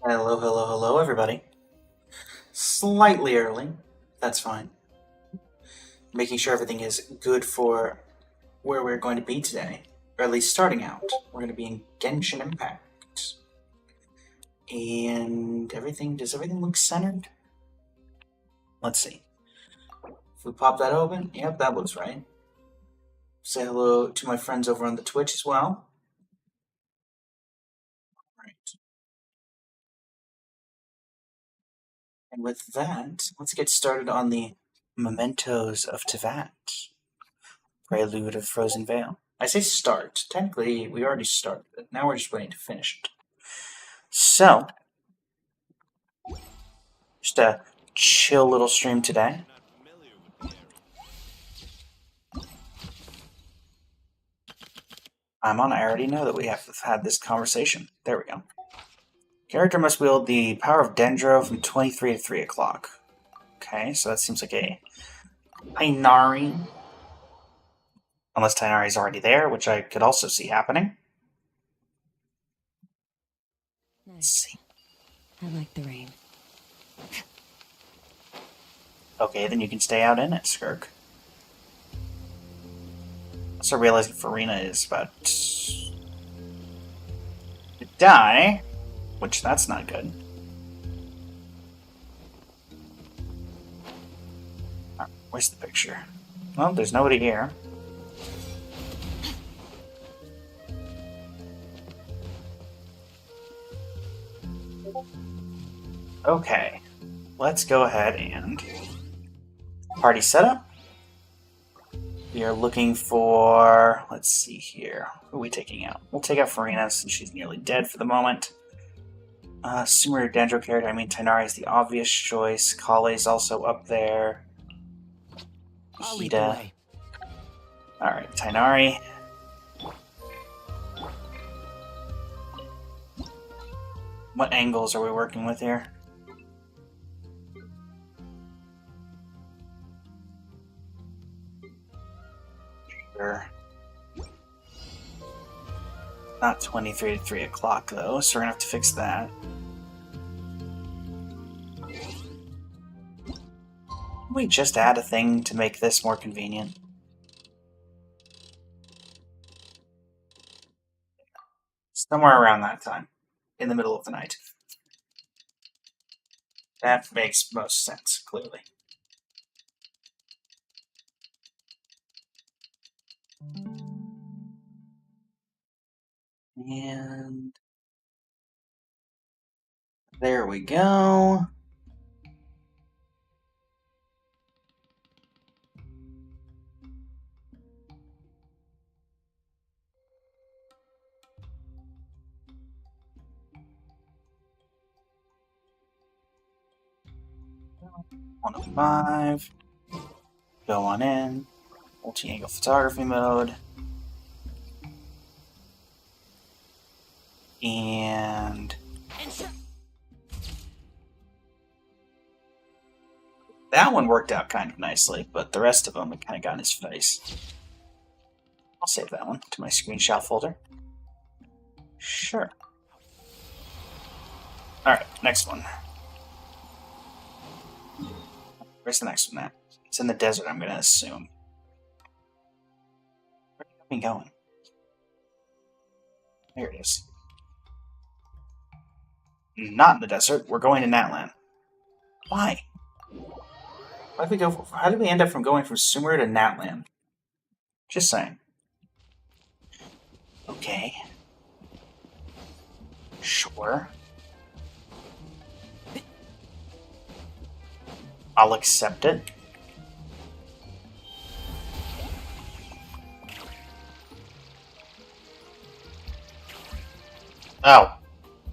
Hello, hello, hello, everybody. Slightly early. That's fine. Making sure everything is good for where we're going to be today. Or at least starting out. We're going to be in Genshin Impact. And does everything look centered? Let's see. If we pop that open, yep, that looks right. Say hello to my friends over on the Twitch as well. Right. And with that, let's get started on the Mementos of Teyvat. Prelude of Frozen Vale. I say start. Technically, we already started it. Now we're just waiting to finish it. So, just a chill little stream today. I'm on. I already know that we have had this conversation. There we go. Character must wield the power of Dendro from 23 to 3 o'clock. Okay, so that seems like a Tainari. Unless Tainari is already there, which I could also see happening. Let's see. I like the rain. Okay, then you can stay out in it, Skirk. Also realizing Farina is about to die, which that's not good. Right, where's the picture? Well, there's nobody here. Okay, let's go ahead and party setup. We are looking for, let's see here, who are we taking out? We'll take out Farina since she's nearly dead for the moment. Sumer Dendro character, I mean Tainari is the obvious choice. Kale's also up there. Hida. Alright, Tainari. What angles are we working with here? Not 23 to 3 o'clock, though, so we're gonna have to fix that. Can we just add a thing to make this more convenient? Somewhere around that time, in the middle of the night. That makes most sense, clearly. And there we go. One of 5. Go on in. Multi-angle photography mode. And that one worked out kind of nicely, but the rest of them it kind of got in his face. I'll save that one to my screenshot folder. Sure. Alright, next one. Where's the next one at? It's in the desert, I'm going to assume. Where are we going? There it is. Not in the desert. We're going to Natlan. Why? How did we end up from going from Sumer to Natlan? Just saying. Okay. Sure. I'll accept it. Oh.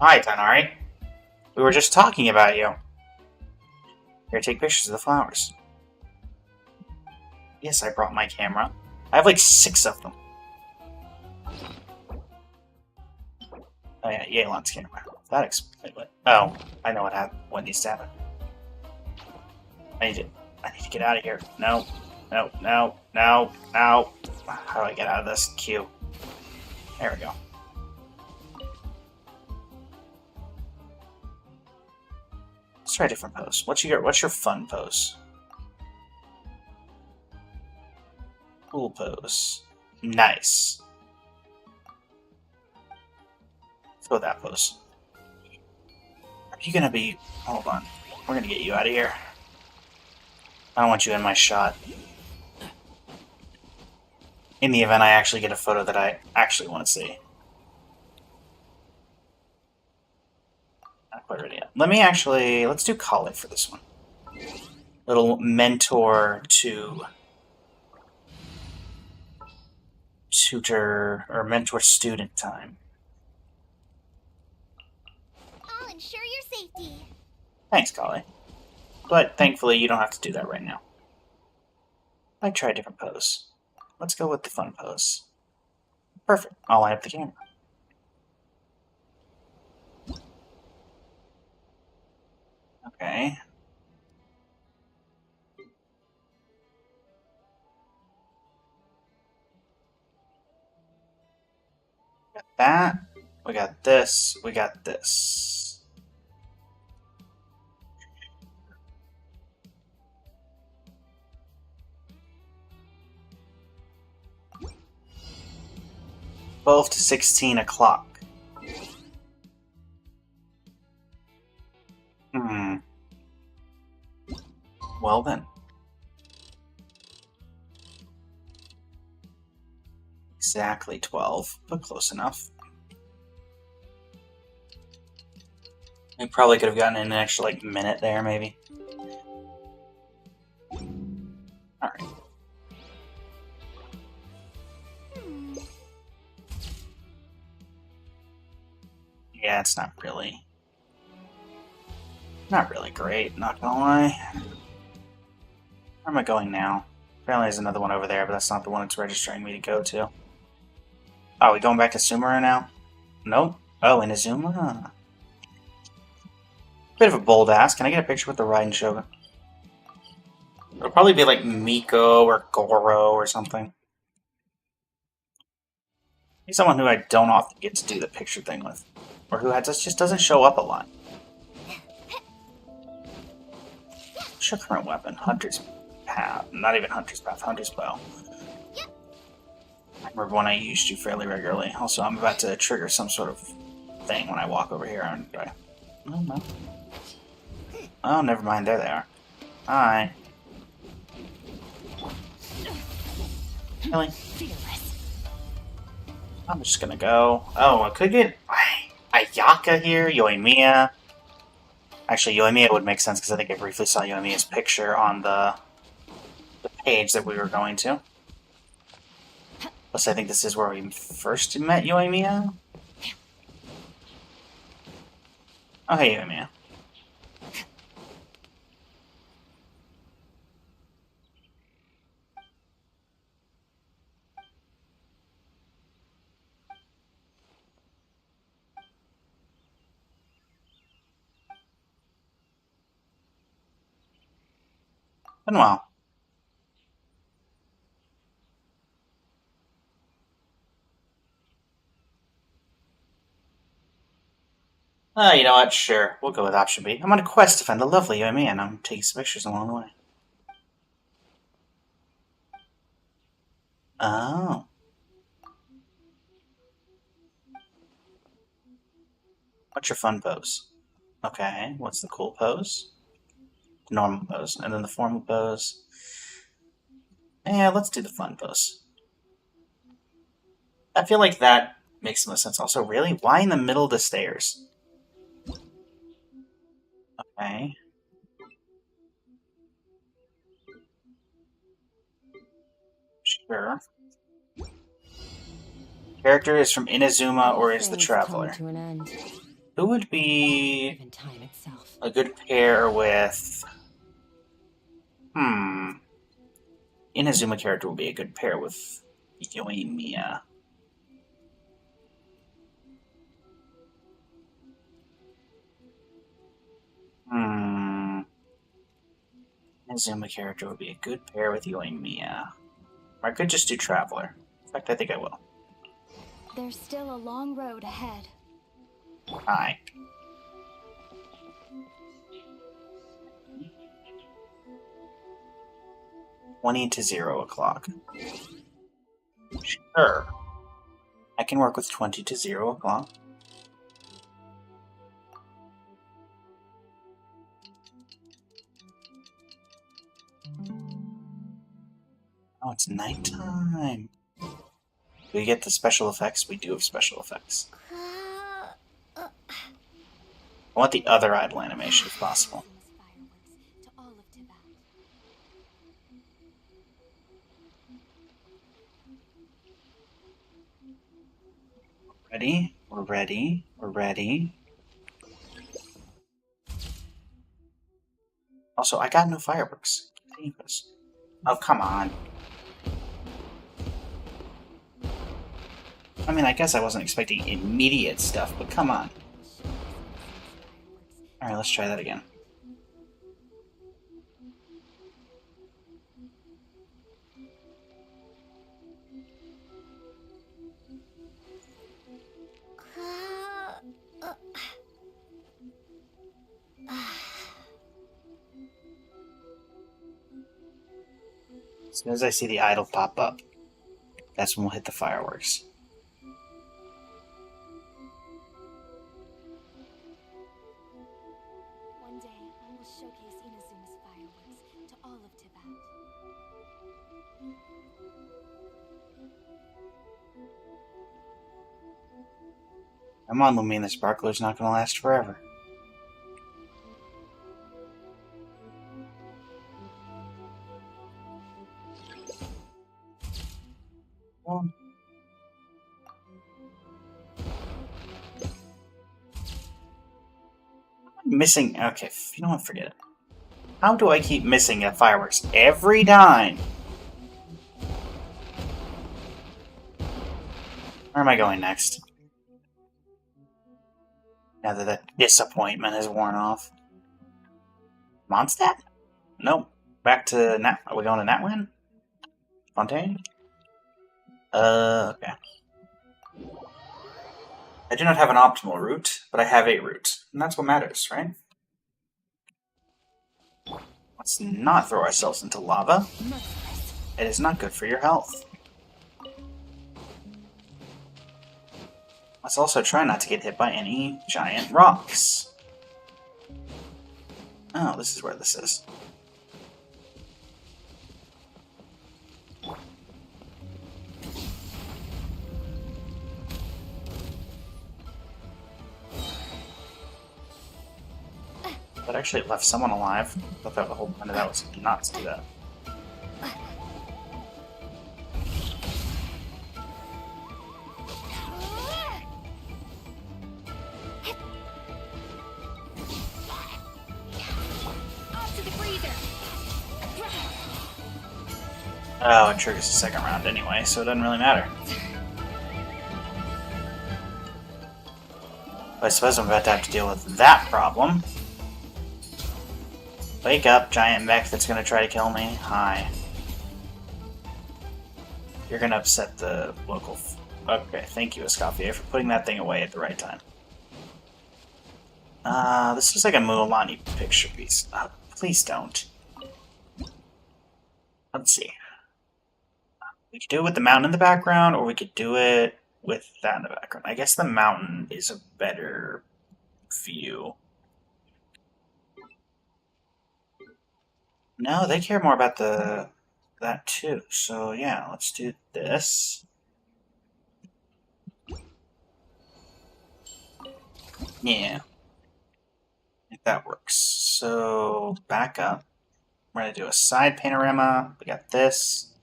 Hi, Tainari. We were just talking about you. Here, take pictures of the flowers. Yes, I brought my camera. I have like 6 of them. Oh yeah, Yelan's camera. That explains it. Oh, I know what needs to happen. I need to get out of here. No. No. How do I get out of this queue? There we go. try a different pose. What's your fun pose? Cool pose. Nice. Let's go with that pose. Are you gonna be... Hold on. We're gonna get you out of here. I don't want you in my shot. In the event I actually get a photo that I actually want to see. Not quite ready yet. Let's do Kali for this one. Little mentor to tutor or mentor student time. I'll ensure your safety. Thanks, Kali. But thankfully you don't have to do that right now. I'd try a different pose. Let's go with the fun pose. Perfect. I'll line up the camera. Okay. Got that. We got this. We got this. $12 to 16 o'clock. Well then. Exactly 12, but close enough. We probably could have gotten an extra, like, minute there, maybe. Alright. Yeah, it's not really great, not gonna lie. Where am I going now? Apparently there's another one over there, but that's not the one it's registering me to go to. Oh, we going back to Sumera now? Nope. Oh, Inazuma? Bit of a bold ask. Can I get a picture with the Raiden Shogun? It'll probably be like Miko or Goro or something. He's someone who I don't often get to do the picture thing with. Or who just doesn't show up a lot. What's your current weapon? Hunter's Path. Not even Hunter's Path, Hunter's Bow. I remember when I used you fairly regularly. Also, I'm about to trigger some sort of thing when I walk over here. And I... Oh, no. Oh, never mind. There they are. Hi. Really? I'm just gonna go. Oh, I could get Ayaka here, Yoimiya. Actually, Yoimiya would make sense because I think I briefly saw Yoimiya's picture on the page that we were going to. Plus, I think this is where we first met Yoimiya. Oh, hey, Yoimiya. Been well. You know what? Sure. We'll go with option B. I'm on a quest to find the lovely Yoimiya, and I'm taking some pictures along the way. Oh. What's your fun pose? Okay, what's the cool pose? Normal pose. And then the formal pose. Yeah, let's do the fun pose. I feel like that makes the most sense. Also, really? Why in the middle of the stairs? Okay. Sure. Character is from Inazuma or is the Traveler? To an end. Who would be Even time itself. a good pair with... Inazuma character would be a good pair with Yoimiya. Inazuma character would be a good pair with Yoimiya. Or I could just do Traveler. In fact, I think I will. There's still a long road ahead. Hi. 20 to 0 o'clock. Sure. I can work with 20 to 0 o'clock. Oh, it's nighttime. Do we get the special effects? We do have special effects. I want the other idle animation if possible. To all of Teyvat. Ready? We're ready. We're ready. Also, I got no fireworks. Oh, come on. I mean, I guess I wasn't expecting immediate stuff, but come on. Alright, let's try that again. As soon as I see the idol pop up, that's when we'll hit the fireworks. One day, I will showcase Inazuma's fireworks to all of Teyvat. Come on, Lumine, the sparkler's not going to last forever. Well, missing. Okay, you know what? Forget it. How do I keep missing at fireworks every time? Where am I going next? Now that that disappointment has worn off. Mondstadt? Nope. Back to Nat. Are we going to Natlan? Fontaine? Okay. I do not have an optimal route, but I have a route. And that's what matters, right? Let's not throw ourselves into lava. It is not good for your health. Let's also try not to get hit by any giant rocks. Oh, this is where this is. That actually left someone alive. I thought the whole point of that was not to do that. Oh, it triggers the second round anyway, so it doesn't really matter. But I suppose I'm about to have to deal with that problem. Wake up, giant mech that's gonna try to kill me. Hi. You're gonna upset the local... Okay, thank you, Escoffier, for putting that thing away at the right time. This looks like a Mualani picture piece. Please don't. Let's see. We could do it with the mountain in the background, or we could do it with that in the background. I guess the mountain is a better view. No, they care more about that too. So yeah, let's do this. Yeah. If that works. So back up. We're gonna do a side panorama. We got this.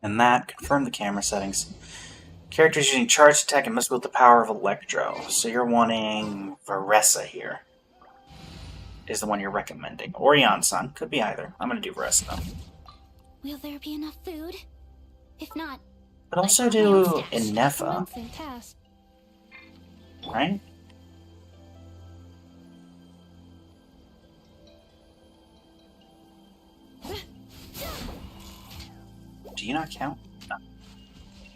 And that, confirm the camera settings. Characters using charge attack and must wield the power of Electro. So you're wanting Varessa here. Is the one you're recommending. Orion-san, could be either. I'm gonna do Varessa though. Will there be enough food? If not, But also do Inefa, monthly task. right? Do you not count? No.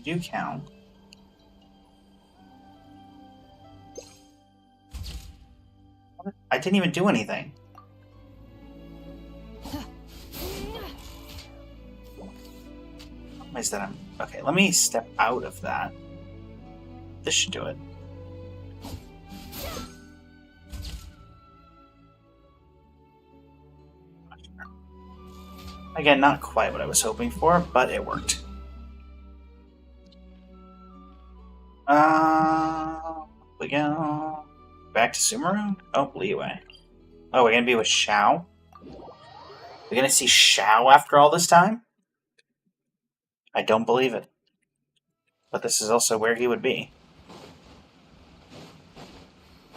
You do count. I didn't even do anything. Is that I'm okay? Let me step out of that. This should do it. Again, not quite what I was hoping for, but it worked. We go back to Sumeru? Oh, Leeway. Oh, we're gonna be with Xiao? We're gonna see Xiao after all this time? I don't believe it. But this is also where he would be.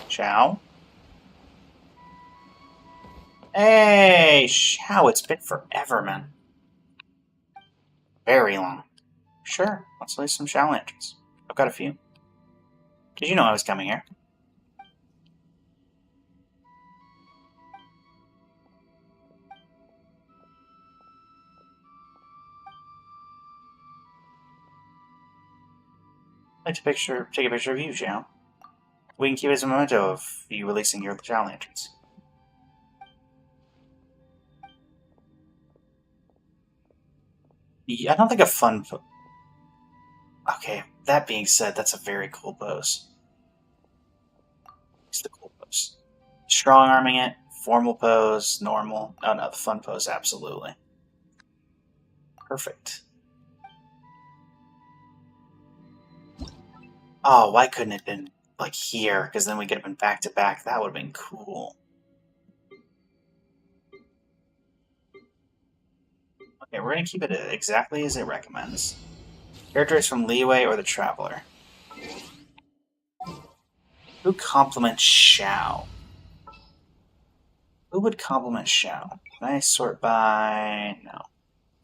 Xiao? Hey, Xiao, it's been forever, man. Very long. Sure, let's lay some Xiao lanterns. I've got a few. Did you know I was coming here? I'd like to take a picture of you, Xiao. We can keep it as a memento of you releasing your Xiao lanterns. Yeah, I don't think a fun... Okay, that being said, that's a very cool pose. It's the cool pose. Strong arming it, formal pose, normal. Oh no, the fun pose, absolutely. Perfect. Oh, why couldn't it have been like here? Because then we could have been back to back. That would have been cool. Okay, we're gonna keep it exactly as it recommends. Characters from Leeway or the Traveler. Who compliments Xiao? Who would compliment Xiao? Can I sort by... No.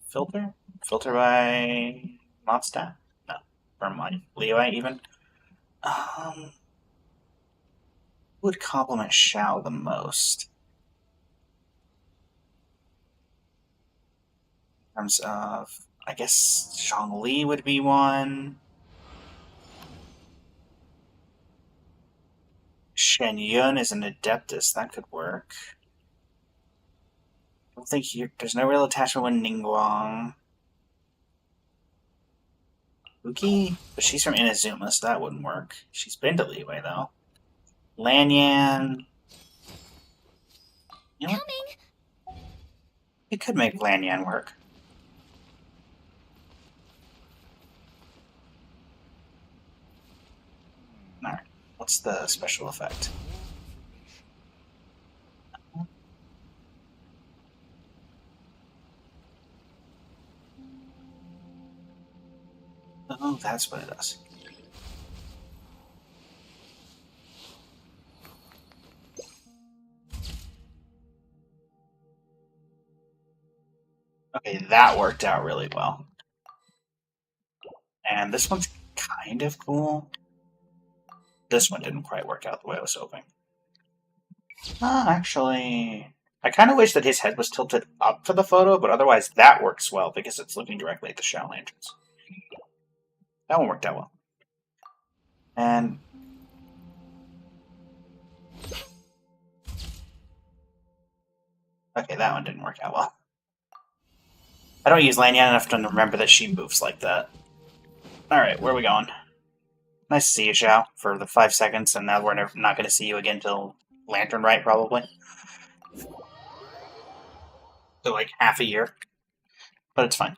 Filter? Filter by... Mondstadt? No. From like Leeway, even? Who would compliment Xiao the most? In terms of... I guess Zhongli would be one. Shen Yun is an Adeptus. That could work. I don't think there's no real attachment with Ningguang. Uki? But she's from Inazuma, so that wouldn't work. She's been to Leeway, though. Lanyan. You know what? Coming! You could make Lanyan work. Alright. What's the special effect? Oh, that's what it does. Okay, that worked out really well. And this one's kind of cool. This one didn't quite work out the way I was hoping. Actually, I kind of wish that his head was tilted up for the photo, but otherwise that works well because it's looking directly at the Xiao lanterns. That one worked out well. And okay, that one didn't work out well. I don't use Lanyan enough to remember that she moves like that. Alright, where are we going? Nice to see you, Xiao, for the 5 seconds, and now we're not going to see you again till Lantern Rite, probably. So, like, half a year. But it's fine.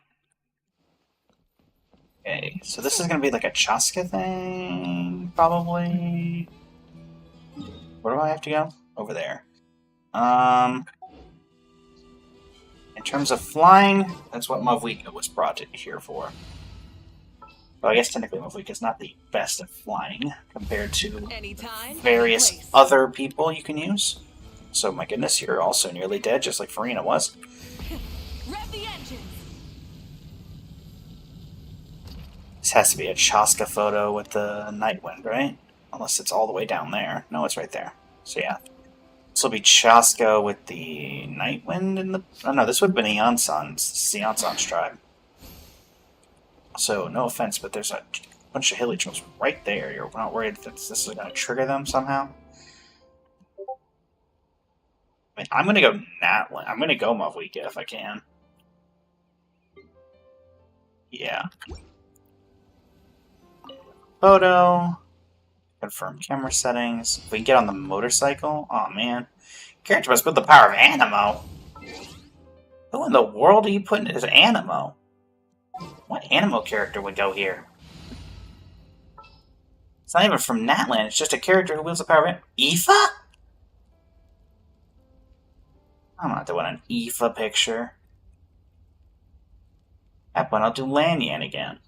Okay, so this is going to be like a Chaska thing, probably. Where do I have to go? Over there. In terms of flying, that's what Mavwika was brought here for. Well, I guess technically Mavwika is not the best at flying compared to various other people you can use. So, my goodness, you're also nearly dead, just like Farina was. Rev the engines. This has to be a Chaska photo with the Nightwind, right? Unless it's all the way down there. No, it's right there. So, yeah. This will be Chaska with the Nightwind in the... Oh, no, this would have been Eonsan's. This is Eonsan's tribe. So, no offense, but there's a bunch of Hilichurls right there. You're not worried that this is going to trigger them somehow? I'm gonna go Natlan. I'm gonna go Mavwika if I can. Yeah. Photo. Confirm camera settings. If we can get on the motorcycle, oh man. Character must put the power of Animo. Who in the world are you putting as Animo? What Animo character would go here? It's not even from Natlan, it's just a character who wields the power of Aoife? I'm not doing an Aoife picture. That point, I'll do Lanyan again.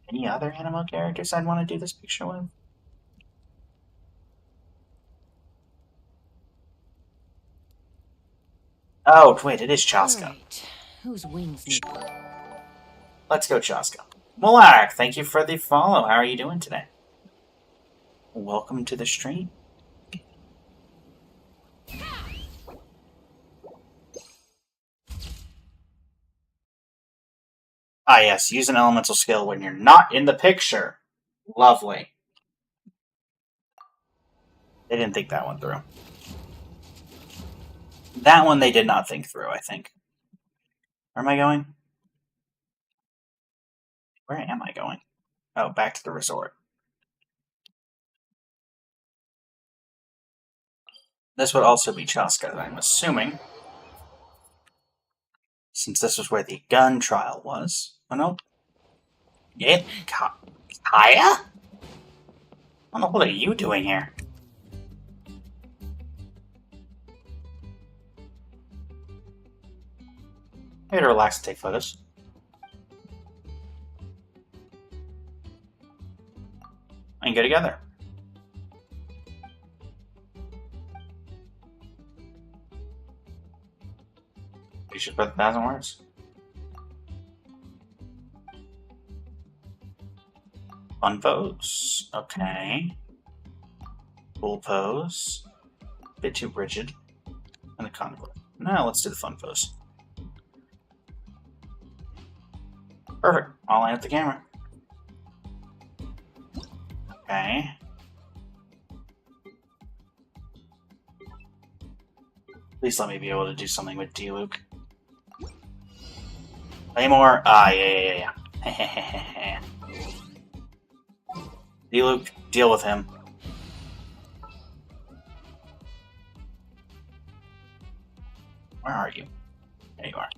Any other Animo characters I'd want to do this picture with? Oh, wait, it is Chaska. Right. Whose wings need... Let's go, Chaska. Mulark, thank you for the follow. How are you doing today? Welcome to the stream. Ah, yes, use an elemental skill when you're not in the picture. Lovely. They didn't think that one through. That one they did not think through, I think. Where am I going? Where am I going? Oh, back to the resort. This would also be Chaska, I'm assuming. Since this was where the gun trial was. Oh, no. Yeah, Kaya? What are you doing here? Here to relax and take photos. And go together. You should put 1,000 words. Fun pose. Okay. Cool pose. Bit too rigid. And the contour. Now let's do the fun pose. Perfect. I'll line up the camera. Okay. Please let me be able to do something with D-Luke. Claymore? Ah, yeah. D-Luke, deal with him. Where are you? There you are.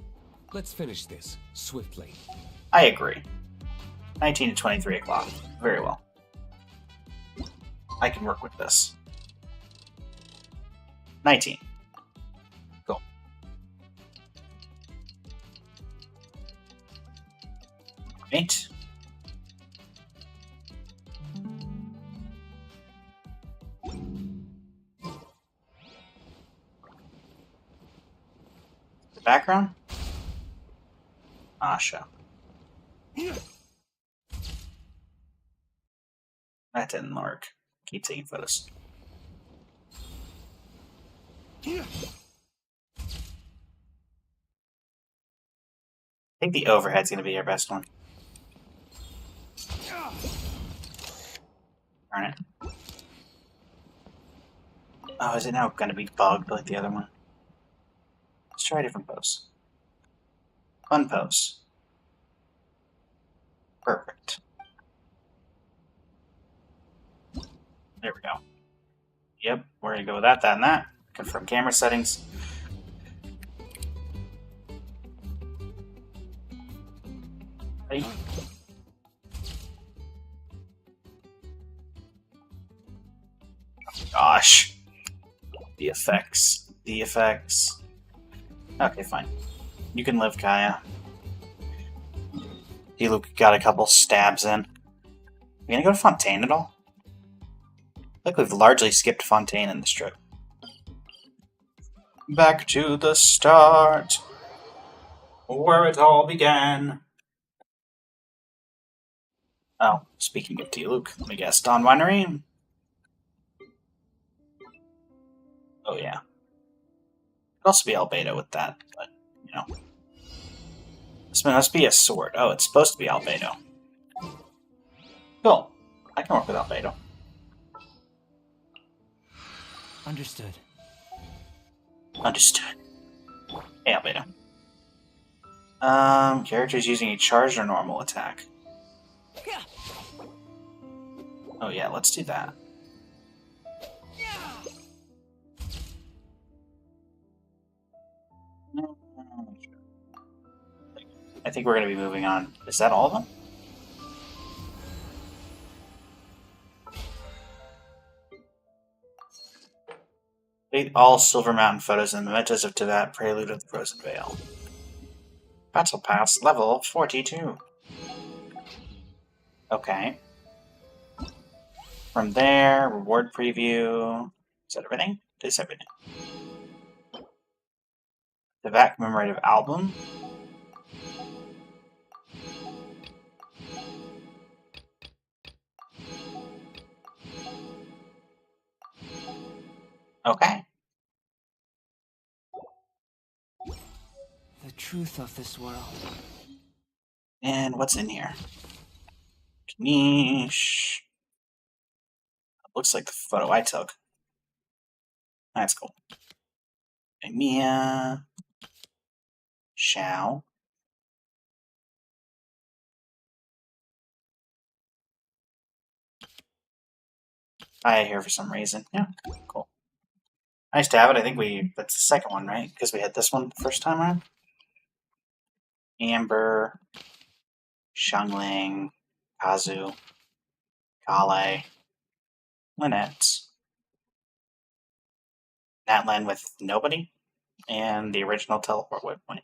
Let's finish this swiftly. I agree. 19 to 23 o'clock. Very well. I can work with this. 19. Go. Right. The background? Asha. That didn't work. Keep taking photos. I think the overhead's going to be our best one. Darn it. Oh, is it now going to be bugged like the other one? Let's try a different pose. Fun pose. Perfect. There we go. Yep, we're going to go with that, and that. Confirm camera settings. Ready? Oh, gosh. The effects. The effects. Okay, fine. You can live, Kaya. D-Luke got a couple stabs in. You gonna go to Fontaine at all? Look, we've largely skipped Fontaine in this trip. Back to the start, where it all began. Oh, speaking of D-Luke, let me guess, Don Winery? Oh yeah. Could also be Albedo with that, but, you know. This must be a sword. Oh, it's supposed to be Albedo. Cool. I can work with Albedo. Understood. Understood. Hey, Albedo. Characters using a charged or normal attack. Oh yeah, let's do that. I think we're going to be moving on. Is that all of them? Complete all Silver Mountain photos and Mementos of Teyvat, Prelude of the Frozen Vale. Battle Pass, level 42. Okay. From there, reward preview. Is that everything? That's everything. Teyvat commemorative album. Okay. The truth of this world. And what's in here? Niche. Looks like the photo I took. That's cool. Mia. Shao. I here for some reason. Yeah, cool. Nice to have it. I think that's the second one, right? Because we had this one the first time around. Amber. Xiangling. Kazu. Kale. Lynette. Natlan with nobody. And the original teleport waypoint.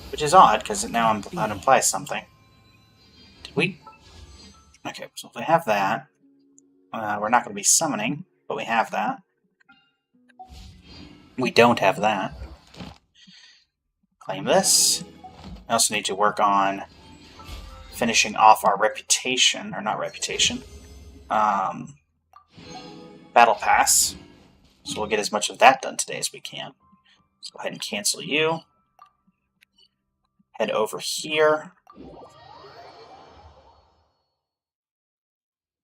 Which is odd, because it now implies something. Did we? Okay, so if we have that, we're not going to be summoning, but we have that. We don't have that. Claim this. We also need to work on finishing off our reputation, or not reputation, Battle Pass. So we'll get as much of that done today as we can. Let's go ahead and cancel you. Head over here.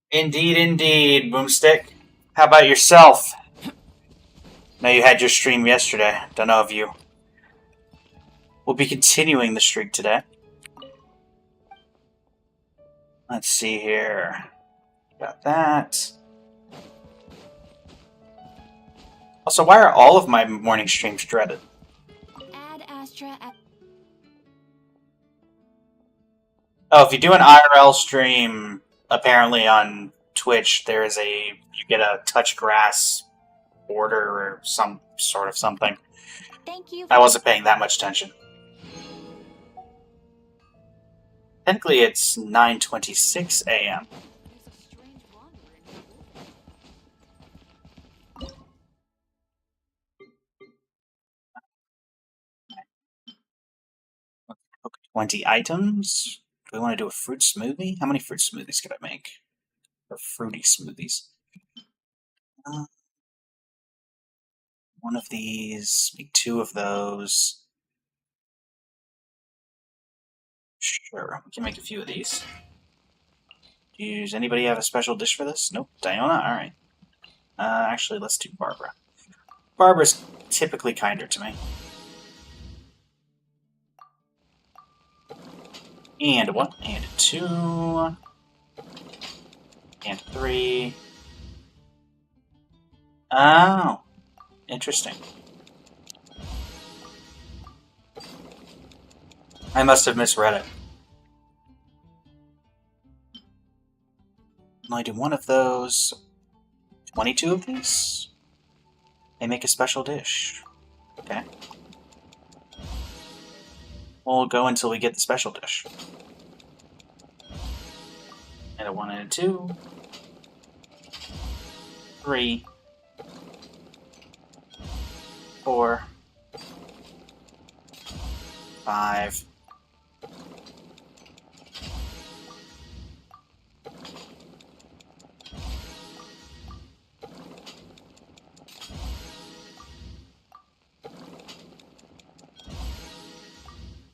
Indeed, indeed, Boomstick. How about yourself? Know you had your stream yesterday. Don't know if you will be continuing the streak today. Let's see here. Got that. Also, why are all of my morning streams dreaded? Add Astra at Oh, if you do an IRL stream, apparently on Twitch, you get a touch grass border or some sort of something. thank you. I wasn't paying that much attention. Technically, it's 9:26 a.m. Cook 20 items. Do we want to do a fruit smoothie? How many fruit smoothies could I make? Or fruity smoothies? One of these, make 2 of those. Sure, we can make a few of these. Does anybody have a special dish for this? Nope. Diona? Alright. Actually, let's do Barbara. Barbara's typically kinder to me. And 1, and 2, and 3. Oh, interesting. I must have misread it. I'll only do 1 of those. 22 of these? They make a special dish. Okay. We'll go until we get the special dish. And a 1 and a 2. 3. 4. 5.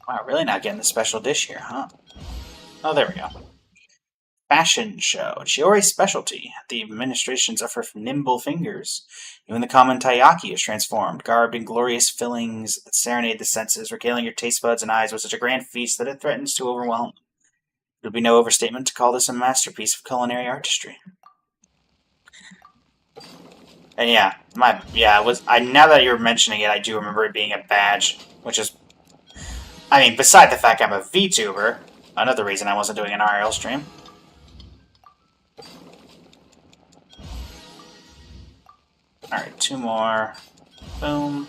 Wow, really not getting the special dish here, huh? Oh, there we go. Fashion show. Chiori's specialty. The administration suffers from nimble fingers. Even the common taiyaki is transformed, garbed in glorious fillings that serenade the senses, regaling your taste buds and eyes with such a grand feast that it threatens to overwhelm. It would be no overstatement to call this a masterpiece of culinary artistry. And yeah, now that you're mentioning it, I do remember it being a badge, which is, I mean, beside the fact I'm a VTuber, another reason I wasn't doing an RL stream. Alright, 2 more. Boom.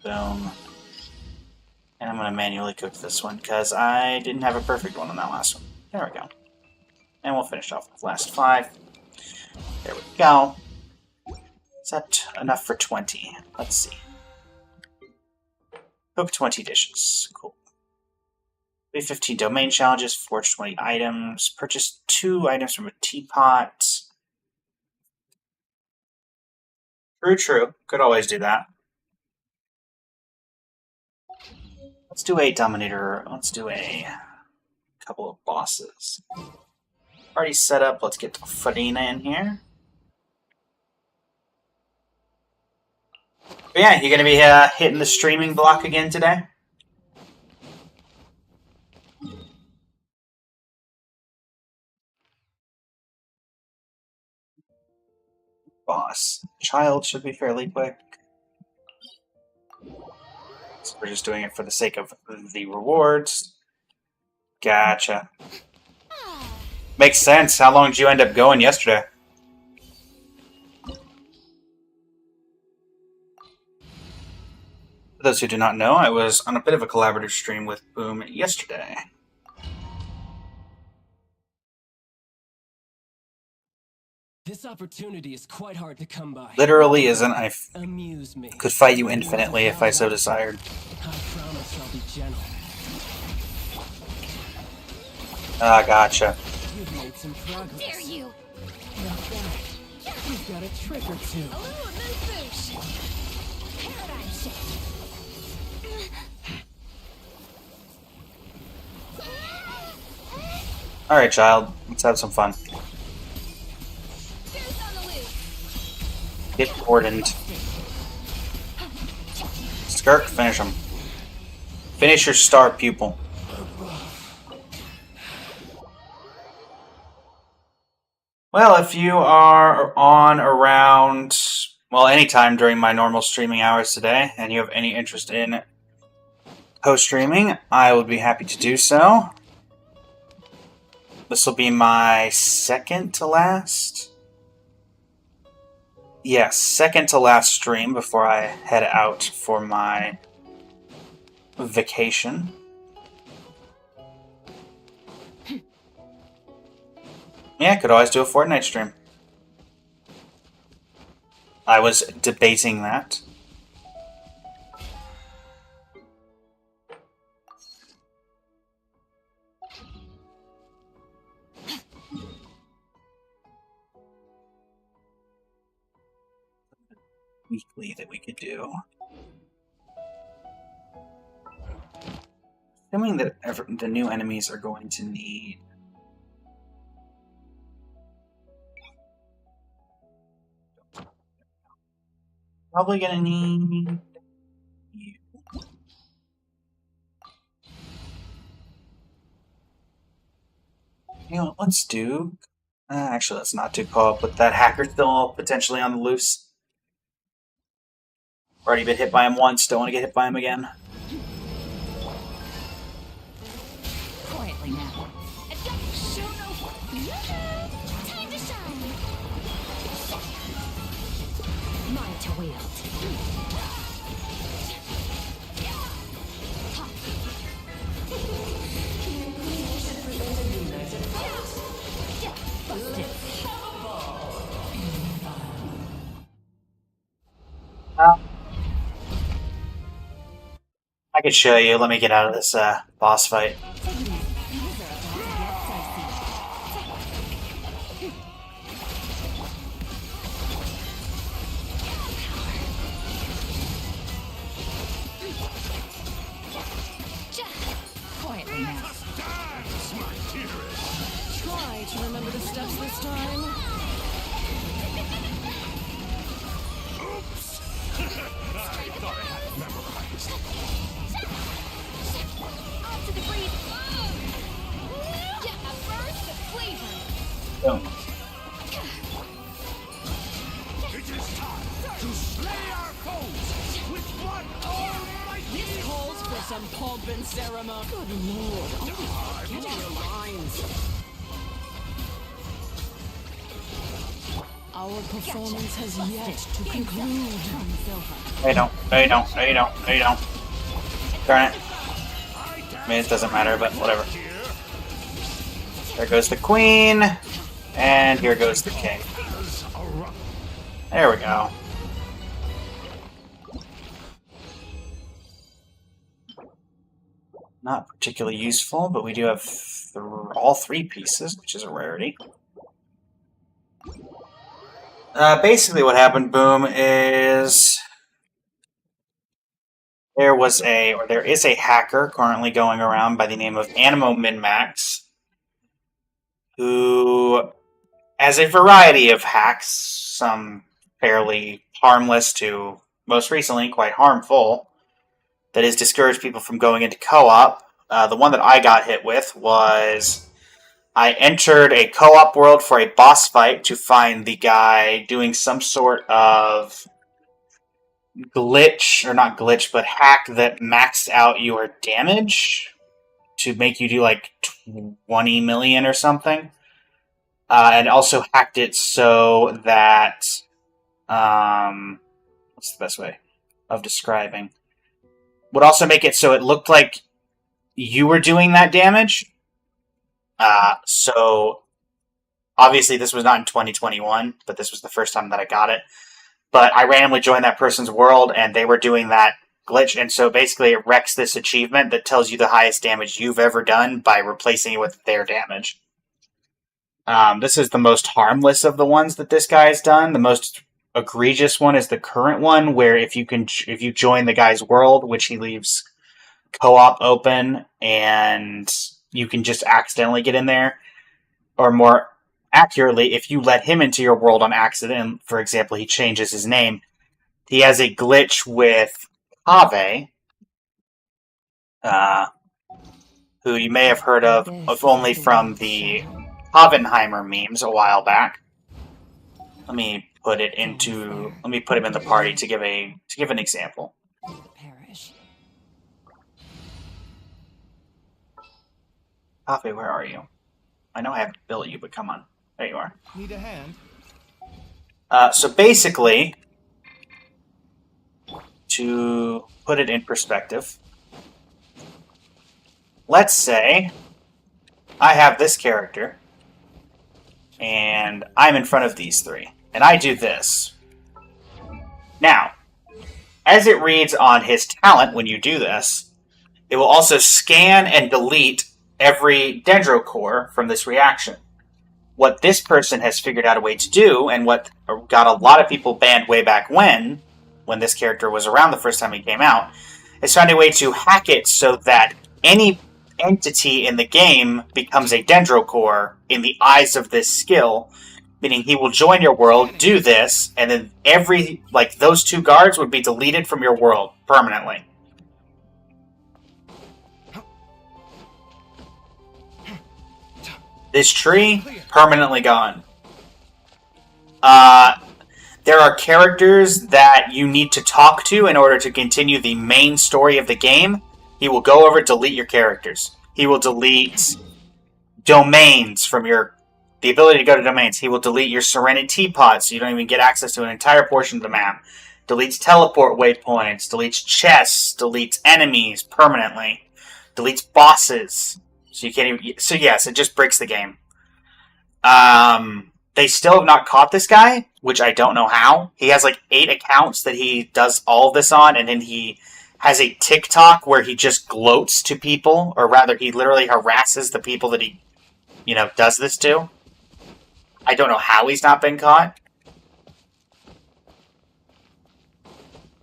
Boom. And I'm going to manually cook this one, because I didn't have a perfect one on that last one. There we go. And we'll finish off with the last 5. There we go. Is that enough for 20? Let's see. Cook 20 dishes. Cool. 15 domain challenges, forge 20 items, purchase 2 items from a teapot. True. Could always do that. Let's do a Dominator. Let's do a couple of bosses. Already set up. Let's get Farina in here. But yeah, you're going to be hitting the streaming block again today? Boss. Child should be fairly quick. So we're just doing it for the sake of the rewards. Gotcha. Makes sense. How long did you end up going yesterday? For those who do not know, I was on a bit of a collaborative stream with Boom yesterday. This opportunity is quite hard to come by. Literally isn't. I Amuse me. could fight you infinitely if I so desired. I promise I'll be gentle. Ah, gotcha. You've made some progress. Dare you! Not bad. You've got a trick or two. A little moose Paradigm shift. Alright, child. Let's have some fun. Goose on the loose. Get cordoned. Skirk, finish him. Finish your star pupil. Well, if you are on around, well, anytime during my normal streaming hours today, and you have any interest in post-streaming, I would be happy to do so. This will be my second to last. Yes, second to last stream before I head out for my vacation. Yeah, could always do a Fortnite stream. I was debating that. Weekly that we could do. Assuming that the new enemies are going to need probably gonna need you. You know what, let's do actually let's not do co-op with that hacker still potentially on the loose. Already been hit by him once, don't want to get hit by him again. Quietly now. Show no. Time to shine. Mine to wield. Busted. I could show you. Let me get out of this boss fight. Quietly now. some pomp and ceremony. Good lord, always forgetting your lines. Our performance has yet Busted. to Game's up. conclude. Turn's over. No, you don't. No, you don't. No, you don't. No, you don't. Darn it. I mean, it doesn't matter, but whatever. There goes the queen, and here goes the king. There we go. Not particularly useful, but we do have all three pieces, which is a rarity. Basically what happened, Boom, is there is a hacker currently going around by the name of Animo Minmax, who has a variety of hacks, some fairly harmless to, most recently, quite harmful, that has discouraged people from going into co-op. The one that I got hit with was I entered a co-op world for a boss fight to find the guy doing some sort of glitch, or not glitch, but hack that maxed out your damage to make you do like 20 million or something. And also hacked it so that, what's the best way of describing? Would also make it so it looked like you were doing that damage. So obviously this was not in 2021, but this was the first time that I got it. But I randomly joined that person's world, and they were doing that glitch, and so basically it wrecks this achievement that tells you the highest damage you've ever done by replacing it with their damage. This is the most harmless of the ones that this guy has done. The most egregious one is the current one, where if you join the guy's world, which he leaves co-op open, and you can just accidentally get in there, or more accurately, if you let him into your world on accident, for example, he changes his name, he has a glitch with Have, who you may have heard of only from the Hovenheimer memes a while back. Let me put him in the party to give an example. Perish. Have, where are you? I know I haven't built you, but come on. There you are. Need a hand? So basically, to put it in perspective, let's say I have this character, and I'm in front of these three, and I do this. Now, as it reads on his talent when you do this, it will also scan and delete every dendro core from this reaction. What this person has figured out a way to do, and what got a lot of people banned way back when this character was around the first time he came out, is found a way to hack it so that any entity in the game becomes a dendro core in the eyes of this skill, meaning he will join your world, do this, and then those two guards would be deleted from your world permanently. This tree, permanently gone. There are characters that you need to talk to in order to continue the main story of the game. He will go over, delete your characters. He will delete domains from the ability to go to domains. He will delete your Serenity Teapot, so you don't even get access to an entire portion of the map. Deletes teleport waypoints, deletes chests, deletes enemies permanently, deletes bosses. So you can't even. So yes, it just breaks the game. They still have not caught this guy, which I don't know how. He has 8 accounts that he does all of this on, and then he has a TikTok where he just gloats to people, or rather, he literally harasses the people that he, does this to. I don't know how he's not been caught.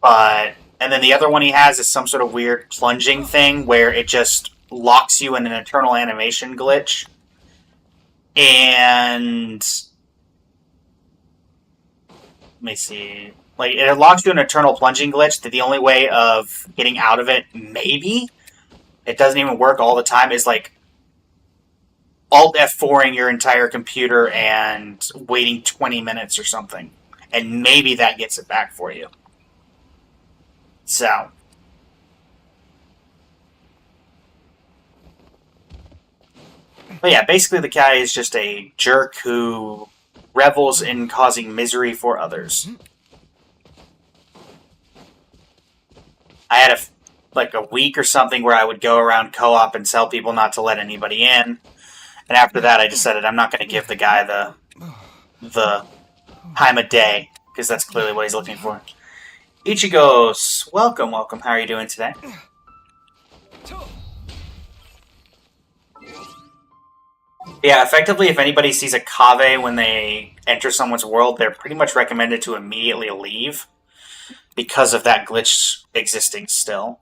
And then the other one he has is some sort of weird plunging thing where it just locks you in an eternal animation glitch. And let me see. It locks you in an eternal plunging glitch that the only way of getting out of it, maybe, it doesn't even work all the time, is Alt F4ing your entire computer and waiting 20 minutes or something. And maybe that gets it back for you. So, But yeah, basically the guy is just a jerk who revels in causing misery for others. I had a week or something where I would go around co-op and tell people not to let anybody in. And after that, I decided I'm not going to give the guy the time of day, because that's clearly what he's looking for. Ichigos, welcome, welcome. How are you doing today? Yeah, effectively, if anybody sees a Kave when they enter someone's world, they're pretty much recommended to immediately leave because of that glitch existing still.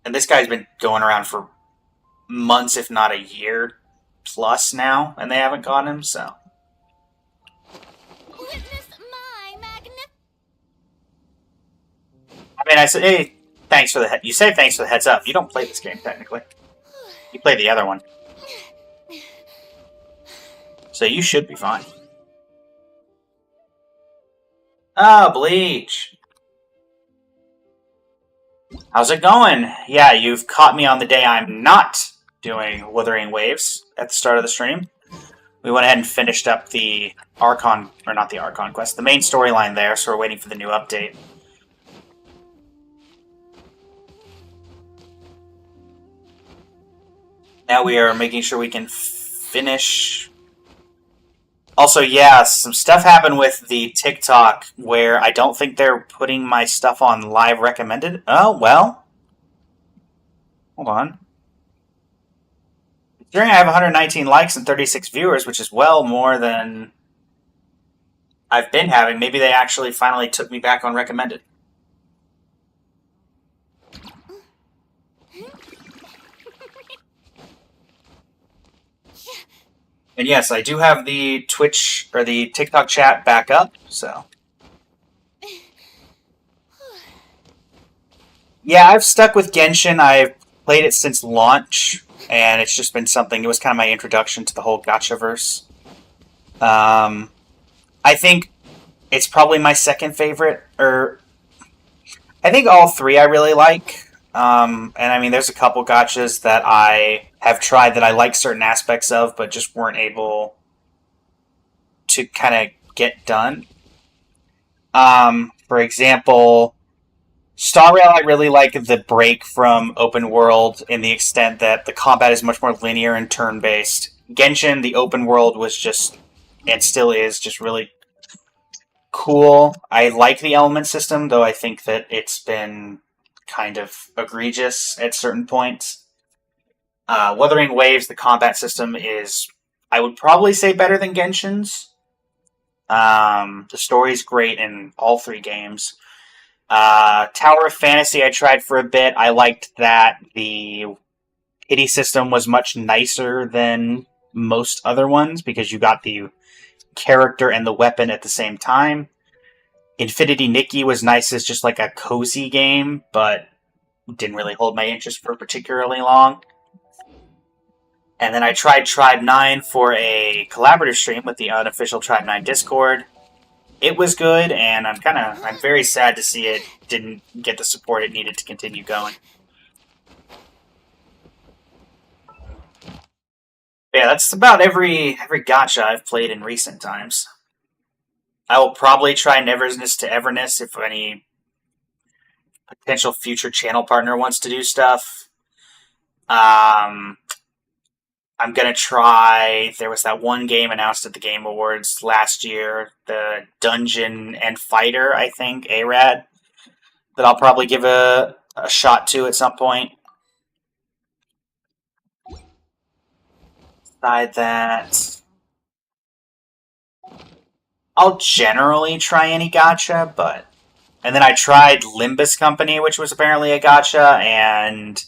And this guy's been going around for months, if not a year plus now, and they haven't caught him, so. Witness my I mean, I said, hey, thanks for the you say thanks for the heads up. You don't play this game, technically. You play the other one. So you should be fine. Oh, Bleach. How's it going? Yeah, you've caught me on the day I'm not doing Wuthering Waves at the start of the stream. We went ahead and finished up the Archon, or not the Archon quest, the main storyline there, so we're waiting for the new update. Now we are making sure we can finish. Also, yeah, some stuff happened with the TikTok where I don't think they're putting my stuff on live recommended. Oh, well. Hold on. Considering I have 119 likes and 36 viewers, which is well more than I've been having, maybe they actually finally took me back on recommended. And yes, I do have the Twitch or the TikTok chat back up, so. Yeah, I've stuck with Genshin. I've played it since launch, and it's just been something. It was kind of my introduction to the whole gacha-verse. I think it's probably my second favorite, or I think all three I really like. And I mean, there's a couple gachas that I have tried that I like certain aspects of, but just weren't able to kind of get done. For example, Star Rail, I really like the break from open world in the extent that the combat is much more linear and turn-based. Genshin, the open world was just, and still is, just really cool. I like the element system, though I think that it's been kind of egregious at certain points. Wuthering Waves, the combat system is, I would probably say, better than Genshin's. The story's great in all three games. Tower of Fantasy I tried for a bit. I liked that the pity system was much nicer than most other ones because you got the character and the weapon at the same time. Infinity Nikki was nice as just like a cozy game, but didn't really hold my interest for particularly long. And then I tried Tribe 9 for a collaborative stream with the unofficial Tribe 9 Discord. It was good, and I'm very sad to see it didn't get the support it needed to continue going. Yeah, that's about every gacha I've played in recent times. I will probably try Neverness to Everness if any potential future channel partner wants to do stuff. I'm going to try, there was that one game announced at the Game Awards last year, the Dungeon and Fighter, I think, ARAD, that I'll probably give a shot to at some point. Beside that, I'll generally try any gacha, but... And then I tried Limbus Company, which was apparently a gacha, and...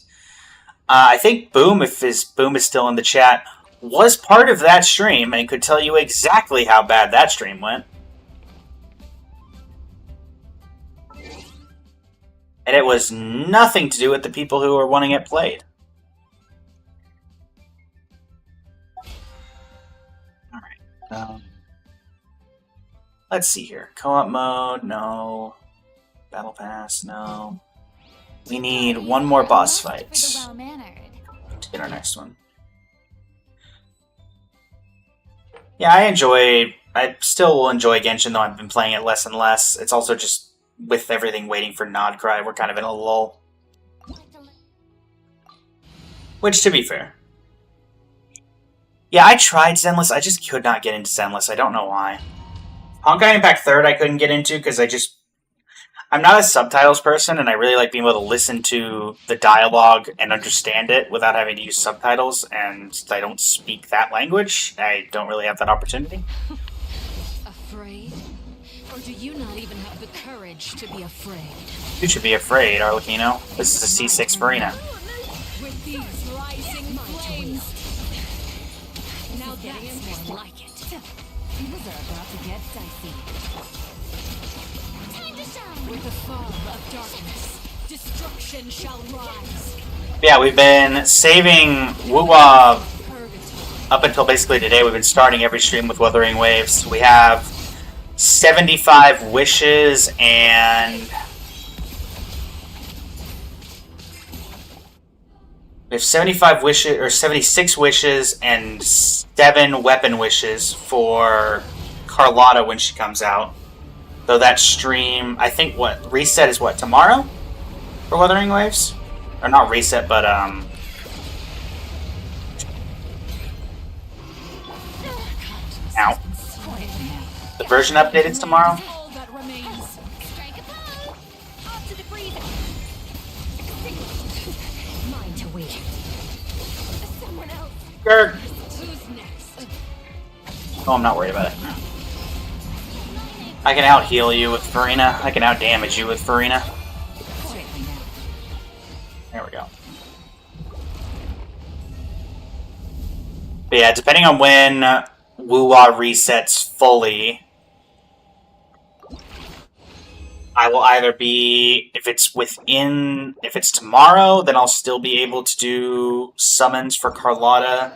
I think Boom, if Boom is still in the chat, was part of that stream and could tell you exactly how bad that stream went. And it was nothing to do with the people who were wanting it played. Alright. Let's see here. Co-op mode, no. Battle Pass, no. We need one more boss fight. For the well-mannered. to get our next one. Yeah, I still will enjoy Genshin, though I've been playing it less and less. It's also just, with everything waiting for Nodcry, we're kind of in a lull. Which, to be fair. Yeah, I tried Zenless, I just could not get into Zenless, I don't know why. Honkai Impact 3rd I couldn't get into, because I'm not a subtitles person, and I really like being able to listen to the dialogue and understand it without having to use subtitles, and I don't speak that language. I don't really have that opportunity. Afraid? Or do you not even have the courage to be afraid? You should be afraid, Arlecchino. This is a C6 Farina. With these rising flames. Now that's more like it. Things are about to get dicey. Time to shine. With the fall of darkness, destruction shall rise. Yeah, we've been saving Wuwa Purgatory. up until basically today. We've been starting every stream with Wuthering Waves. We have 75 wishes and... We have 75 wishes, or 76 wishes and 7 weapon wishes for Carlotta when she comes out. Though that stream, I think reset is tomorrow? For Wuthering Waves? Or not reset, but Ow. The version update is tomorrow? All that remains. Strike a pose. Off to the freezer. Mine to win. Someone else. Grr. Who's next? Oh, I'm not worried about it. I can out-heal you with Farina. I can out-damage you with Farina. There we go. But yeah, depending on when Wuwa resets fully, I will either be, if it's tomorrow, then I'll still be able to do summons for Carlotta.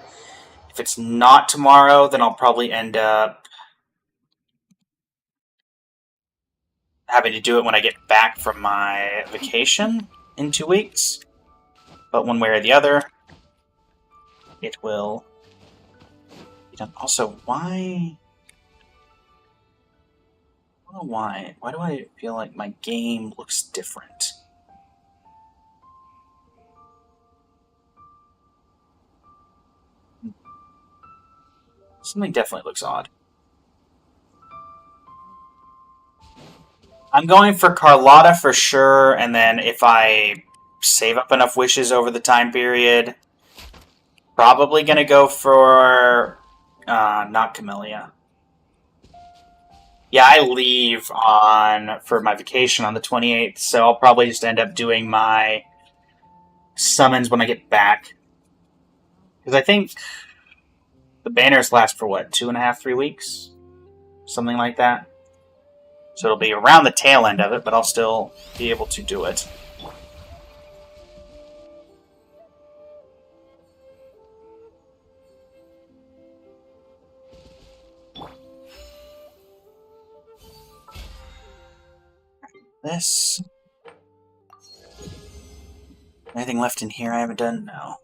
If it's not tomorrow, then I'll probably end up having to do it when I get back from my vacation in 2 weeks. But one way or the other, it will be done. Also, why? I don't know why. Why do I feel like my game looks different? Something definitely looks odd. I'm going for Carlotta for sure, and then if I save up enough wishes over the time period, probably gonna go for not Camellia. Yeah, I leave for my vacation on the 28th, so I'll probably just end up doing my summons when I get back. Because I think the banners last for what, 2.5, 3 weeks? Something like that. So it'll be around the tail end of it, but I'll still be able to do it. This. Anything left in here I haven't done? No.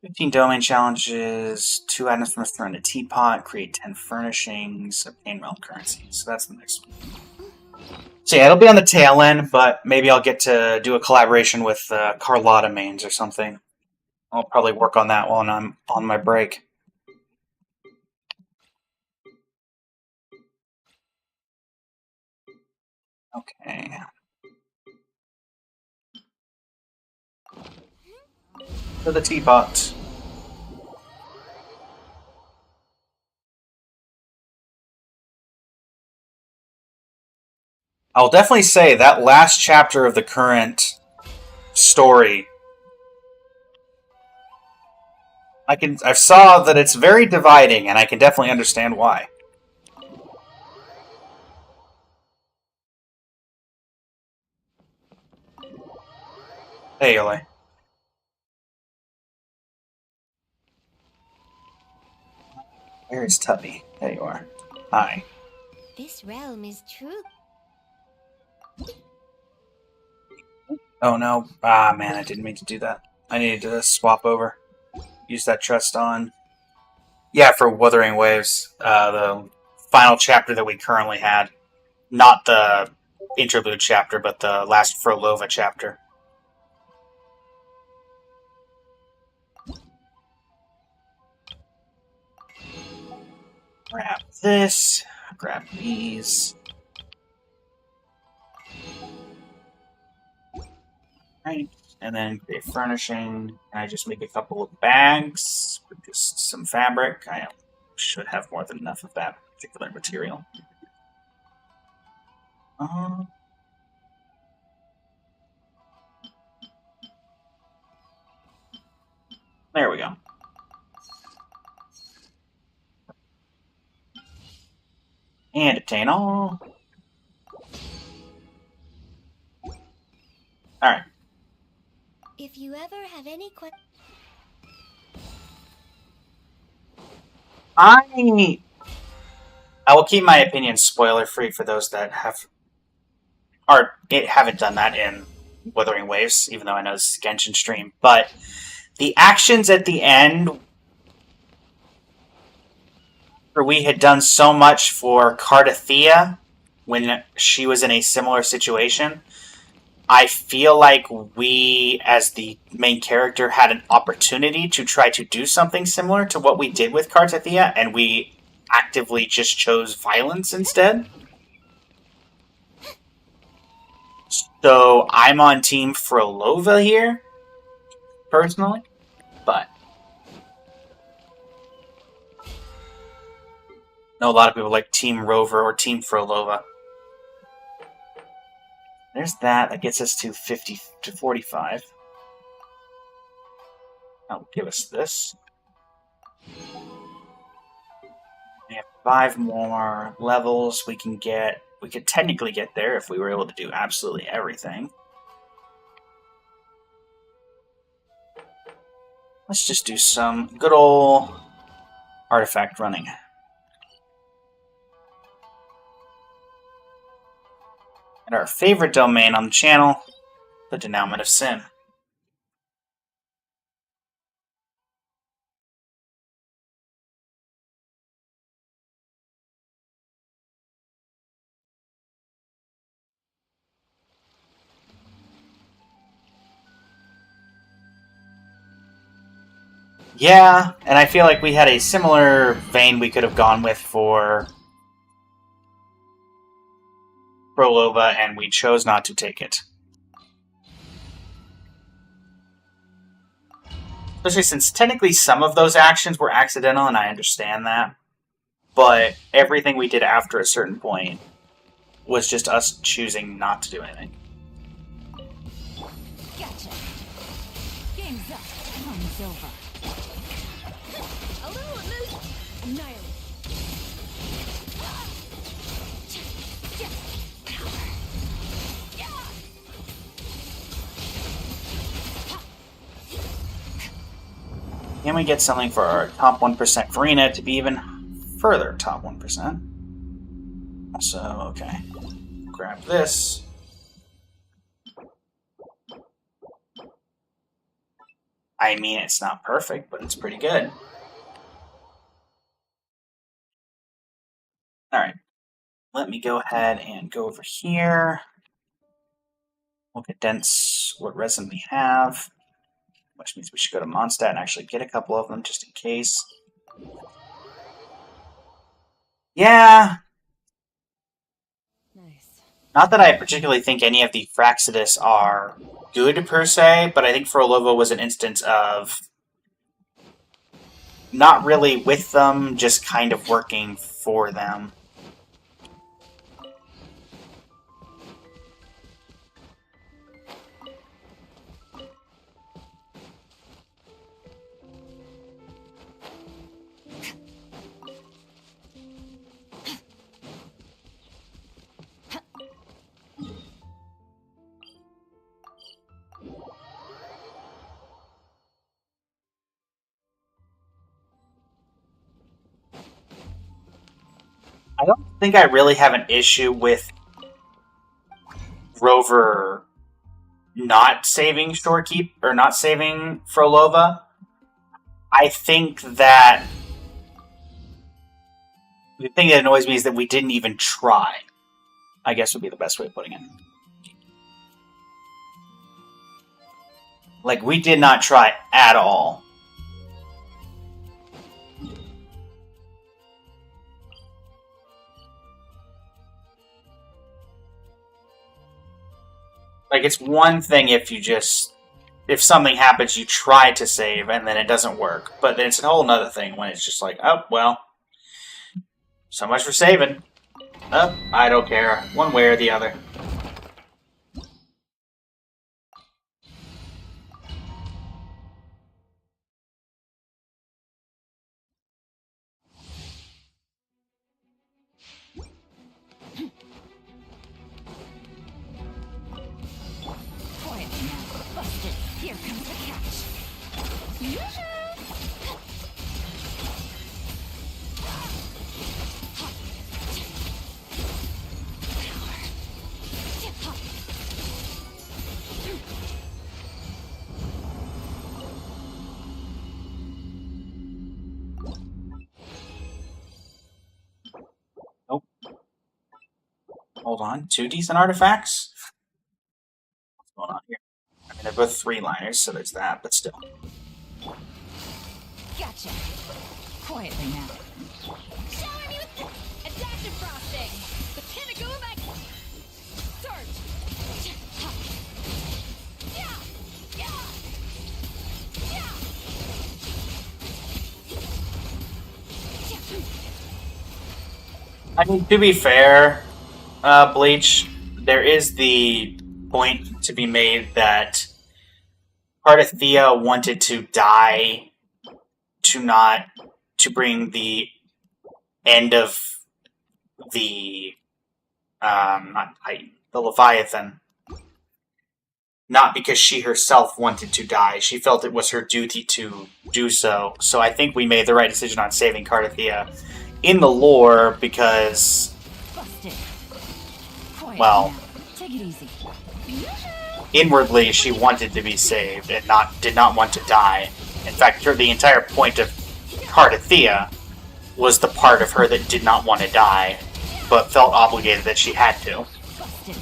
15 domain challenges, 2 items from a throne to teapot, create 10 furnishings, obtain realm currency. So that's the next one. So yeah, it'll be on the tail end, but maybe I'll get to do a collaboration with Carlotta mains or something. I'll probably work on that while I'm on my break. Okay. To the teapot. I'll definitely say that last chapter of the current story, I saw that it's very dividing, and I can definitely understand why. Hey, Yole. Where is Tubby? There you are. Hi. This realm is true. Oh no. Ah, man, I didn't mean to do that. I needed to swap over. Use that trust on. Yeah, for Wuthering Waves, the final chapter that we currently had. Not the interlude chapter, but the last Frolova chapter. Grab this. Grab these. Right. And then create furnishing. And I just make a couple of bags with just some fabric. I should have more than enough of that particular material. There we go. And obtain all. Alright. If you ever have any questions. I will keep my opinion spoiler free for those that haven't done that in Wuthering Waves, even though I know this is a Genshin stream. But the actions at the end, where we had done so much for Cardathea when she was in a similar situation, I feel like we, as the main character, had an opportunity to try to do something similar to what we did with Cardathea, and we actively just chose violence instead. So I'm on Team Frolova here, personally, but I know a lot of people like Team Rover or Team Frolova. There's that. That gets us to 50 to 45. That'll give us this. We have 5 more levels we can get. We could technically get there if we were able to do absolutely everything. Let's just do some good old artifact running. And our favorite domain on the channel, the Denouement of Sin. Yeah, and I feel like we had a similar vein we could have gone with for Frolova, and we chose not to take it. Especially since technically some of those actions were accidental, and I understand that. But everything we did after a certain point was just us choosing not to do anything. Gotcha. Game's up. Fun's over. A little illusion. Annihilate. Can we get something for our top 1% Farina to be even further top 1%? So, okay. Grab this. I mean, it's not perfect, but it's pretty good. Alright. Let me go ahead and go over here. We'll condense what resin we have. Which means we should go to Mondstadt and actually get a couple of them, just in case. Yeah. Nice. Not that I particularly think any of the Fraxidus are good, per se, but I think Frolova was an instance of not really with them, just kind of working for them. I don't think I really have an issue with Rover not saving Shorekeep, or not saving Frolova, I think that the thing that annoys me is that we didn't even try, I guess would be the best way of putting it. Like, we did not try at all. Like, it's one thing if you just... If something happens, you try to save, and then it doesn't work. But then it's a whole nother thing when it's just like, oh, well, so much for saving. Oh, I don't care. One way or the other. Quiet now. Busted. Here comes the catch. Yoo-hoo! Nope. Hold on. 2 decent artifacts? What's going on here? I mean, they're both 3-liners, so there's that, but still. Gotcha. Quietly now. Shower me with adaptive frosting. The pinnacle back. Surge. Yeah. Yeah. I mean, to be fair, Bleach, there is the point to be made that Parthia wanted to die to bring the end of the not Titan, the Leviathan. Not because she herself wanted to die. She felt it was her duty to do so. So I think we made the right decision on saving Cardathia in the lore because, Busted. Quiet well, now. Take it easy. inwardly she wanted to be saved and did not want to die. In fact, the entire point of Cardathia was the part of her that did not want to die, but felt obligated that she had to. Busted.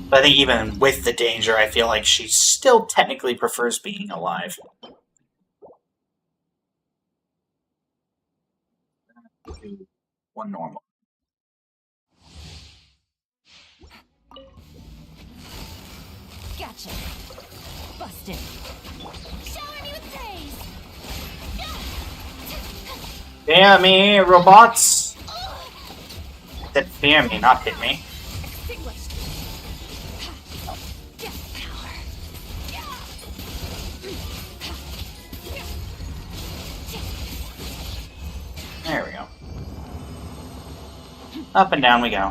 But I think even with the danger, I feel like she still technically prefers being alive. One normal. Gotcha. Busted. Shower me with praise. Fear me, robots! That fear me, not hit me. Extinguished. Death power. There we go. Up and down we go.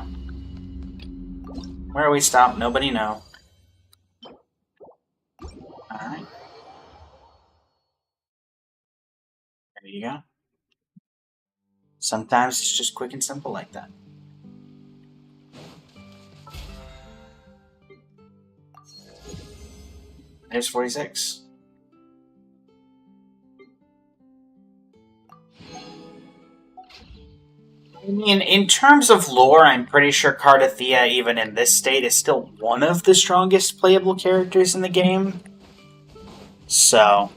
Where we stop, nobody know. Alright. There you go. Sometimes it's just quick and simple like that. There's 46. I mean, in terms of lore, I'm pretty sure Cardathia, even in this state, is still one of the strongest playable characters in the game. So...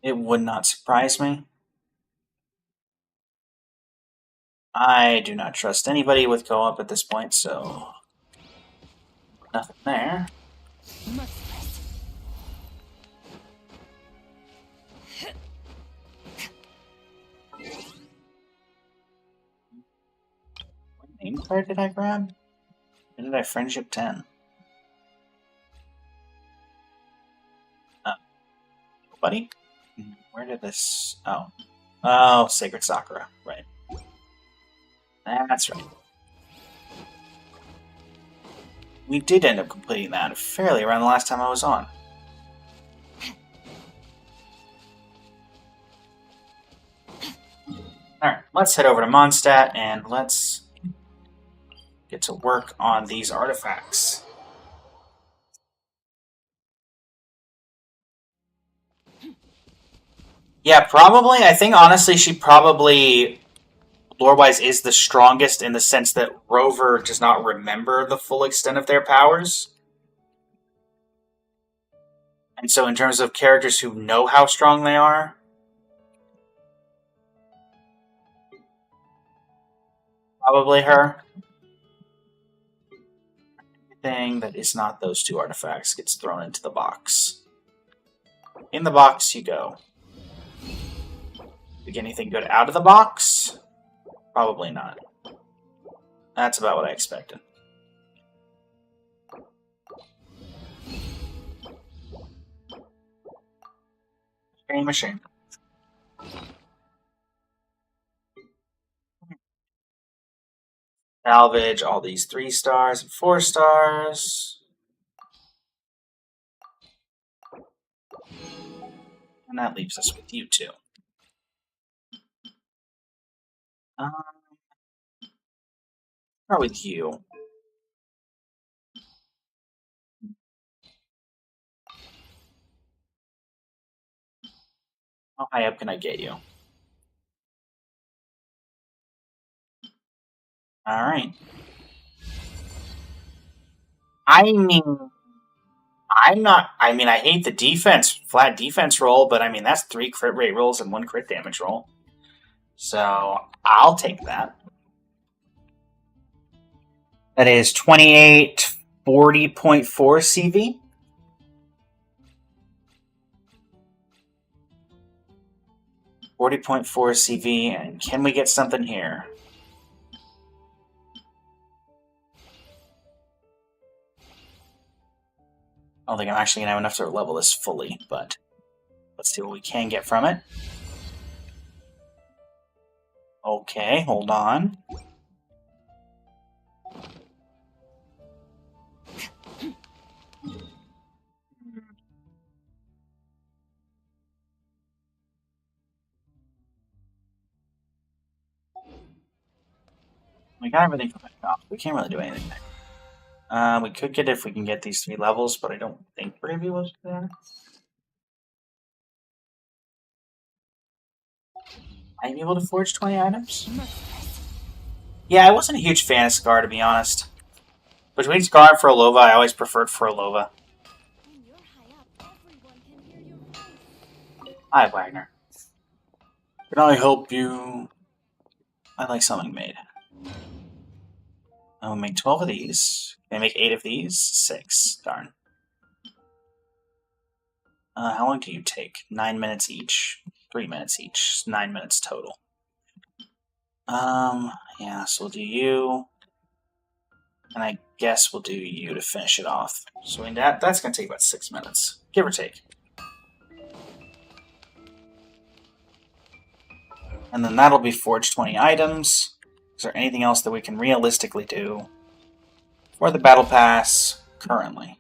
it would not surprise me. I do not trust anybody with co-op at this point, so... nothing there. Merciless. What name card did I grab? Or did I friendship 10? Buddy? Where did this... oh. Oh, Sacred Sakura. Right. That's right. We did end up completing that fairly around the last time I was on. let's head over to Mondstadt and let's get to work on these artifacts. Yeah, probably. I think, honestly, she probably, lore-wise, is the strongest in the sense that Rover does not remember the full extent of their powers. And so in terms of characters who know how strong they are, probably her. Anything that is not those two artifacts gets thrown into the box. In the box you go. You get anything good out of the box? Probably not. That's about what I expected. Shame. Salvage all these 3 stars and 4 stars. And that leaves us with you two. Start with you. How high up can I get you? Alright. I hate the defense, flat defense roll, but I mean, that's 3 crit rate rolls and 1 crit damage roll. So, I'll take that. That is 28, 40.4 CV. .4 CV, and can we get something here? I don't think I'm actually going to have enough to level this fully, but let's see what we can get from it. Okay, hold on. We got everything from that shop. We can't really do anything there. We could get it if we can get these 3 levels, but I don't think Bravey was there. Might be able to forge 20 items? Yeah, I wasn't a huge fan of Scar, to be honest. Between Scar and Frolova, I always preferred Frolova. When you're high up, everyone can hear your voice. Hi, Wagner. Can I help you? I'd like something made. I'll make 12 of these. Can I make 8 of these? 6. Darn. How long do you take? 9 minutes each. 3 minutes each. 9 minutes total. Yeah, so we'll do you. And I guess we'll do you to finish it off. So that's going to take about 6 minutes. Give or take. And then that'll be forge 20 items. Is there anything else that we can realistically do for the Battle Pass currently?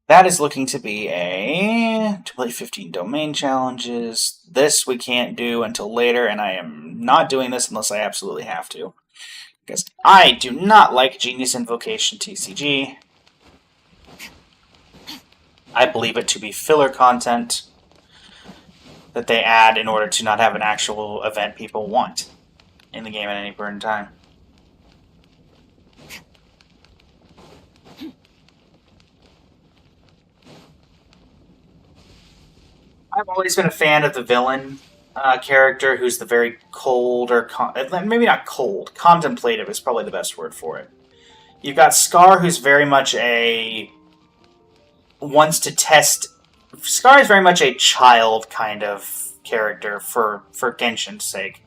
That is looking to be to play 15 domain challenges. This we can't do until later, and I am not doing this unless I absolutely have to. Because I do not like Genius Invocation TCG. I believe it to be filler content that they add in order to not have an actual event people want in the game at any point in time. I've always been a fan of the villain character who's the very cold, or maybe not cold, contemplative is probably the best word for it. You've got Scar, who's very much wants to test. Scar is very much a child kind of character for Genshin's sake.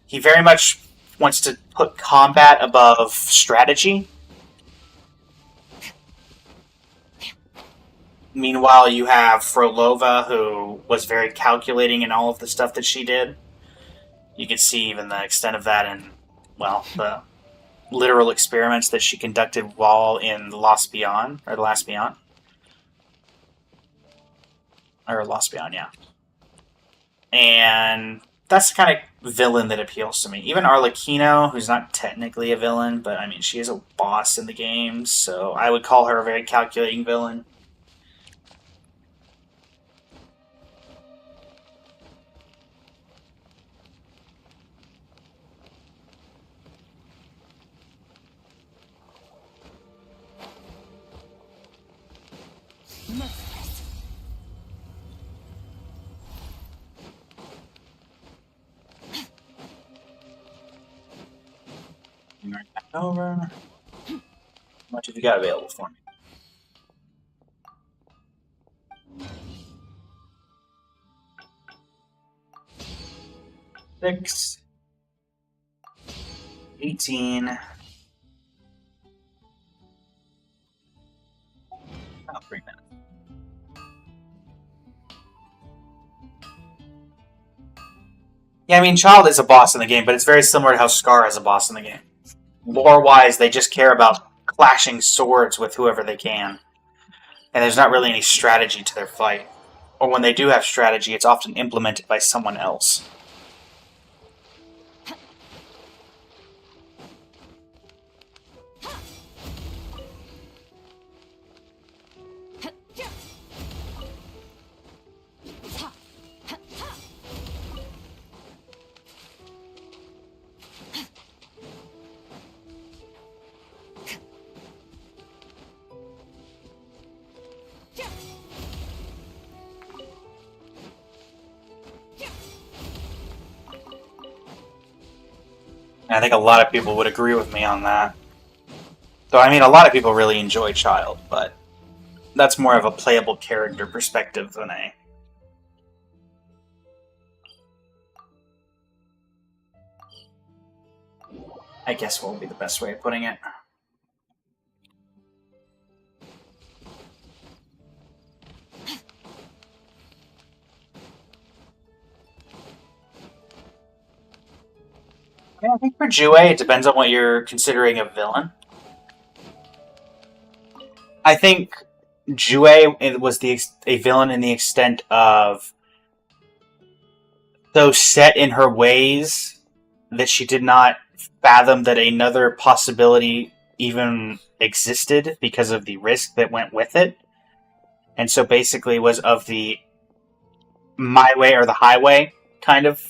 He very much wants to put combat above strategy. Meanwhile, you have Frolova, who was very calculating in all of the stuff that she did. You can see even the extent of that in, well, the literal experiments that she conducted while in Lost Beyond, or The Last Beyond. Or Lost Beyond, yeah. and that's the kind of villain that appeals to me. Even Arlecchino, who's not technically a villain, but I mean, she is a boss in the game, so I would call her a very calculating villain. Merciless. Right back over. How much have you got available for me? Six. 18. Oh, 3 minutes. Yeah, I mean, Child is a boss in the game, but it's very similar to how Scar is a boss in the game. Lore-wise, they just care about clashing swords with whoever they can. And there's not really any strategy to their fight. Or when they do have strategy, it's often implemented by someone else. And I think a lot of people would agree with me on that. Though, I mean, a lot of people really enjoy Child, but that's more of a playable character perspective than a... I guess what would be the best way of putting it. Yeah, I think for Jue, it depends on what you're considering a villain. I think Jue was a villain in the extent of so set in her ways that she did not fathom that another possibility even existed because of the risk that went with it. And so basically was of the my way or the highway kind of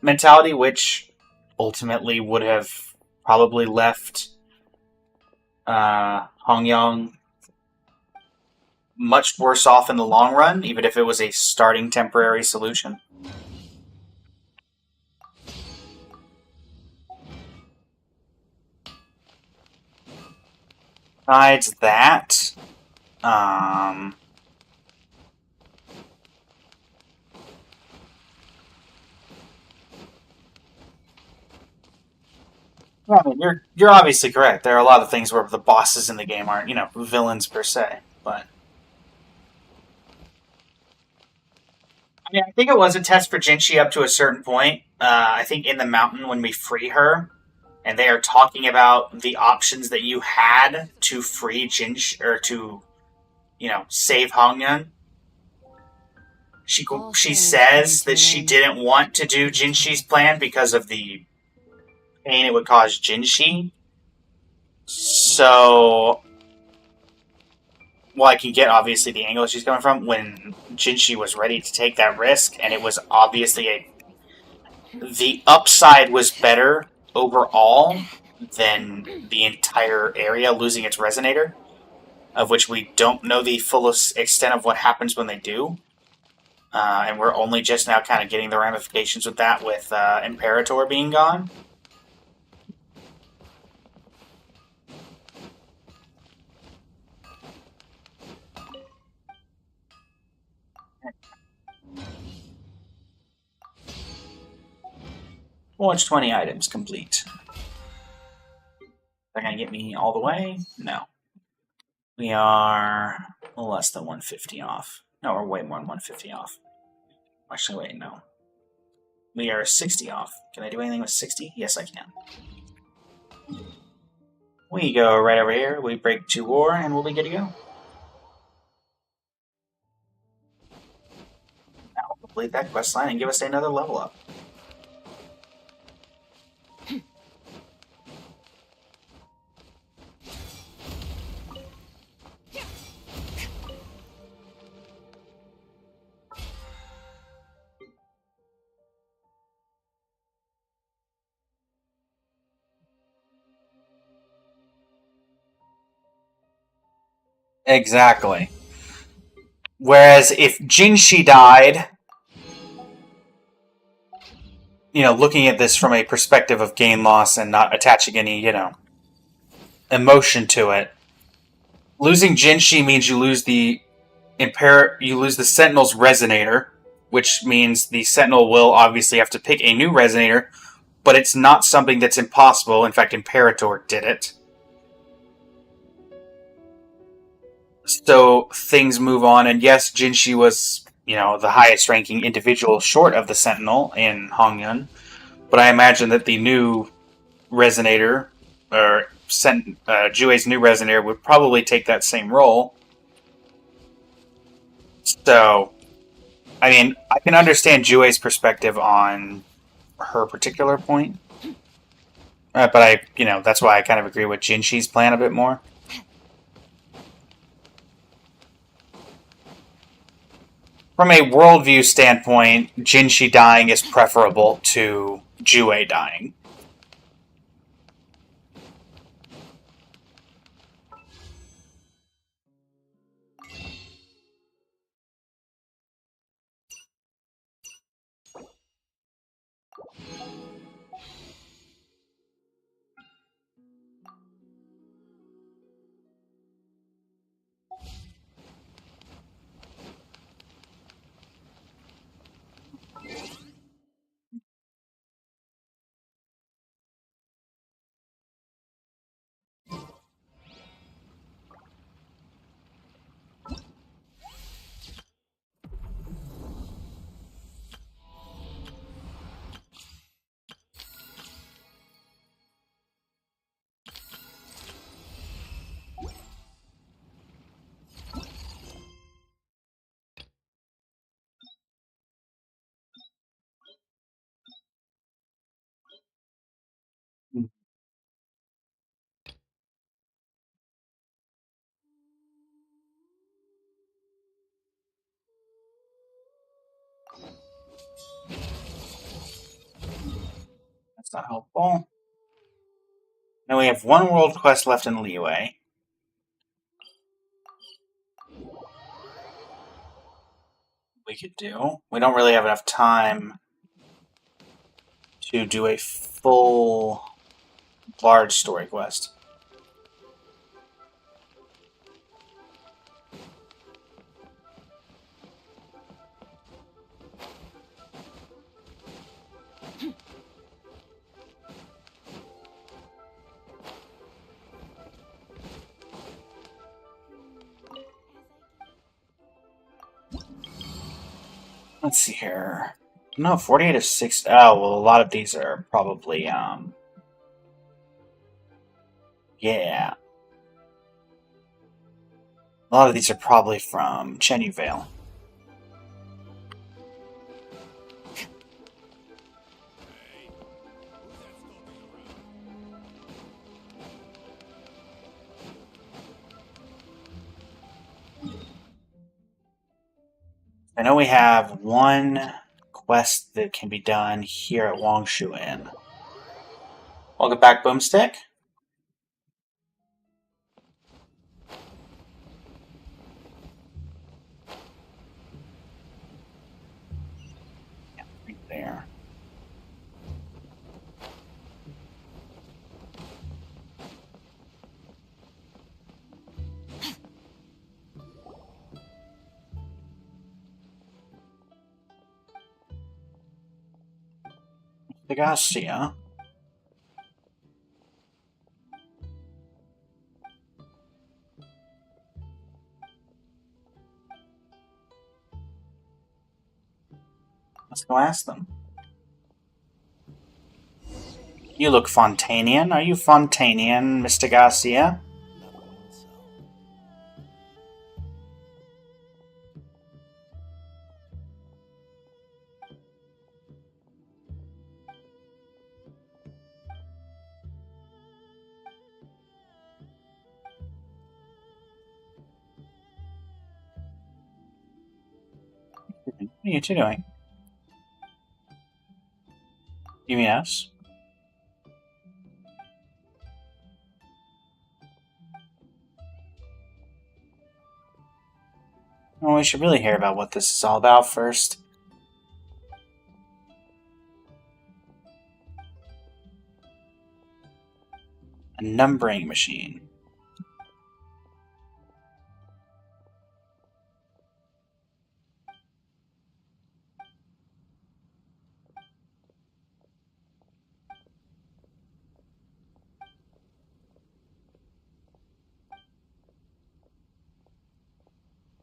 mentality, which ultimately would have probably left Hong Yong much worse off in the long run, even if it was a starting temporary solution. Besides that, well, I mean, you're obviously correct. There are a lot of things where the bosses in the game aren't, villains per se. But I mean, I think it was a test for Jinshi up to a certain point. I think in the mountain when we free her, and they are talking about the options that you had to free Jinshi or to, save Hongyun. She says that she didn't want to do Jinshi's plan because of the pain it would cause Jinshi. So, well, I can get obviously the angle she's coming from when Jinshi was ready to take that risk, and it was obviously the upside was better overall than the entire area losing its resonator, of which we don't know the fullest extent of what happens when they do. And we're only just now kind of getting the ramifications with that, with Imperator being gone. Watch 20 items complete. They're going to get me all the way? No. We are less than 150 off. No, we're way more than 150 off. Actually, wait, no. We are 60 off. Can I do anything with 60? Yes, I can. We go right over here. We break 2 war, and we'll be good to go. complete that quest line and give us another level up. Exactly. Whereas if Jinshi died, looking at this from a perspective of gain loss and not attaching any, emotion to it, losing Jinshi means you lose the Sentinel's resonator, which means the Sentinel will obviously have to pick a new resonator, but it's not something that's impossible. In fact, Imperator did it. So things move on, and yes, Jinshi was, the highest ranking individual short of the Sentinel in Hongyun, but I imagine that the new resonator, or Jue's new resonator, would probably take that same role. So, I mean, I can understand Jue's perspective on her particular point, but that's why I kind of agree with Jinshi's plan a bit more. From a worldview standpoint, Jinshi dying is preferable to Jue dying. That's not helpful. Now we have one world quest left in Liyue. We could do. We don't really have enough time to do a full large story quest. Let's see here. No, 48 of 6. Oh, well, a lot of these are probably, yeah. A lot of these are probably from Chenyu Vale. I know we have one quest that can be done here at Wangshu Inn. Welcome back, Boomstick. Yeah, right there. The Garcia. Let's go ask them. You look Fontanian. Are you Fontanian, Mr. Garcia? What are you two doing? You mean us? Well, we should really hear about what this is all about first. A numbering machine.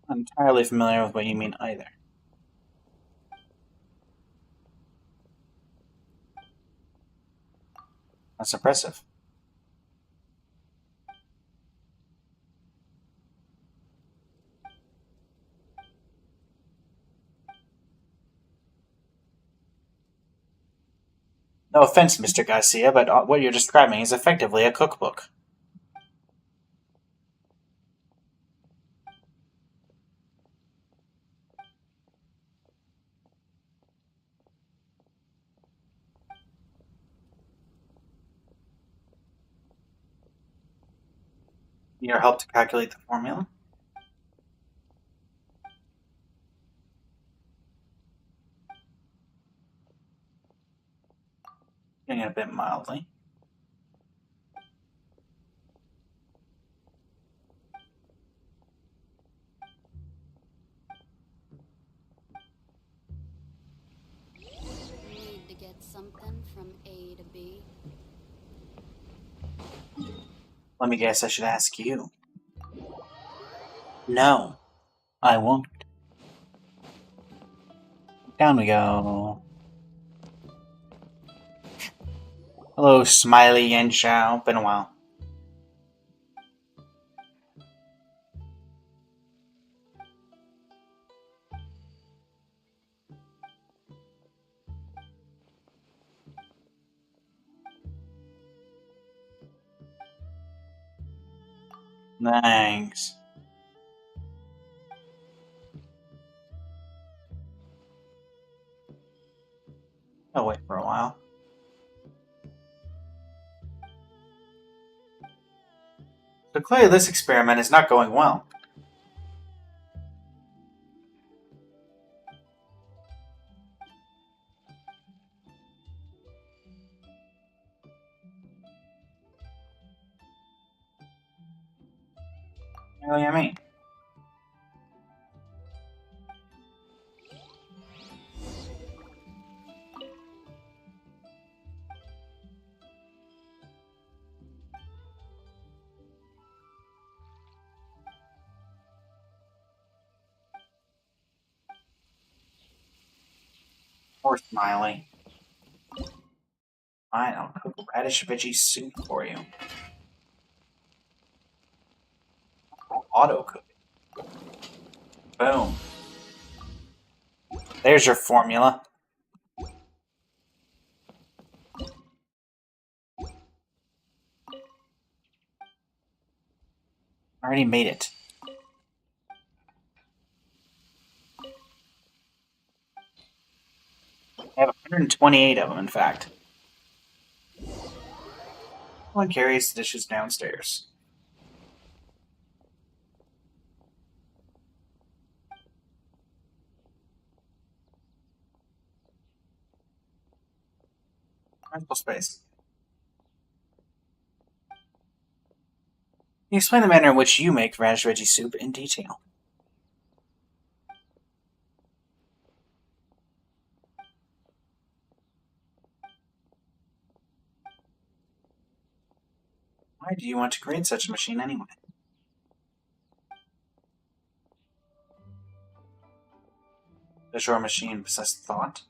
Not entirely familiar with what you mean either. That's impressive. No offense, Mr. Garcia, but what you're describing is effectively a cookbook. Need your help to calculate the formula? Getting it a bit mildly. Need to get something from A to B. Let me guess, I should ask you. No, I won't. Down we go. Hello, Smiley Yan Shao. Been a while. Thanks. I'll wait for a while. So clearly this experiment is not going well. What do you mean? Poor Smiley. Fine, I'll cook radish veggie soup for you. Auto cook. Boom. There's your formula. I already made it. I have 128 of them, in fact. One carries the dishes downstairs. Rental space. Can you explain the manner in which you make radish veggie soup in detail? Why do you want to create such a machine anyway? Does your machine possess thought?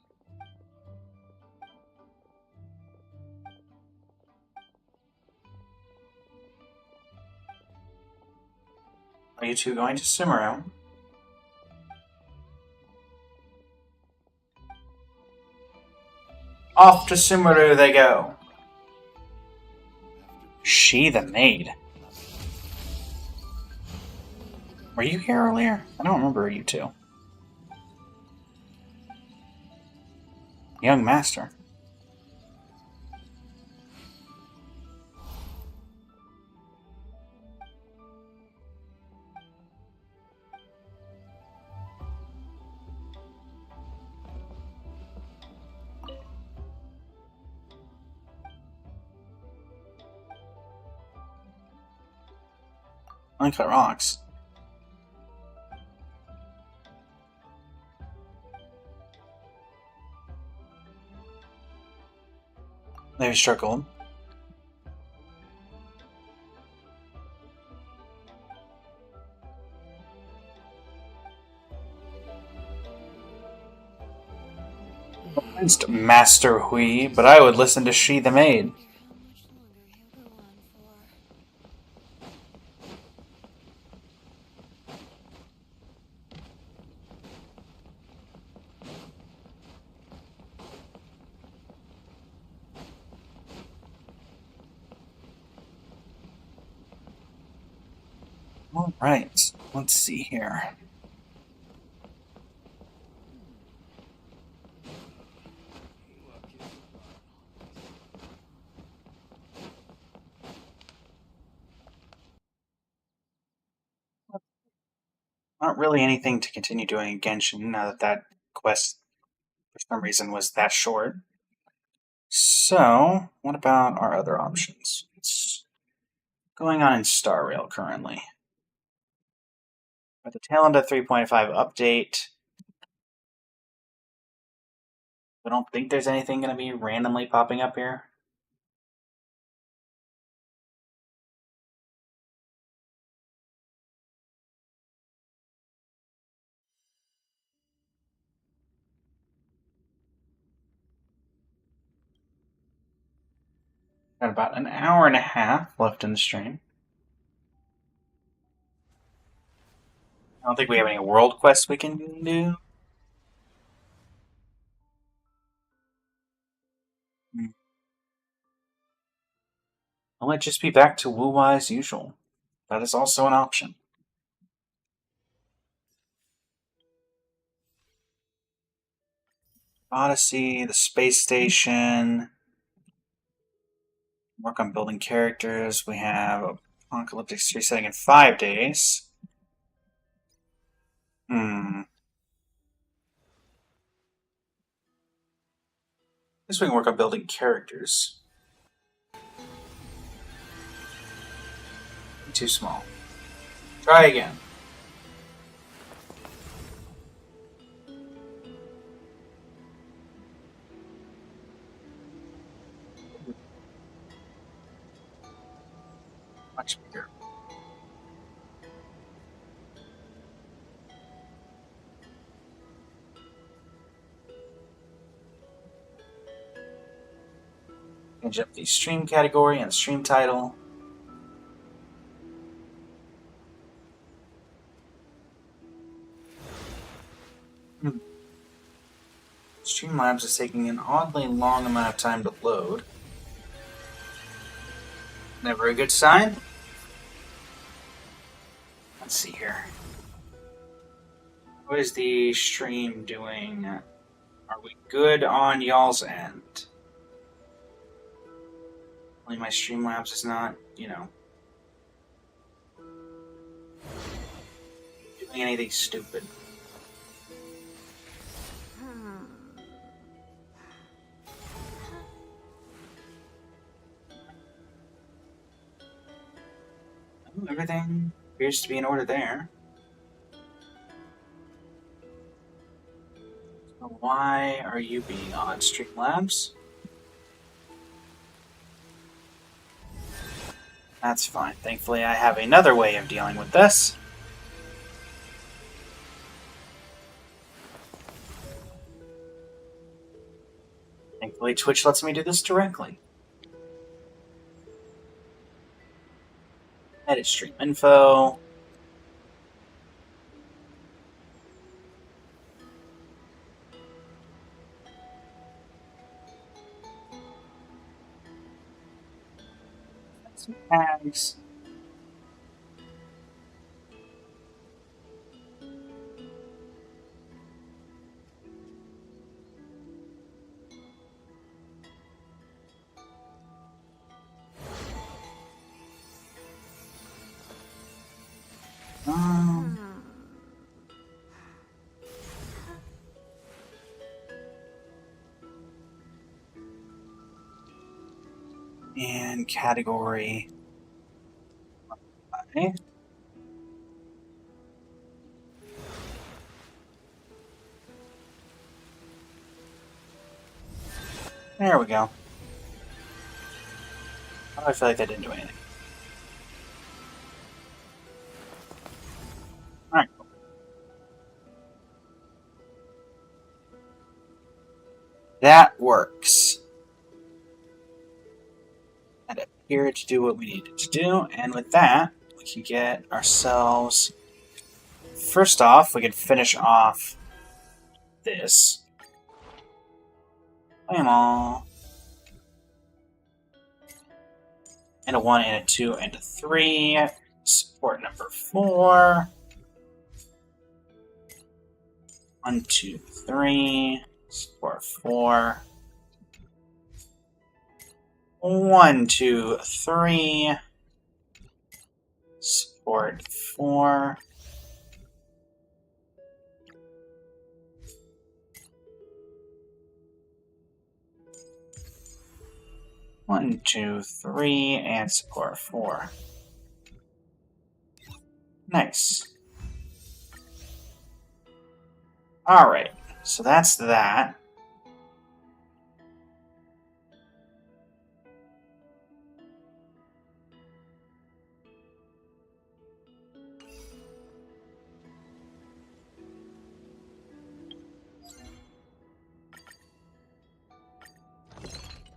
Are you two going to Sumeru? Off to Sumeru they go. She the maid. Were you here earlier? I don't remember you two. Young master. Uncut rocks. Maybe struck gold. Against Master Hui, but I would listen to She the Maid. Alright, let's see here. Not really anything to continue doing in Genshin now that that quest, for some reason, was that short. So, what about our other options? What's going on in Star Rail currently? At the tail end of 3.5 update, I don't think there's anything going to be randomly popping up here. Got about an hour and a half left in the stream. I don't think we have any world quests we can do. I might just be back to Wuwa as usual. That is also an option. Odyssey, the space station. Work on building characters. We have Apocalyptic resetting in 5 days. I guess we can work on building characters. Too small. Try again. Much bigger. Change up the stream category and stream title. Streamlabs is taking an oddly long amount of time to load. Never a good sign. Let's see here. What is the stream doing? Are we good on y'all's end? Only my Streamlabs is not, doing anything stupid. Everything appears to be in order there. So why are you being on Streamlabs? That's fine. Thankfully, I have another way of dealing with this. Thankfully, Twitch lets me do this directly. Edit stream info. Some tags. And category. Okay. There we go. How do I feel like that didn't do anything? Alright. That works. That appeared to do what we needed to do, and with that, we can get ourselves... First off, we can finish off this. Play them all. And a 1, and a 2, and a 3. Support number 4. 1, 2, 3. Support 4. 1, 2, 3. Support 4. One, two, three, and support 4. Nice. Alright, so that's that.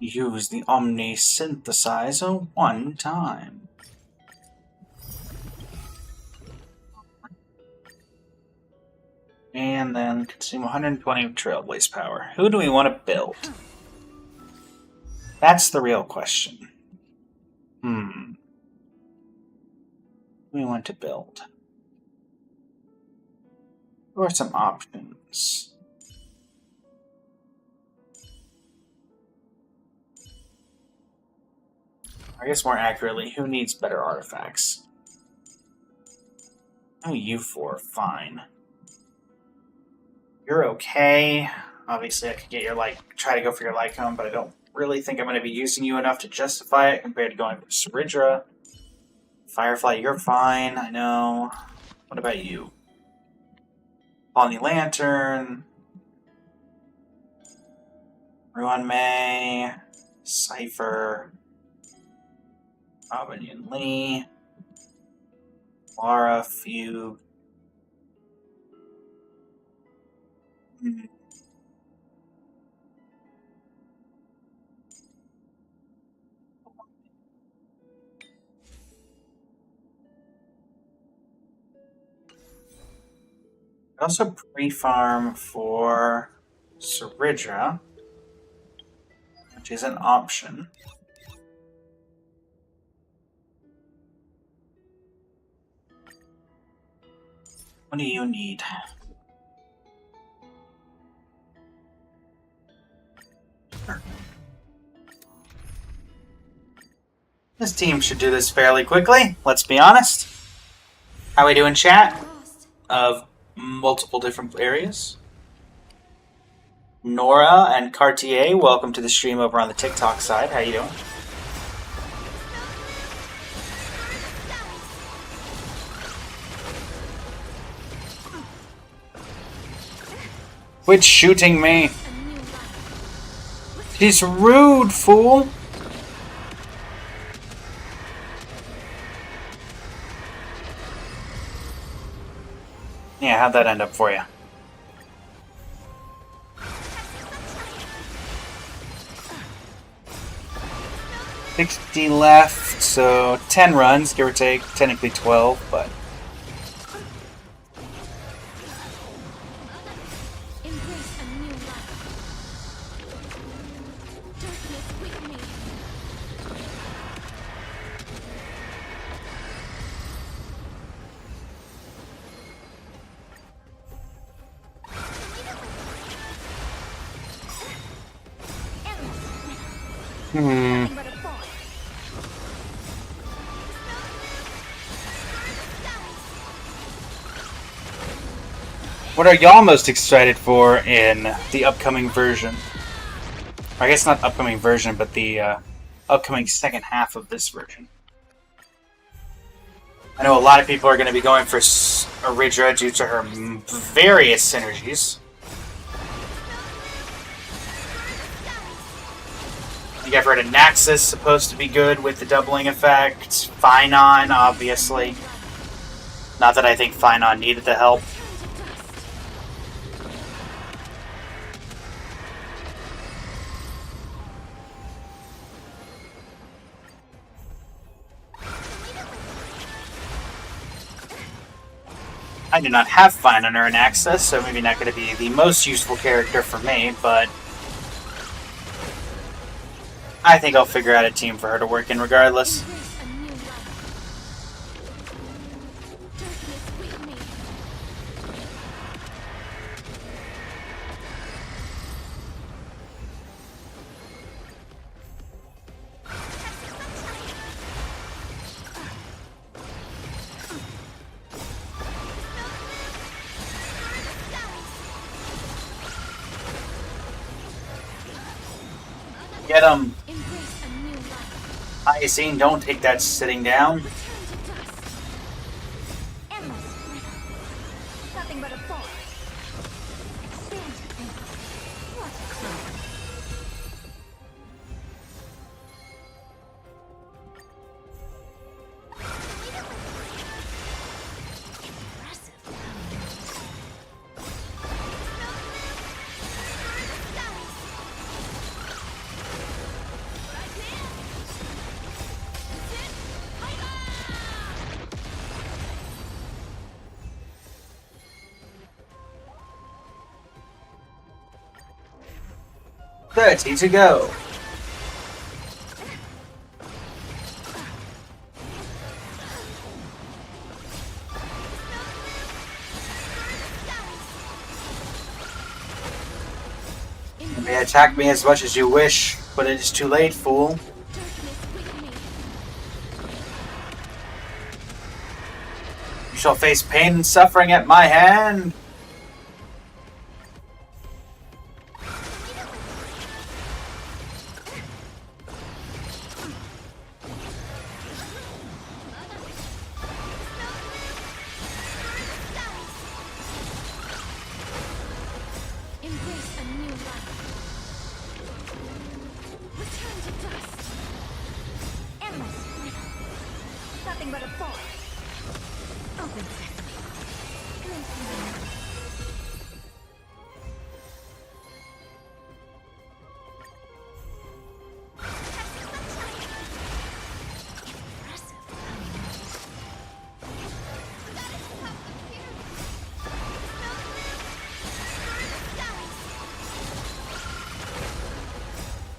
Use the Omni Synthesizer 1 time. And then consume 120 of Trailblaze power. Who do we want to build? That's the real question. Who do we want to build? What are some options? I guess more accurately, who needs better artifacts? Oh, you 4, fine. You're okay. Obviously, I could get your try to go for your Lycone, but I don't really think I'm going to be using you enough to justify it compared to going for Saridra. Firefly, you're fine, I know. What about you? Pawnee Lantern. Ruan May. Cypher. Robin Lee. Lara Fugue. Also pre-farm for Saridra, which is an option. What do you need? This team should do this fairly quickly, let's be honest. How we doing, chat? Of multiple different areas. Nora and Cartier, welcome to the stream over on the TikTok side. How you doing? Quit shooting me. He's rude, fool. Yeah, how'd that end up for you? $60 left, so 10 runs, give or take. Technically 12, but... What are y'all most excited for in the upcoming version? Or I guess not upcoming version, but the upcoming second half of this version. I know a lot of people are going to be going for Aridra due to her various synergies. I think I've heard a Naxus supposed to be good with the doubling effect. Phynon, obviously. Not that I think Phynon needed the help. I do not have Phynon or an Access, so maybe not going to be the most useful character for me, but I think I'll figure out a team for her to work in regardless. Get him! Iacine, don't take that sitting down. Nothing but a fall. Ready to go. You may attack me as much as you wish, but it is too late, fool. You shall face pain and suffering at my hand. Nothing but a fall. Open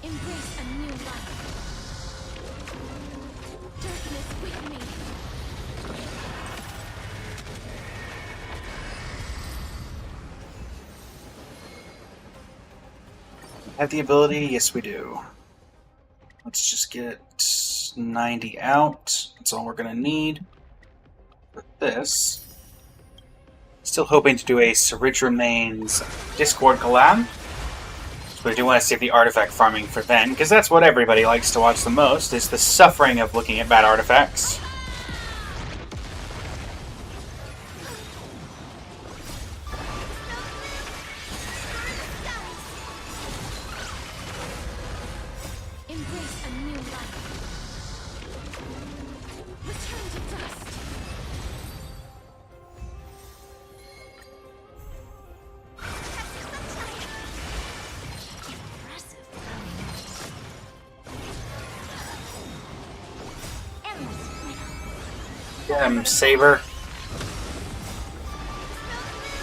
embrace a new life. Darkness with me. Have the ability? Yes, we do. Let's just get 90 out. That's all we're going to need for this. Still hoping to do a Surridge Remains Discord collab. But I do want to save the artifact farming for then, because that's what everybody likes to watch the most, is the suffering of looking at bad artifacts. Embrace a new life. Return to dust. Get him, Saber.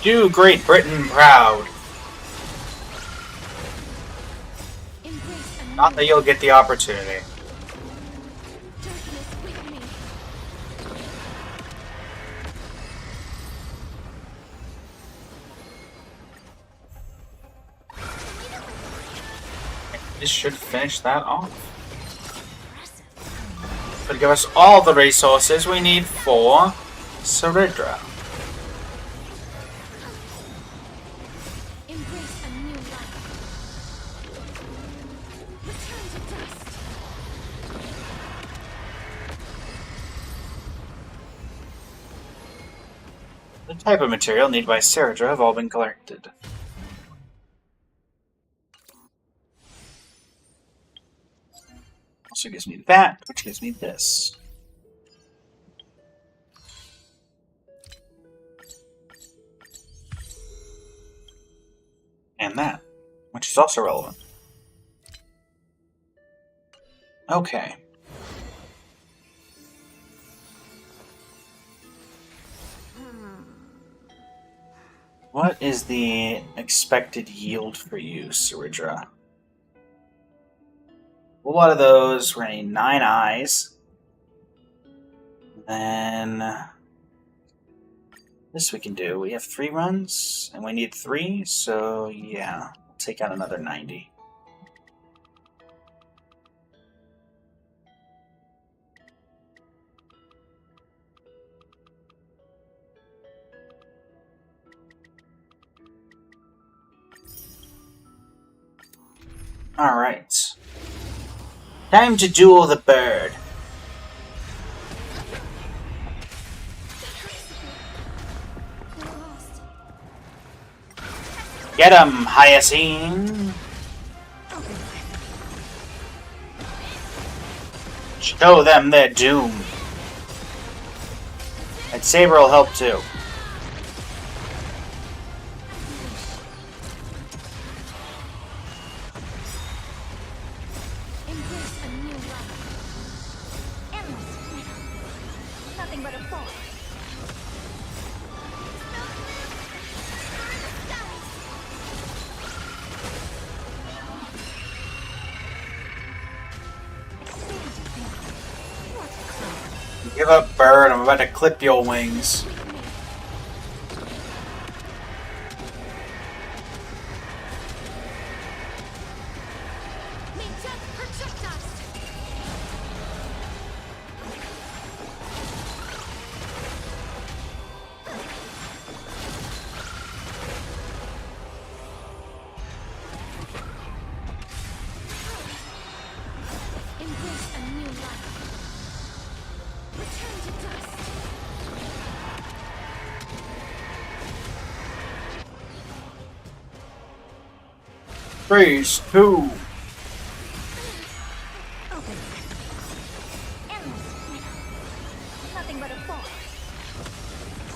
Do Great Britain proud. Embrace a new Not that you'll get the opportunity. darkness with me. This should finish that off. It'll give us all the resources we need for Surridra. Embrace a new life. Return to dust. The type of material needed by Saradra have all been collected. Also gives me that, which gives me this. And that, which is also relevant. Okay. What is the expected yield for you, Saridra? A lot of those, we're going to need 9 eyes. Then this we can do. We have 3 runs, and we need 3, so yeah, we'll take out another 90. Alright. Time to duel the bird. Get him, Hyacinth! Show them their doom. And Saber will help too. Embrace a new life. Endless. Nothing but a fall. Give up, bird. I'm about to clip your wings. May death protect us. Embrace a new life. Return to dust. Freeze 2. Open. Endless. Nothing but a fall.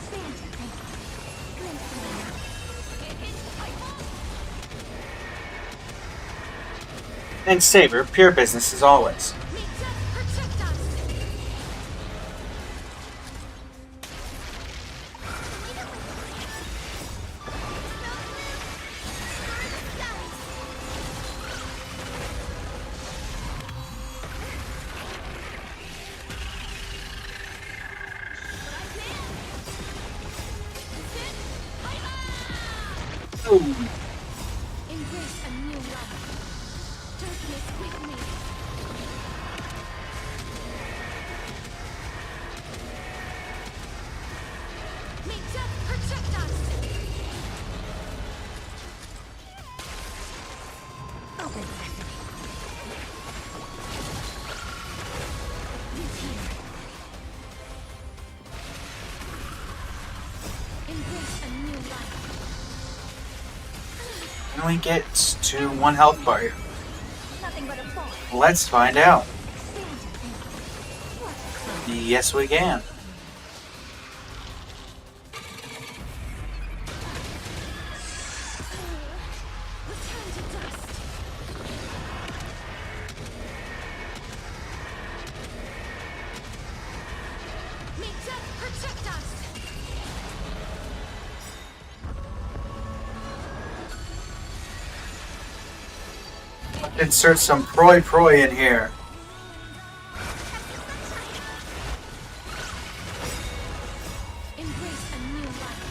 Stand your ground. And Saber, pure business as always. May death protect us. Ooh. Embrace a new life. Darkness with me. May death protect us. Open sesame. Return. Embrace a new life. Can we get to 1 health bar? Nothing but a fall. Let's find out. Stand your ground. What a clown. Yes, we can. Return to dust. May death protect us. Insert some proi in here. Embrace a new life.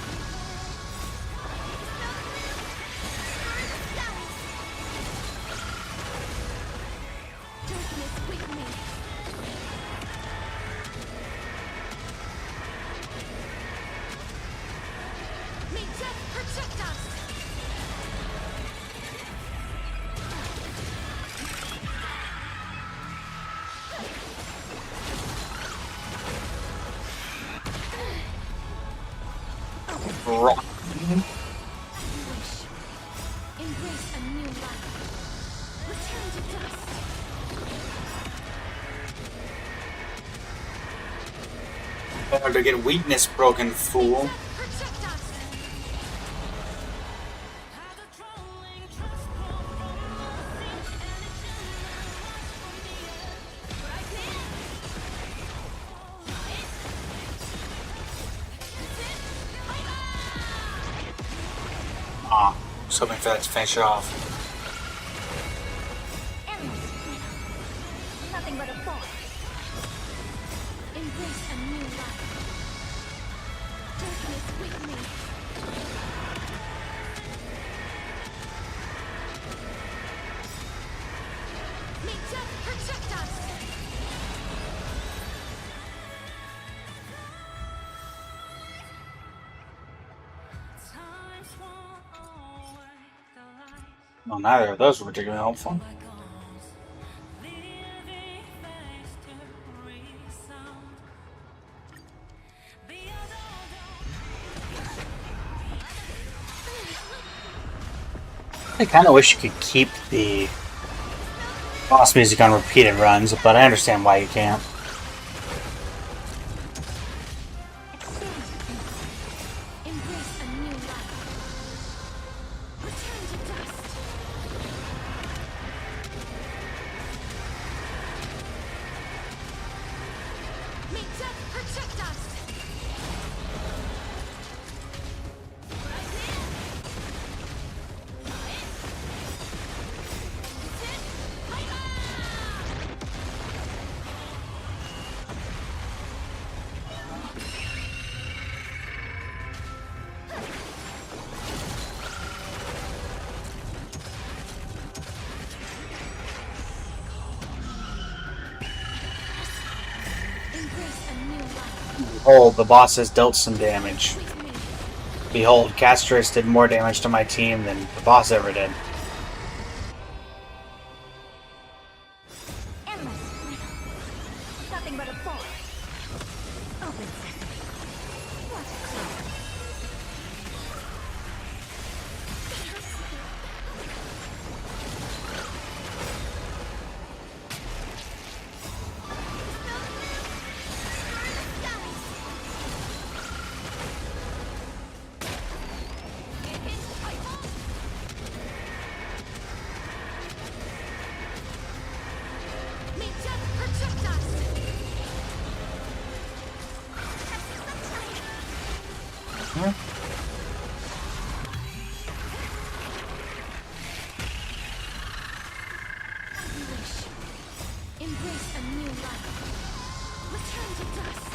Darkness with me. May death protect us. Rock. Embrace a new life. Return to dust. Better to get weakness broken, fool. Protect us. Ah, just hoping for that to finish it off. Endless freedom. Nothing but a thought. Embrace a new life. Darkness with me. May death protect us. Well, neither of those were particularly helpful. I kind of wish you could keep the boss music on repeated runs, but I understand why you can't. Embrace a new life. Return to dust. May death protect us. Embrace a new life. Behold, the boss has dealt some damage. With me. Behold, Castris did more damage to my team than the boss ever did. Endless freedom. Nothing but a thought. Open sesame. What a cloud. May death protect us. Wish. Embrace a new life. Return to dust.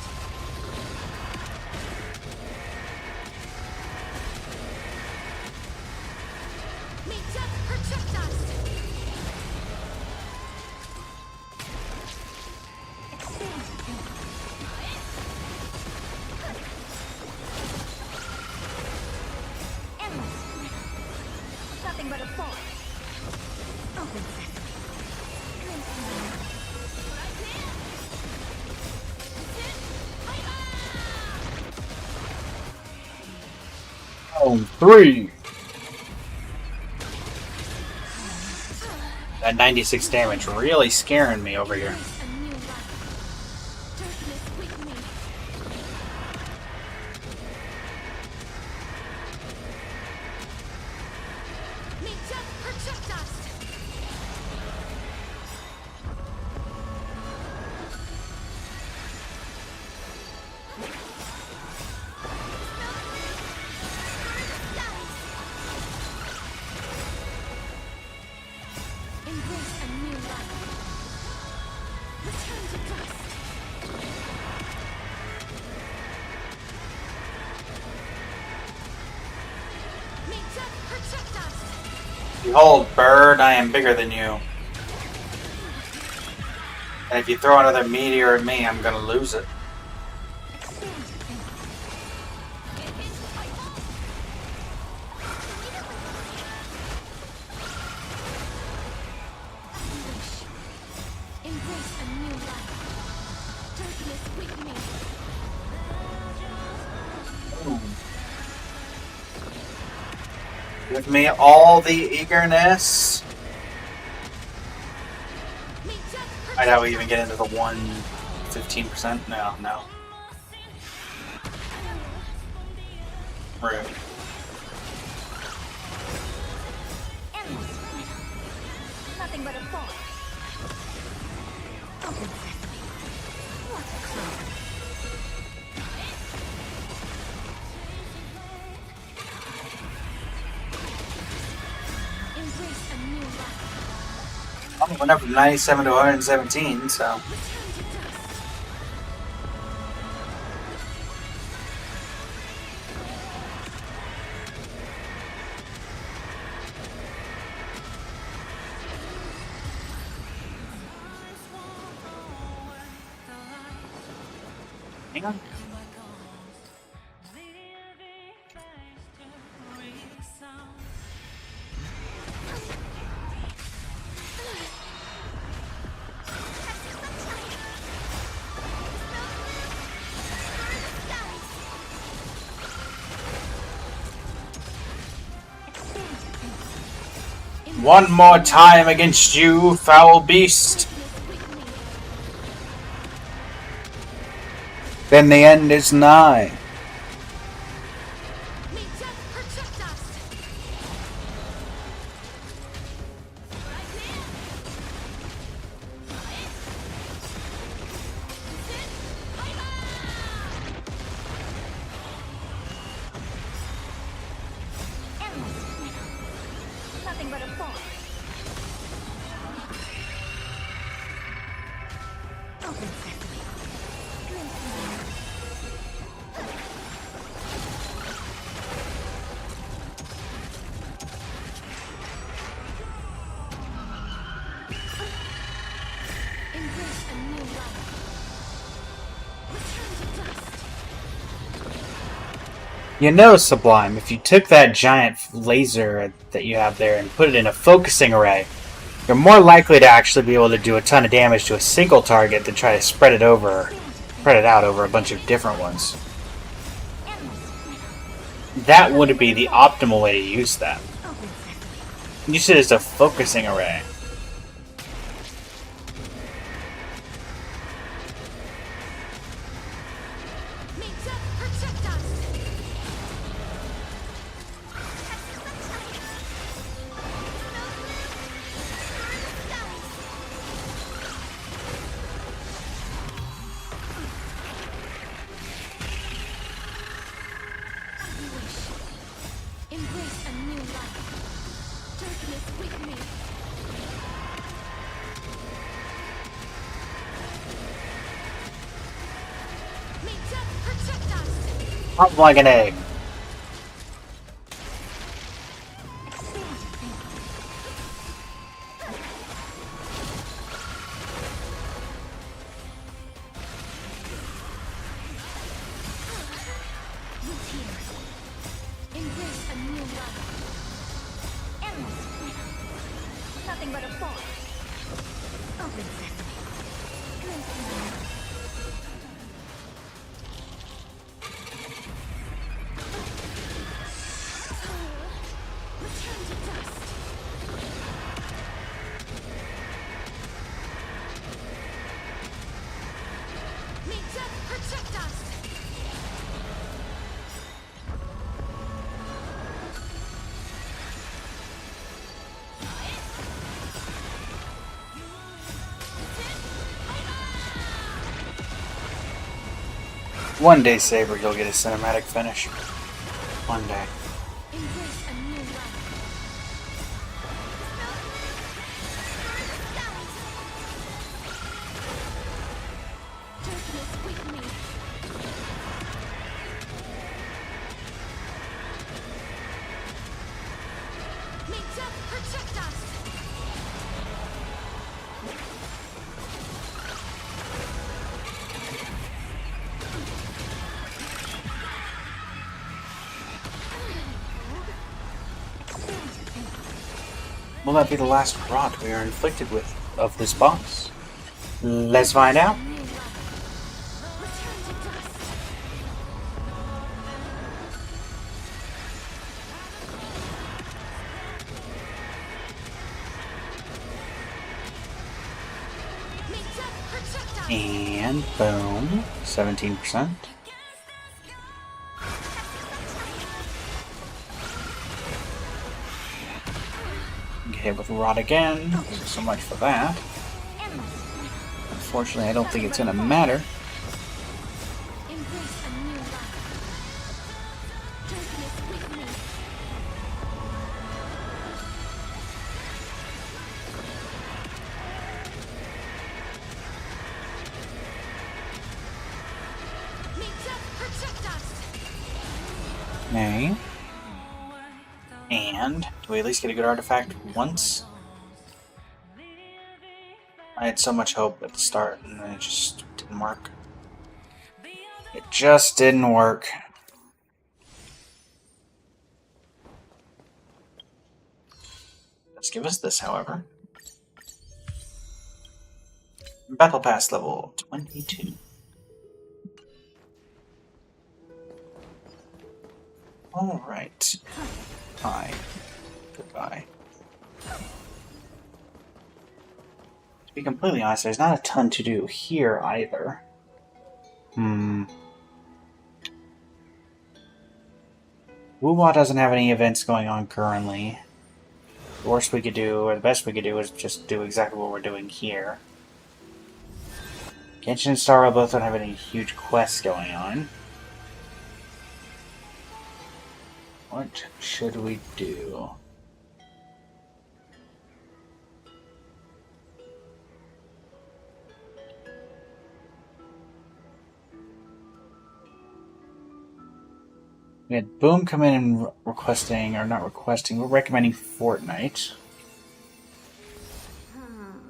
May death protect us. Expand. Endless freedom. Nothing but a thought. Open sesame. Round 3! That 96 damage really scaring me over here. Embrace a new life. Darkness with me. May death protect us. Embrace a new life. Return to dust. May death protect us. Behold, bird, I am bigger than you. And if you throw another meteor at me, I'm gonna lose it. Expand. Wish. Embrace a new life. Darkness with me. Give me all the eagerness. I doubt we even get into the 115%. No, no. Rude. Nothing but a thought. Open sesame. What a clown. Embrace a new life. I went up from 97 to 117, so. Hang on. One more time against you, foul beast. Then the end is nigh. Nothing but a thought. Open sesame. Embrace a new life. Return to dust. You know, Sublime, if you took that giant laser that you have there and put it in a focusing array, you're more likely to actually be able to do a ton of damage to a single target than try to spread it out over a bunch of different ones. That would be the optimal way to use that. Use it as a focusing array. Embrace a new life. Darkness with me. May death protect us. Pop like an egg. Embrace a new life. Endless. Nothing but a thought. Open sesame. Return to dust. May death protect us. One day, Saber, you'll get a cinematic finish. One day. Embrace a new life. Darkness with me. May death protect us. Will that be the last rot we are inflicted with of this boss? Let's find out. New life. Return to dust. And boom, 17%. Get hit with Rod again. So much for that. Unfortunately, I don't think it's gonna matter. Embrace a new life. Darkness with me. May death protect us. Okay. And do we at least get a good artifact once? I had so much hope at the start, and then it just didn't work. It just didn't work. Let's give us this, however. Battle Pass level 22. Alright. Hi. Goodbye. To be completely honest, there's not a ton to do here either. Wuwa doesn't have any events going on currently. The worst we could do, or the best we could do, is just do exactly what we're doing here. Genshin and Star Rail both don't have any huge quests going on. What should we do? We had Boom come in and requesting, or not requesting, we're recommending Fortnite.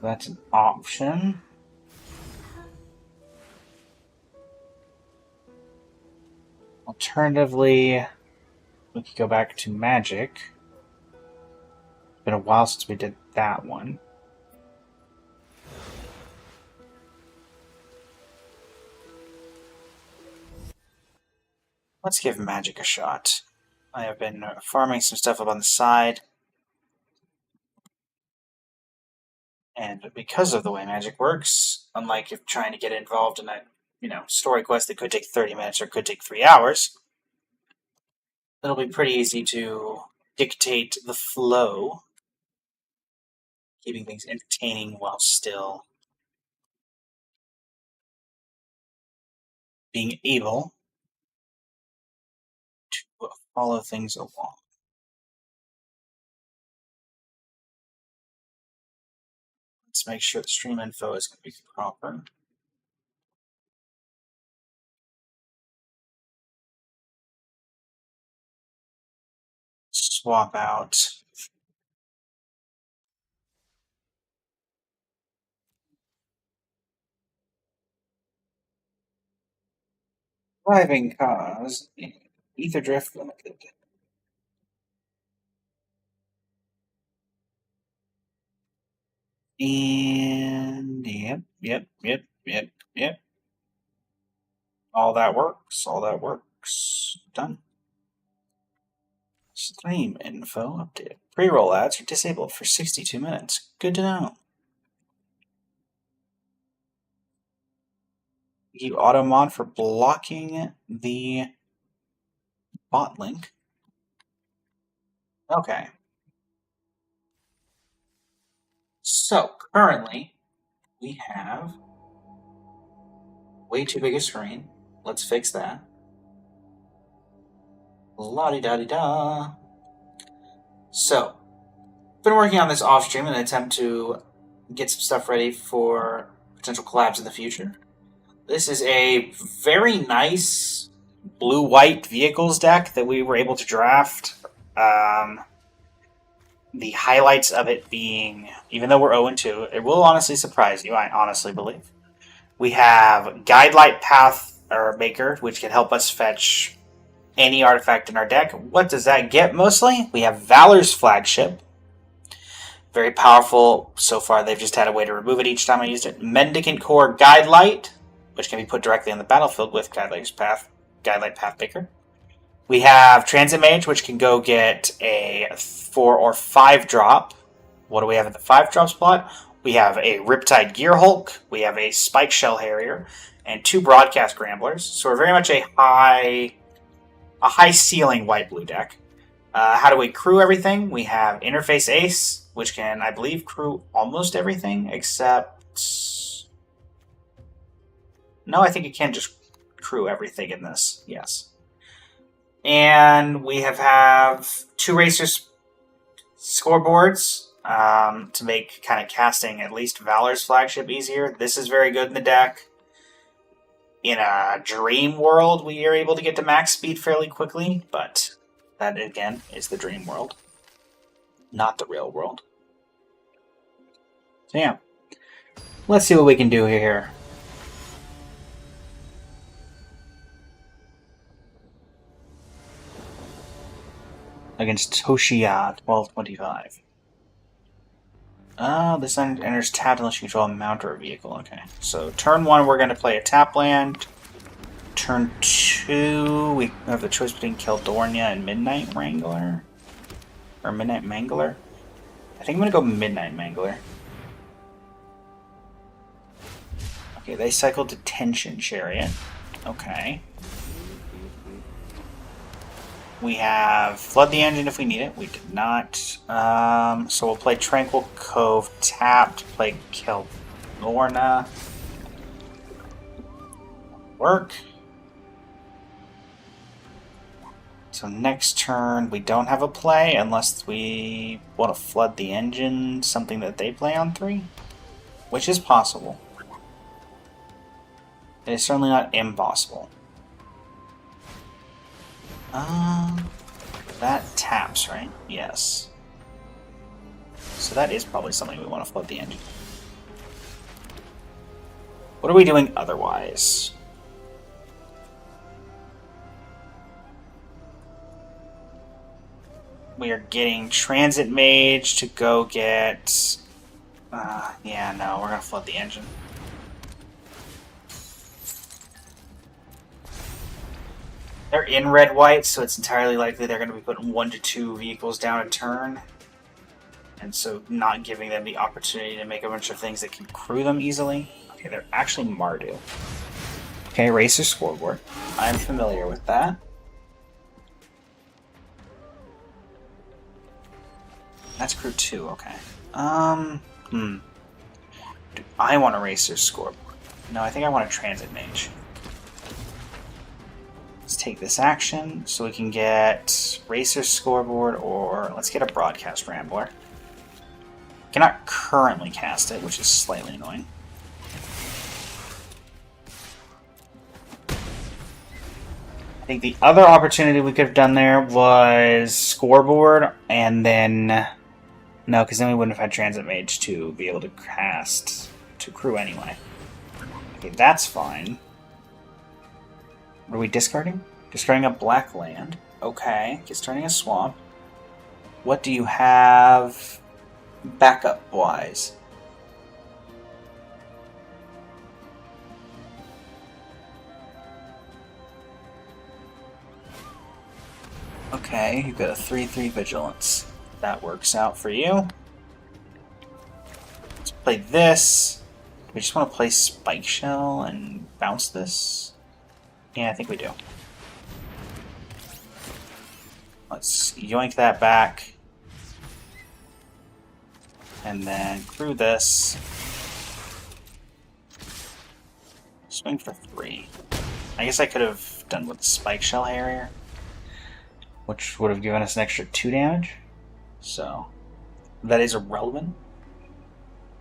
That's an option. Alternatively, we could go back to Magic. It's been a while since we did that one. Let's give Magic a shot. I have been farming some stuff up on the side. And because of the way Magic works, unlike if trying to get involved in a story quest that could take 30 minutes or could take 3 hours, it'll be pretty easy to dictate the flow, keeping things entertaining while still being able to follow things along. Let's make sure the stream info is going to be proper. Swap out driving cause Ether Drift Limited. And yep. All that works. Done. Stream info update. Pre-roll ads are disabled for 62 minutes. Good to know. You auto mod for blocking the bot link. Okay. So currently we have way too big a screen. Let's fix that. La-di-da-di-da. So, been working on this off stream in an attempt to get some stuff ready for potential collabs in the future. This is a very nice blue-white vehicles deck that we were able to draft. The highlights of it being, even though we're 0-2, it will honestly surprise you, I honestly believe. We have Guidelight Path or Maker, which can help us fetch any artifact in our deck. What does that get mostly? We have Valor's Flagship. Very powerful. So far, they've just had a way to remove it each time I used it. Mendicant Core Guidelight, which can be put directly on the battlefield with Guidelight Path Maker. We have Transit Mage, which can go get a 4 or 5 drop. What do we have in the 5 drop spot? We have a Riptide Gear Hulk, we have a Spike Shell Harrier, and 2 Broadcast Gramblers. So we're very much a high ceiling white-blue deck. How do we crew everything? We have Interface Ace, which can, I believe, crew almost everything, except... No, I think it can just crew everything in this, yes. And we have 2 Racers scoreboards to make kind of casting at least Valor's flagship easier. This is very good in the deck. In a dream world, we are able to get to max speed fairly quickly, but that, again, is the dream world, not the real world. So yeah, let's see what we can do here. Against Toshiya, 1225. This enters tapped unless you control a mount or a vehicle. Okay, so turn 1 we're going to play a tap land. Turn 2 we have the choice between Keldornia and Midnight Wrangler. Or Midnight Mangler. I think I'm going to go Midnight Mangler. Okay, they cycled Detention Chariot. Okay. We have Flood the Engine if we need it. We did not. So we'll play Tranquil Cove tapped. Play Keldorna. Work. So next turn we don't have a play unless we want to Flood the Engine, something that they play on 3. Which is possible. It is certainly not impossible. That taps, right? Yes. So that is probably something we want to Flood the Engine. What are we doing otherwise? We are getting Transit Mage to go get... yeah, no, we're going to Flood the Engine. They're in red-white, so it's entirely likely they're going to be putting 1 to 2 vehicles down a turn. And so not giving them the opportunity to make a bunch of things that can crew them easily. Okay, they're actually Mardu. Okay, Racer Scoreboard. I'm familiar with that. That's crew 2, okay. Do I want a Racer Scoreboard? No, I think I want a Transit Mage. Let's take this action so we can get Racer Scoreboard, or let's get a Broadcast Rambler. Cannot currently cast it, which is slightly annoying. I think the other opportunity we could have done there was Scoreboard, and then... No, because then we wouldn't have had Transit Mage to be able to cast to crew anyway. Okay, that's fine. What are we discarding? Discarding a black land. Okay, discarding a swamp. What do you have backup-wise? Okay, you've got a 3/3 Vigilance. That works out for you. Let's play this. We just want to play Spike Shell and bounce this. Yeah, I think we do. Let's yoink that back. And then crew this. Swing for 3. I guess I could have done with the Spike Shell Harrier, which would have given us an extra 2 damage. So, that is irrelevant.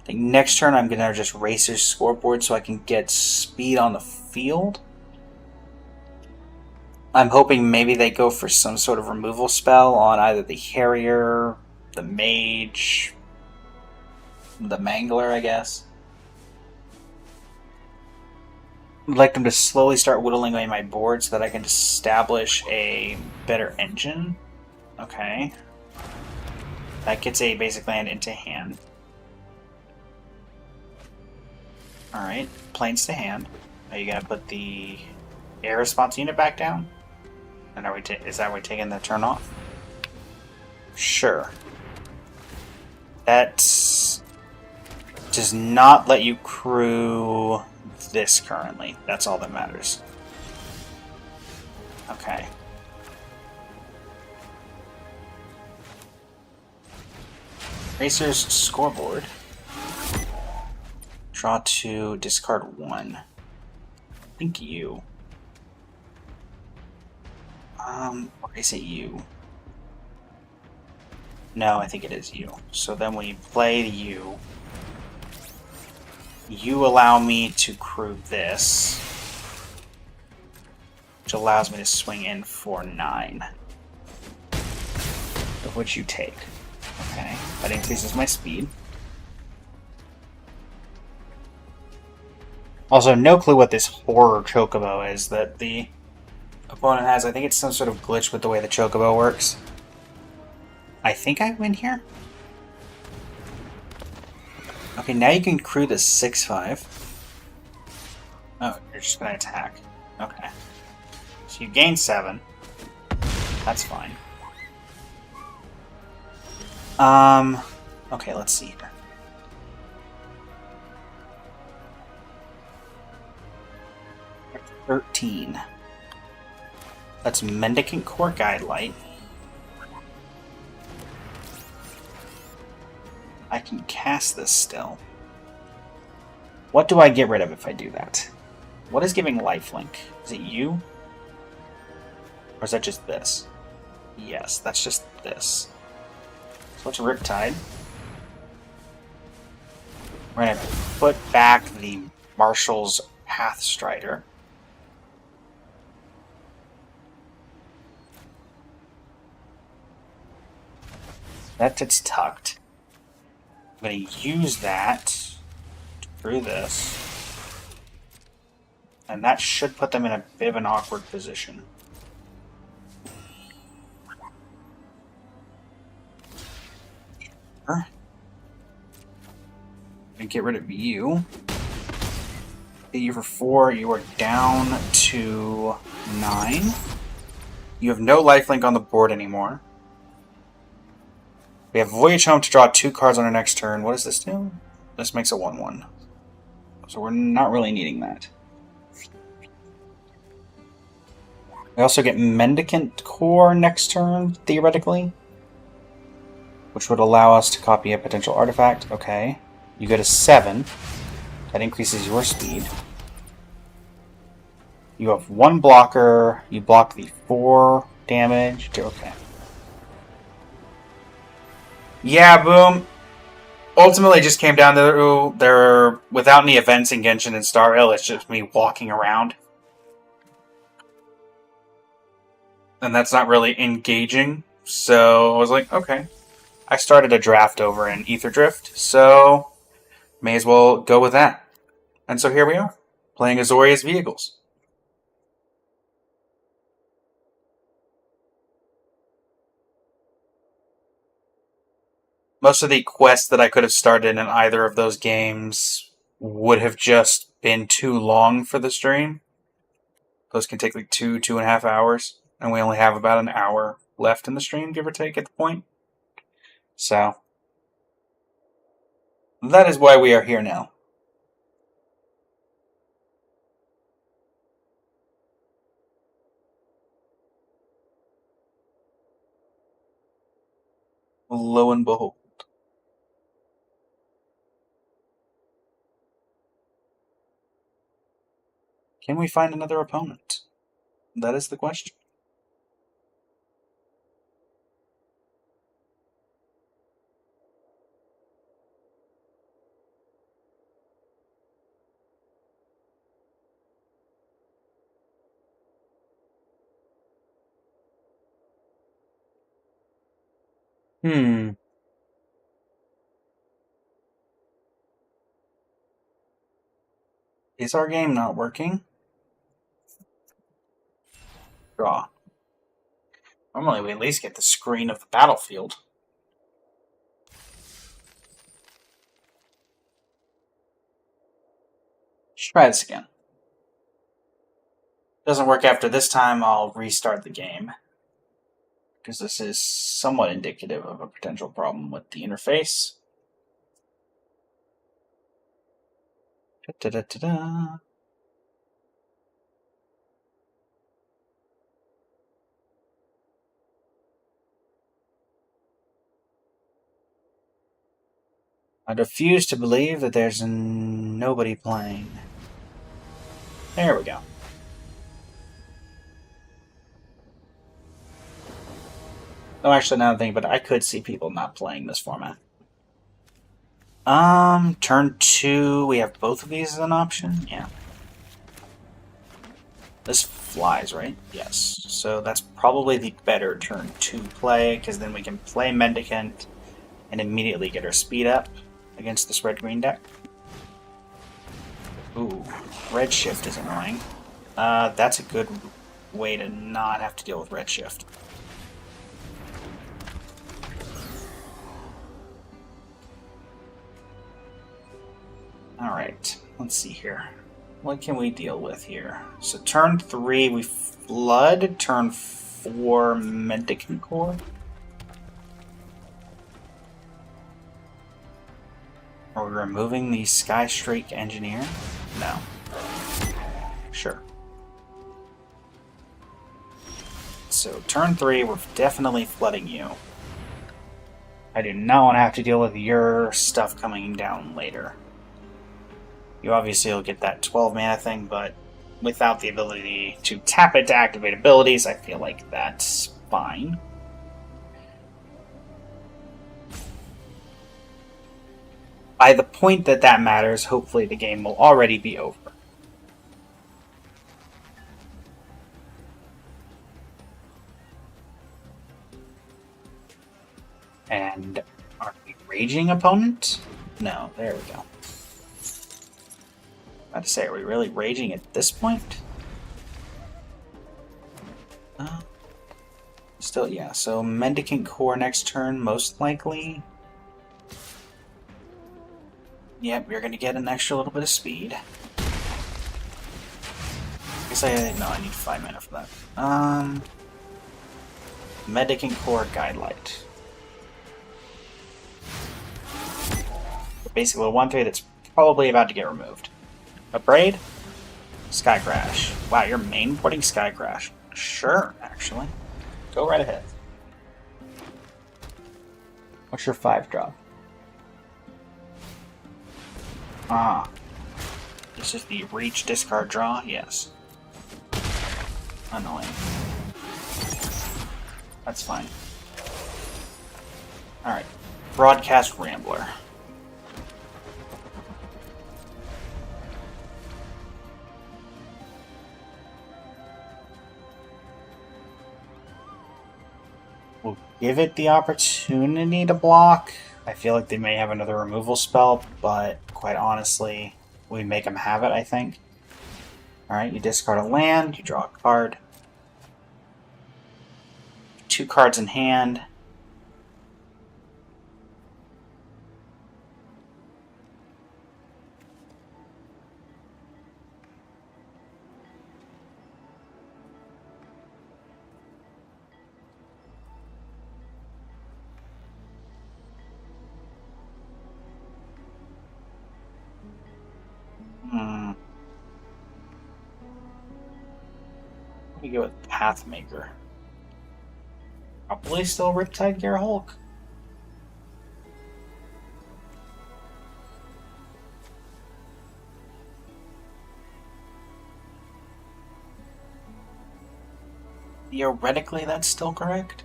I think next turn I'm going to just Racer Scoreboard so I can get speed on the field. I'm hoping maybe they go for some sort of removal spell on either the Harrier, the Mage, the Mangler, I guess. I'd like them to slowly start whittling away my board so that I can establish a better engine. Okay. That gets a basic land into hand. Alright, planes to hand. Are you going to put the air response unit back down? And are we is that we taking the turn off? Sure. That's... does not let you crew this currently. That's all that matters. Okay. Racer's scoreboard. Draw 2, discard 1. I think you. Or is it you? No, I think it is you. So then when you play you, you allow me to crew this, which allows me to swing in for 9, of which you take. Okay, that increases my speed. Also, no clue what this horror chocobo is that the opponent has. I think it's some sort of glitch with the way the chocobo works. I think I win here. Okay, now you can crew the 6/5. Oh, you're just gonna attack. Okay. So you gain 7. That's fine. Okay, let's see here. $13. That's Mendicant Core Guide Light. I can cast this still. What do I get rid of if I do that? What is giving lifelink? Is it you? Or is that just this? Yes, that's just this. So let's Riptide. We're going to put back the Marshal's Pathstrider. It's tucked. I'm going to use that through this. And that should put them in a bit of an awkward position. Sure. And get rid of you. Hit you for 4. You are down to 9. You have no lifelink on the board anymore. We have Voyage Home to draw 2 cards on our next turn. What does this do? This makes a 1/1. So we're not really needing that. We also get Mendicant Core next turn, theoretically. Which would allow us to copy a potential artifact. Okay. You go to 7. That increases your speed. You have 1 blocker. You block the 4 damage. Okay. Yeah, boom. Ultimately, it just came down to there without any events in Genshin and Star Rail. It's just me walking around, and that's not really engaging. So I was like, okay. I started a draft over in Ether Drift, so may as well go with that. And so here we are, playing Azorius Vehicles. Most of the quests that I could have started in either of those games would have just been too long for the stream. Those can take like 2.5 hours, and we only have about an hour left in the stream, give or take, at the point. So, that is why we are here now. Lo and behold. Can we find another opponent? That is the question. Is our game not working? Draw. Normally we at least get the screen of the battlefield. Let's try this again. Doesn't work after this time, I'll restart the game. Because this is somewhat indicative of a potential problem with the interface. Da-da-da-da-da. I refuse to believe that there's nobody playing. There we go. Oh, actually, now I'm thinking, but I could see people not playing this format. Turn 2, we have both of these as an option? Yeah. This flies, right? Yes. So that's probably the better turn 2 play, because then we can play Mendicant and immediately get our speed up against this red-green deck. Ooh, Redshift is annoying. That's a good way to not have to deal with Redshift. Alright, let's see here. What can we deal with here? So turn 3, we flood. Turn 4, Mendicant Core. Are we removing the Sky Streak Engineer? No. Sure. So turn 3, we're definitely flooding you. I do not want to have to deal with your stuff coming down later. You obviously will get that 12 mana thing, but without the ability to tap it to activate abilities, I feel like that's fine. By the point that that matters, hopefully the game will already be over. And are we raging opponent? No, there we go. About to say, are we really raging at this point? Still, yeah. So Mendicant Core next turn, most likely. Yep, you're gonna get an extra little bit of speed. I guess I need 5 mana for that. Mendicant Core Guidelight. Basically, a 1/3 that's probably about to get removed. Abrade? Sky Crash. Wow, you're main porting Sky Crash. Sure, actually. Go right ahead. What's your 5-drop? Ah. This is the reach discard draw? Yes. Annoying. That's fine. Alright. Broadcast Rambler. We'll give it the opportunity to block. I feel like they may have another removal spell, but quite honestly, we make them have it, I think. Alright, you discard a land, you draw a card. 2 cards in hand. We go with Pathmaker. Probably still Riptide Gear Hulk. Theoretically, that's still correct.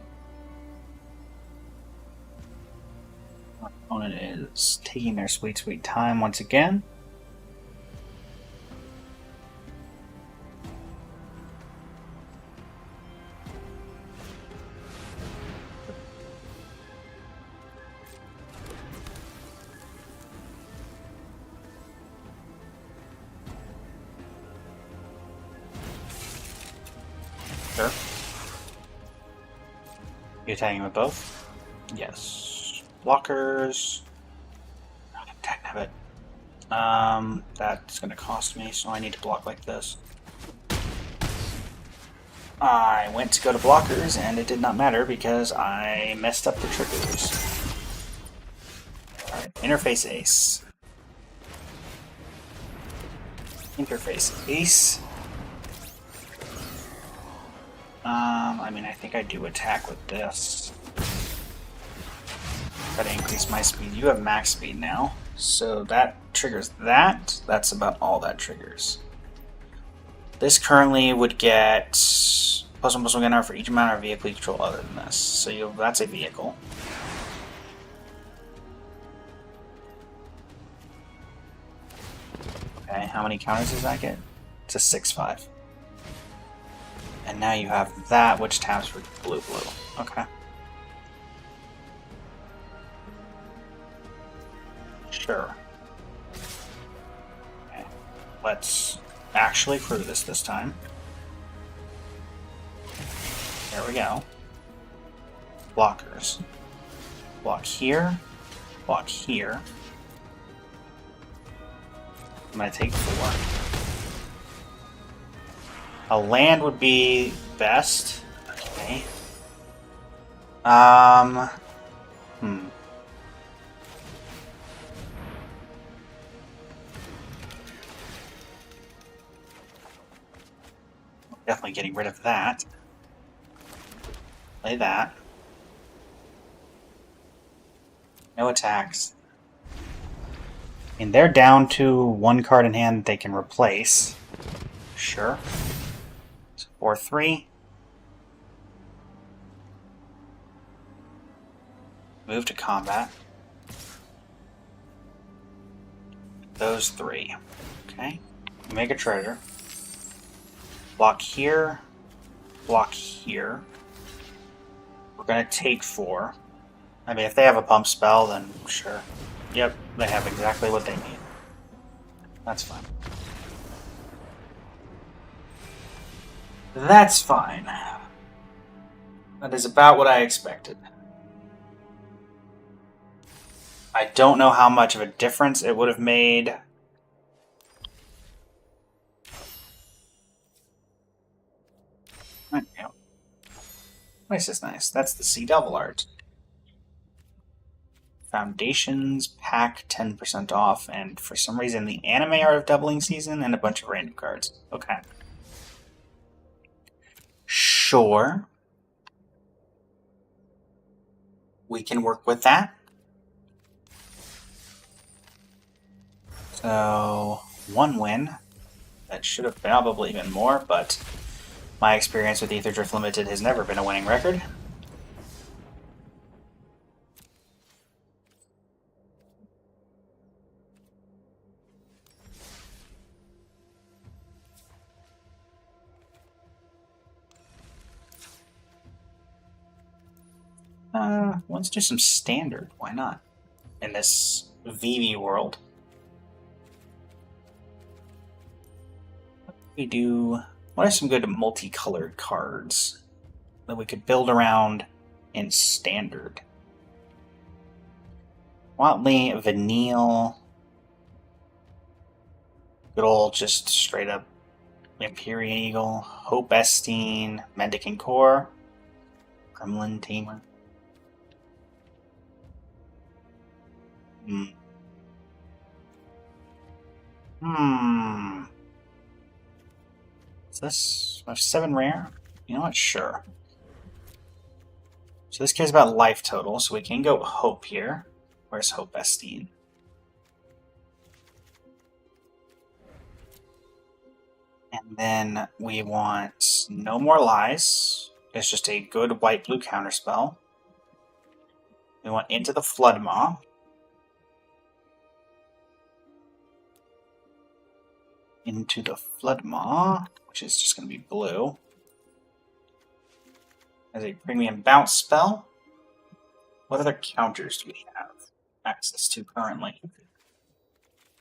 Our opponent is taking their sweet, sweet time once again. Sure. You attacking with both? Yes. Blockers. Attack it. That's gonna cost me, so I need to block like this. I went to go to blockers, and it did not matter because I messed up the triggers. Alright, interface ace. Interface Ace. I mean, I think I do attack with this. Try to increase my speed. You have max speed now, so that triggers that. That's about all that triggers. This currently would get +1/+1 get for each amount of vehicle you control other than this. So that's a vehicle. Okay, how many counters does that get? It's a 6/5. And now you have that, which taps for blue. Okay. Sure. Okay. Let's actually crew this time. There we go. Blockers. Block here. Block here. I'm gonna take 4. A land would be best. Okay. Definitely getting rid of that. Play that. No attacks. And they're down to 1 card in hand they can replace. Sure. So 4/3. Move to combat. Those 3. Okay. Make a treasure. Block here. Block here. We're gonna take 4. I mean, if they have a pump spell, then sure. Yep, they have exactly what they need. That's fine. That's fine. That is about what I expected. I don't know how much of a difference it would have made. This is nice. That's the Sea Devil art. Foundations pack 10% off, and for some reason the anime art of Doubling Season and a bunch of random cards. Okay. Sure. We can work with that. So, 1 win. That should have probably been more, but my experience with Ether Drift Limited has never been a winning record. Let's do some standard. Why not? In this VV world. We do. What are some good multicolored cards that we could build around in standard? Watley, Vanille. Good old, just straight up Empyrean Eagle, Hope Estine, Mendicant Core, Gremlin Tamer. Is this 7 rare? You know what? Sure. So this cares about life total, so we can go Hope here. Where's Hope Estine? And then we want No More Lies. It's just a good white-blue counterspell. We want Into the Floodmaw. Into the Floodmaw, which is just going to be blue. As a premium bounce spell. What other counters do we have access to currently?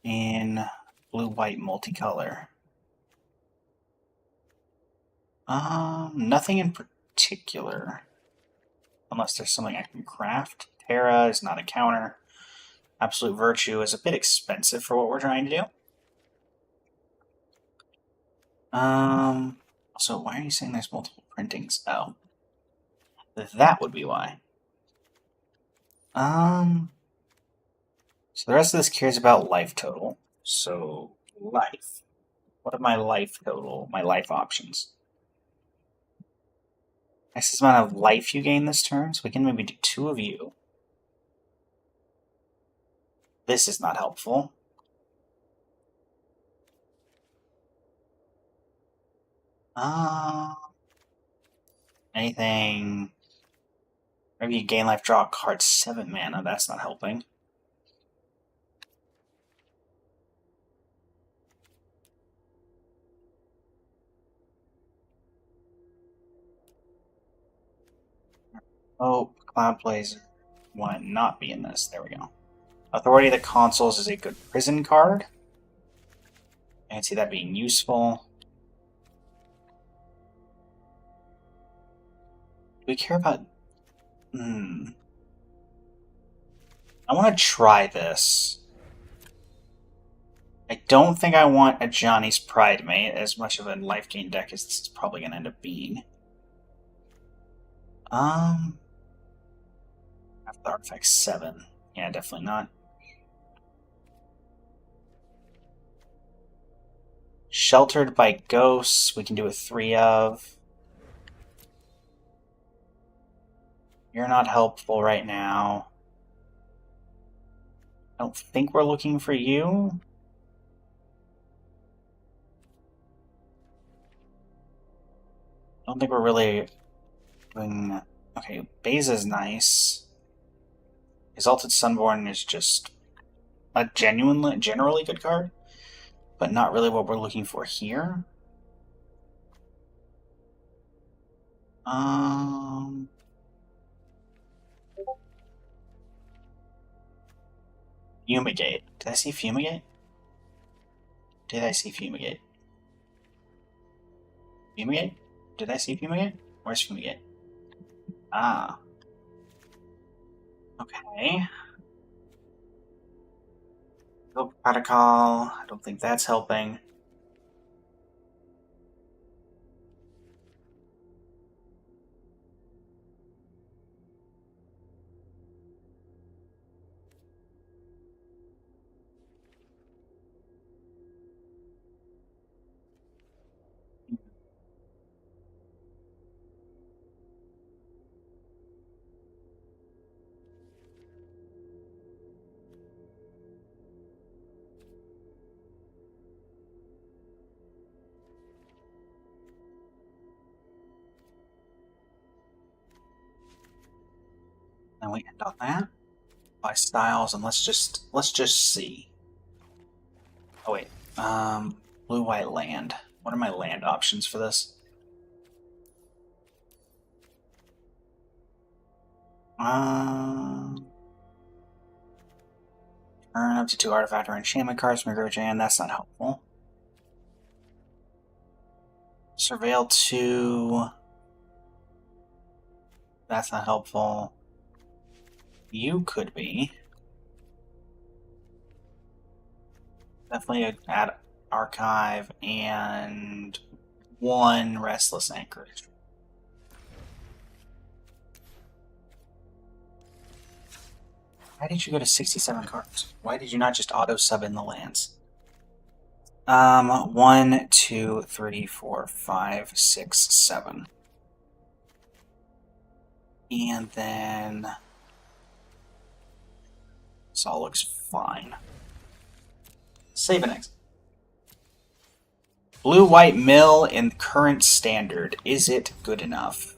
In blue-white multicolor. Nothing in particular. Unless there's something I can craft. Terra is not a counter. Absolute Virtue is a bit expensive for what we're trying to do. So why are you saying there's multiple printings? Oh. That would be why. So the rest of this cares about life total. So, life. What are my life total, my life options? Maximum amount of life you gain this turn, so we can maybe do 2 of you. This is not helpful. Anything... Maybe you gain life, draw a card, 7 mana, that's not helping. Oh, Cloud Blazer. Why not be in this? There we go. Authority of the Consuls is a good prison card. I can see that being useful. Do we care about... I want to try this. I don't think I want a Johnny's Pride Mate, as much of a life gain deck as this is probably going to end up being. After Artifact 7. Yeah, definitely not. Sheltered by Ghosts, we can do a 3 of. You're not helpful right now. I don't think we're looking for you. I don't think we're really doing... Okay, Beza's nice. Exalted Sunborn is just a generally good card, but not really what we're looking for here. Fumigate. Did I see Fumigate? Did I see Fumigate? Fumigate? Did I see Fumigate? Where's Fumigate? Ah. Okay. Build Protocol. I don't think that's helping. And we end on that. By styles, and let's just see. Oh wait. Blue-white land. What are my land options for this? Turn up to 2 artifact or enchantment cards from your graveyard jam. That's not helpful. Surveil 2. That's not helpful. You could be. Definitely add archive and 1 restless anchorage. Why did you go to 67 cards? Why did you not just auto sub in the lands? 1, 2, 3, 4, 5, 6, 7. And then this all looks fine. Save and exit. Blue-white mill in current standard. Is it good enough?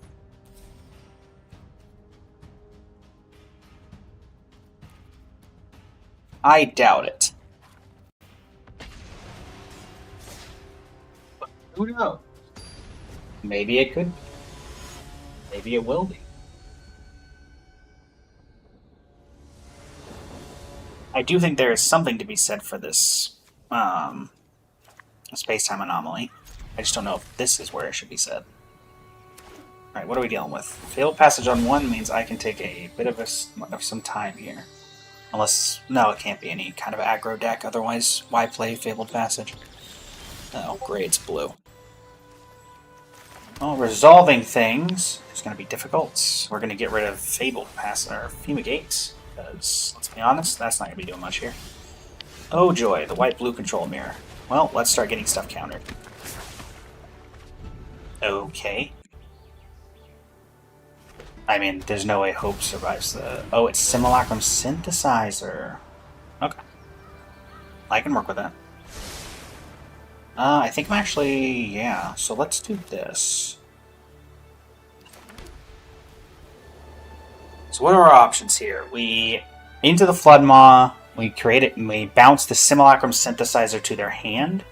I doubt it. But who knows? Maybe it could. Maybe it will be. I do think there is something to be said for this space-time anomaly. I just don't know if this is where it should be said. Alright, what are we dealing with? Failed passage on 1 means I can take a bit of some time here. Unless... no, it can't be any kind of aggro deck, otherwise why play Fabled Passage? Oh, great, it's blue. Well, resolving things is going to be difficult. We're going to get rid of Fabled Passage, or Fumigate. Because, let's be honest, that's not going to be doing much here. Oh joy, the white-blue control mirror. Well, let's start getting stuff countered. Okay. I mean, there's no way Hope survives the... Oh, it's Simulacrum Synthesizer. Okay. I can work with that. I think I'm actually... Yeah, so let's do this. So what are our options here? We... Into the Flood Maw, we create it, and we bounce the Simulacrum Synthesizer to their hand.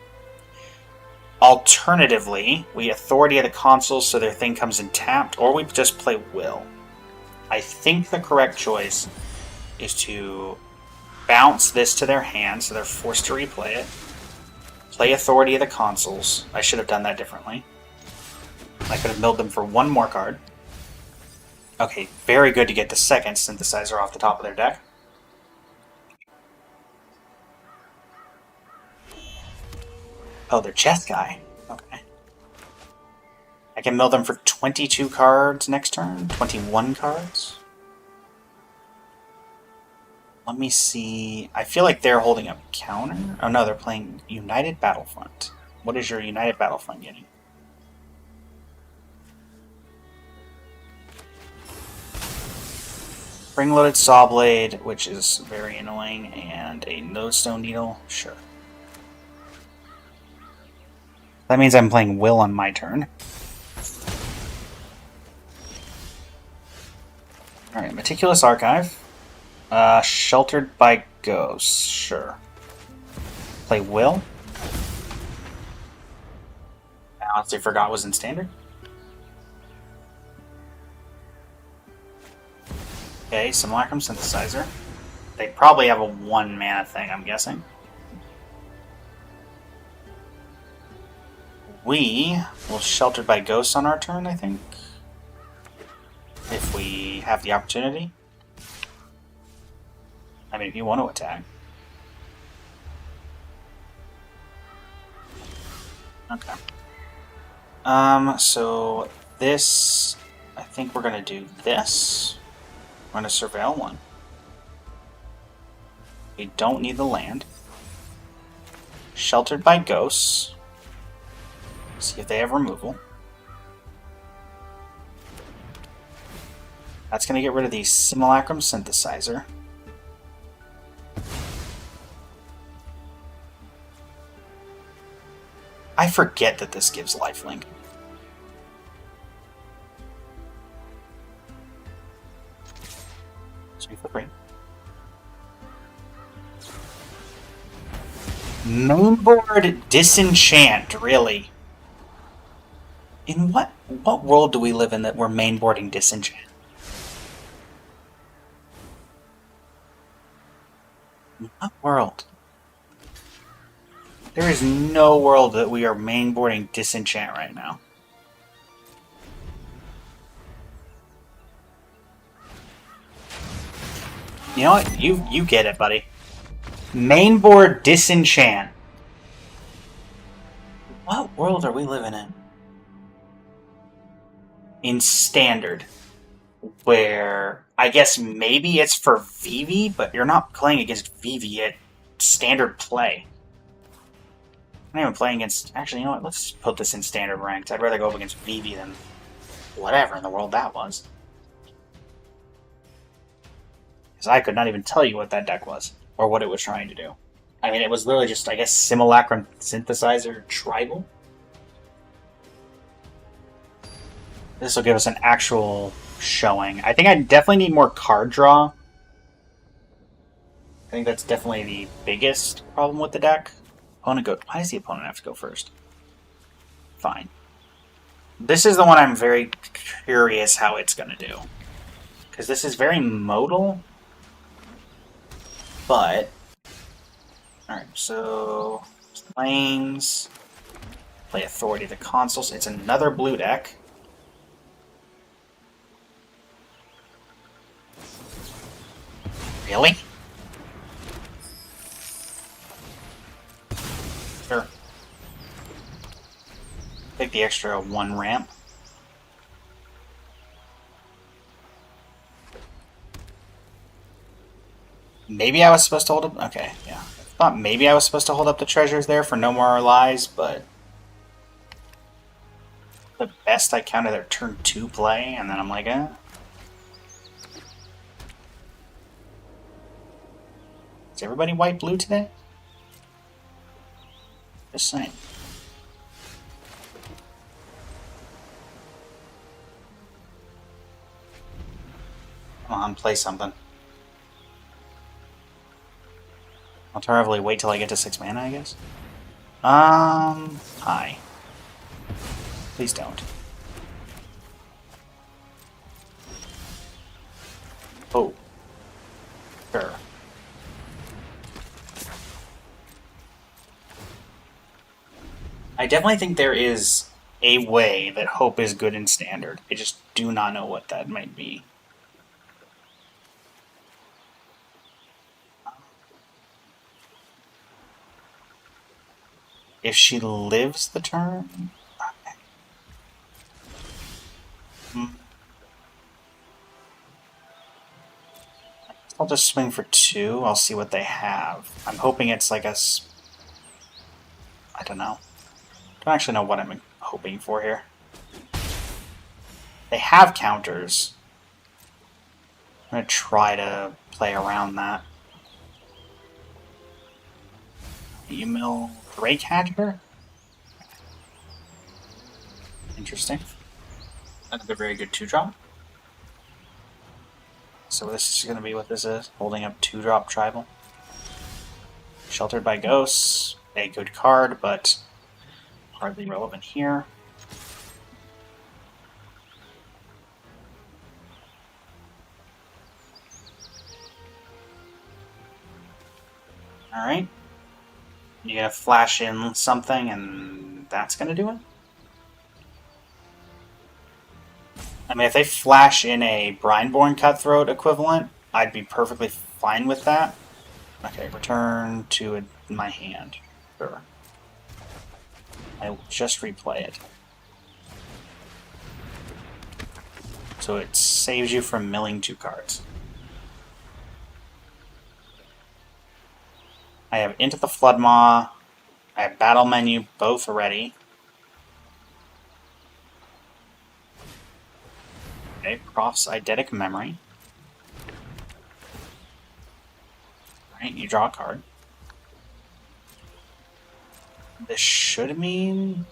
Alternatively, we Authority of the Console so their thing comes in tapped, or we just play Will. I think the correct choice is to bounce this to their hand so they're forced to replay it. Play Authority of the Consoles. I should have done that differently. I could have milled them for one more card. Okay, very good to get the second Synthesizer off the top of their deck. Oh, they're chess guy. Okay. I can mill them for 22 cards next turn. 21 cards. Let me see. I feel like they're holding a counter. Oh no, they're playing United Battlefront. What is your United Battlefront getting? Spring-loaded Saw Blade, which is very annoying, and a Lodestone Needle. Sure. That means I'm playing Will on my turn. Alright, Meticulous Archive. Sheltered by Ghosts. Sure. Play Will. I honestly forgot was in Standard. Okay, Simulacrum Synthesizer. They probably have a 1 mana thing, I'm guessing. We will Sheltered by Ghosts on our turn, I think. If we have the opportunity. I mean, if you want to attack. Okay. So this... I think we're going to do this. We're going to Surveil 1. We don't need the land. Sheltered by Ghosts. See if they have removal. That's going to get rid of the Simulacrum Synthesizer. I forget that this gives lifelink. Sweep for free. Mainboard Disenchant, really? In what world do we live in that we're mainboarding Disenchant? In what world? There is no world that we are mainboarding Disenchant right now. You know what? You get it, buddy. Mainboard Disenchant. What world are we living in? In Standard. Where, I guess maybe it's for Vivi, but you're not playing against Vivi at Standard play. I'm not even playing against... Actually, you know what? Let's put this in Standard ranked. I'd rather go up against Vivi than whatever in the world that was. Because I could not even tell you what that deck was. Or what it was trying to do. I mean, it was literally just, I guess, Simulacrum Synthesizer Tribal. This will give us an actual showing. I think I definitely need more card draw. I think that's definitely the biggest problem with the deck. Opponent go. Why does the opponent have to go first? Fine. This is the one I'm very curious how it's going to do. Because this is very modal. But... Alright, so... Plains... Play Authority of the Consoles. It's another blue deck. Really? Sure. Take the extra 1 ramp. Maybe I was supposed to hold him? Okay, yeah. Thought maybe I was supposed to hold up the treasures there for no more lies, but the best I counted their turn 2 play, and then I'm like, eh. Is everybody white blue today? Just saying. Come on, play something. Alternatively, wait till I get to 6 mana, I guess. Hi. Please don't. Oh. Sure. I definitely think there is a way that hope is good in standard. I just do not know what that might be. If she lives the turn? Okay. I'll just swing for 2. I'll see what they have. I'm hoping it's like a... I don't know. I don't actually know what I'm hoping for here. They have counters. I'm going to try to play around that. You mill Greycatcher? Interesting. Another very good 2-drop. So this is going to be what this is. Holding up 2-drop tribal. Sheltered by Ghosts. A good card, but hardly relevant here. Alright. You're going to flash in something, and that's going to do it? I mean, if they flash in a Brineborn Cutthroat equivalent, I'd be perfectly fine with that. Okay, return to my hand. Sure. I will just replay it. So it saves you from milling 2 cards. I have Into the Floodmaw. I have Battle Menu, both ready. Okay, Prof's Eidetic Memory. Alright, you draw a card. This should mean...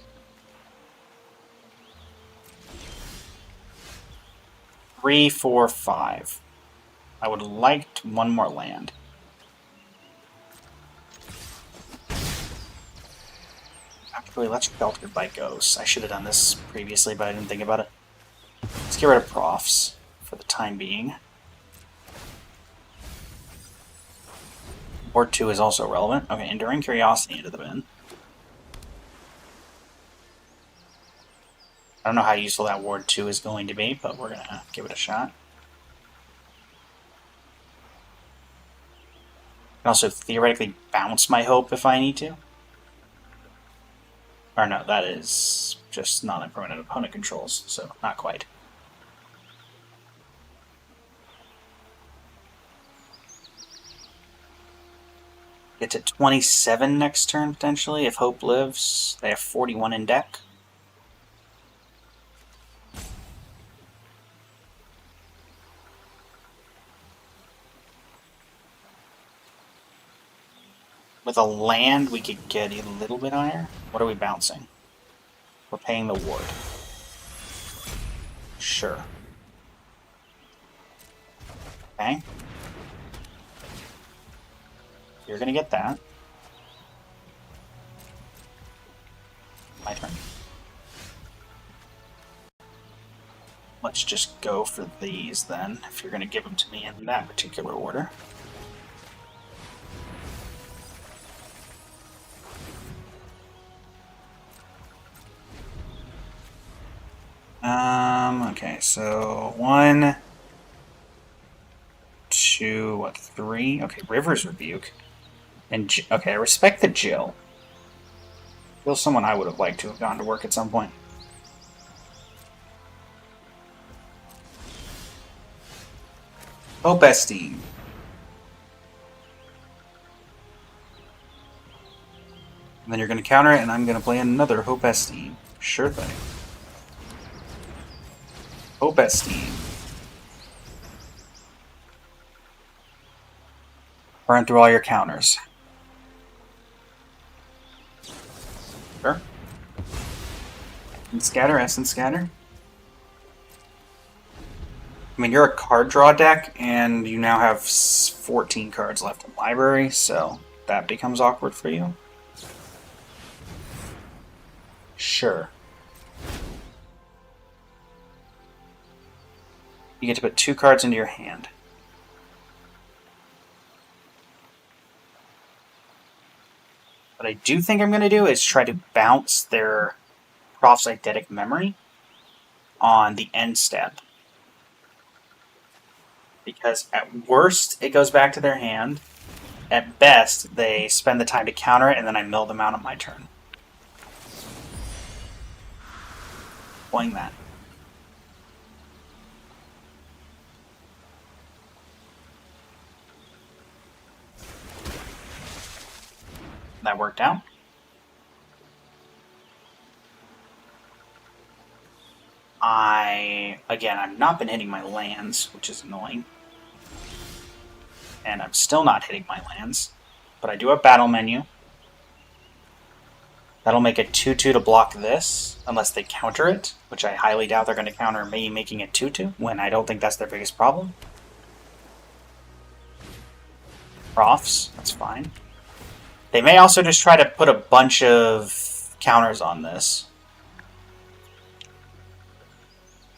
3, 4, 5. I would like one more land. Actually, let's Sheltered by Ghosts. I should have done this previously, but I didn't think about it. Let's get rid of Profs for the time being. Ward 2 is also relevant. Okay, Enduring Curiosity into the bin. I don't know how useful that Ward 2 is going to be, but we're going to give it a shot. I can also theoretically bounce my Hope if I need to. Or no, that is just non-permanent opponent controls, so not quite. Get to 27 next turn, potentially, if Hope lives. They have 41 in deck. With a land, we could get a little bit higher. What are we bouncing? We're paying the ward. Sure. Okay. You're gonna get that. My turn. Let's just go for these then, if you're gonna give them to me in that particular order. Okay, so 1, 2, 3? Okay, River's Rebuke. And okay, I respect the Jill. Jill's someone I would have liked to have gone to work at some point. Oh, Bestine. then you're going to counter it, and I'm going to play another Hope Esteem. Sure thing. Hope Esteem. Burn through all your counters. Sure. And scatter, Essence Scatter. I mean, you're a card draw deck, and you now have 14 cards left in library, so that becomes awkward for you. Sure. You get to put 2 cards into your hand. What I do think I'm going to do is try to bounce their Proph's Eidetic Memory on the end step. Because at worst, it goes back to their hand. At best, they spend the time to counter it, and then I mill them out on my turn. Playing that. That worked out. Again, I've not been hitting my lands, which is annoying. And I'm still not hitting my lands. But I do have battle menu. That'll make it 2/2 to block this, unless they counter it, which I highly doubt they're going to counter me making it 2/2, when I don't think that's their biggest problem. Profs, that's fine. They may also just try to put a bunch of counters on this.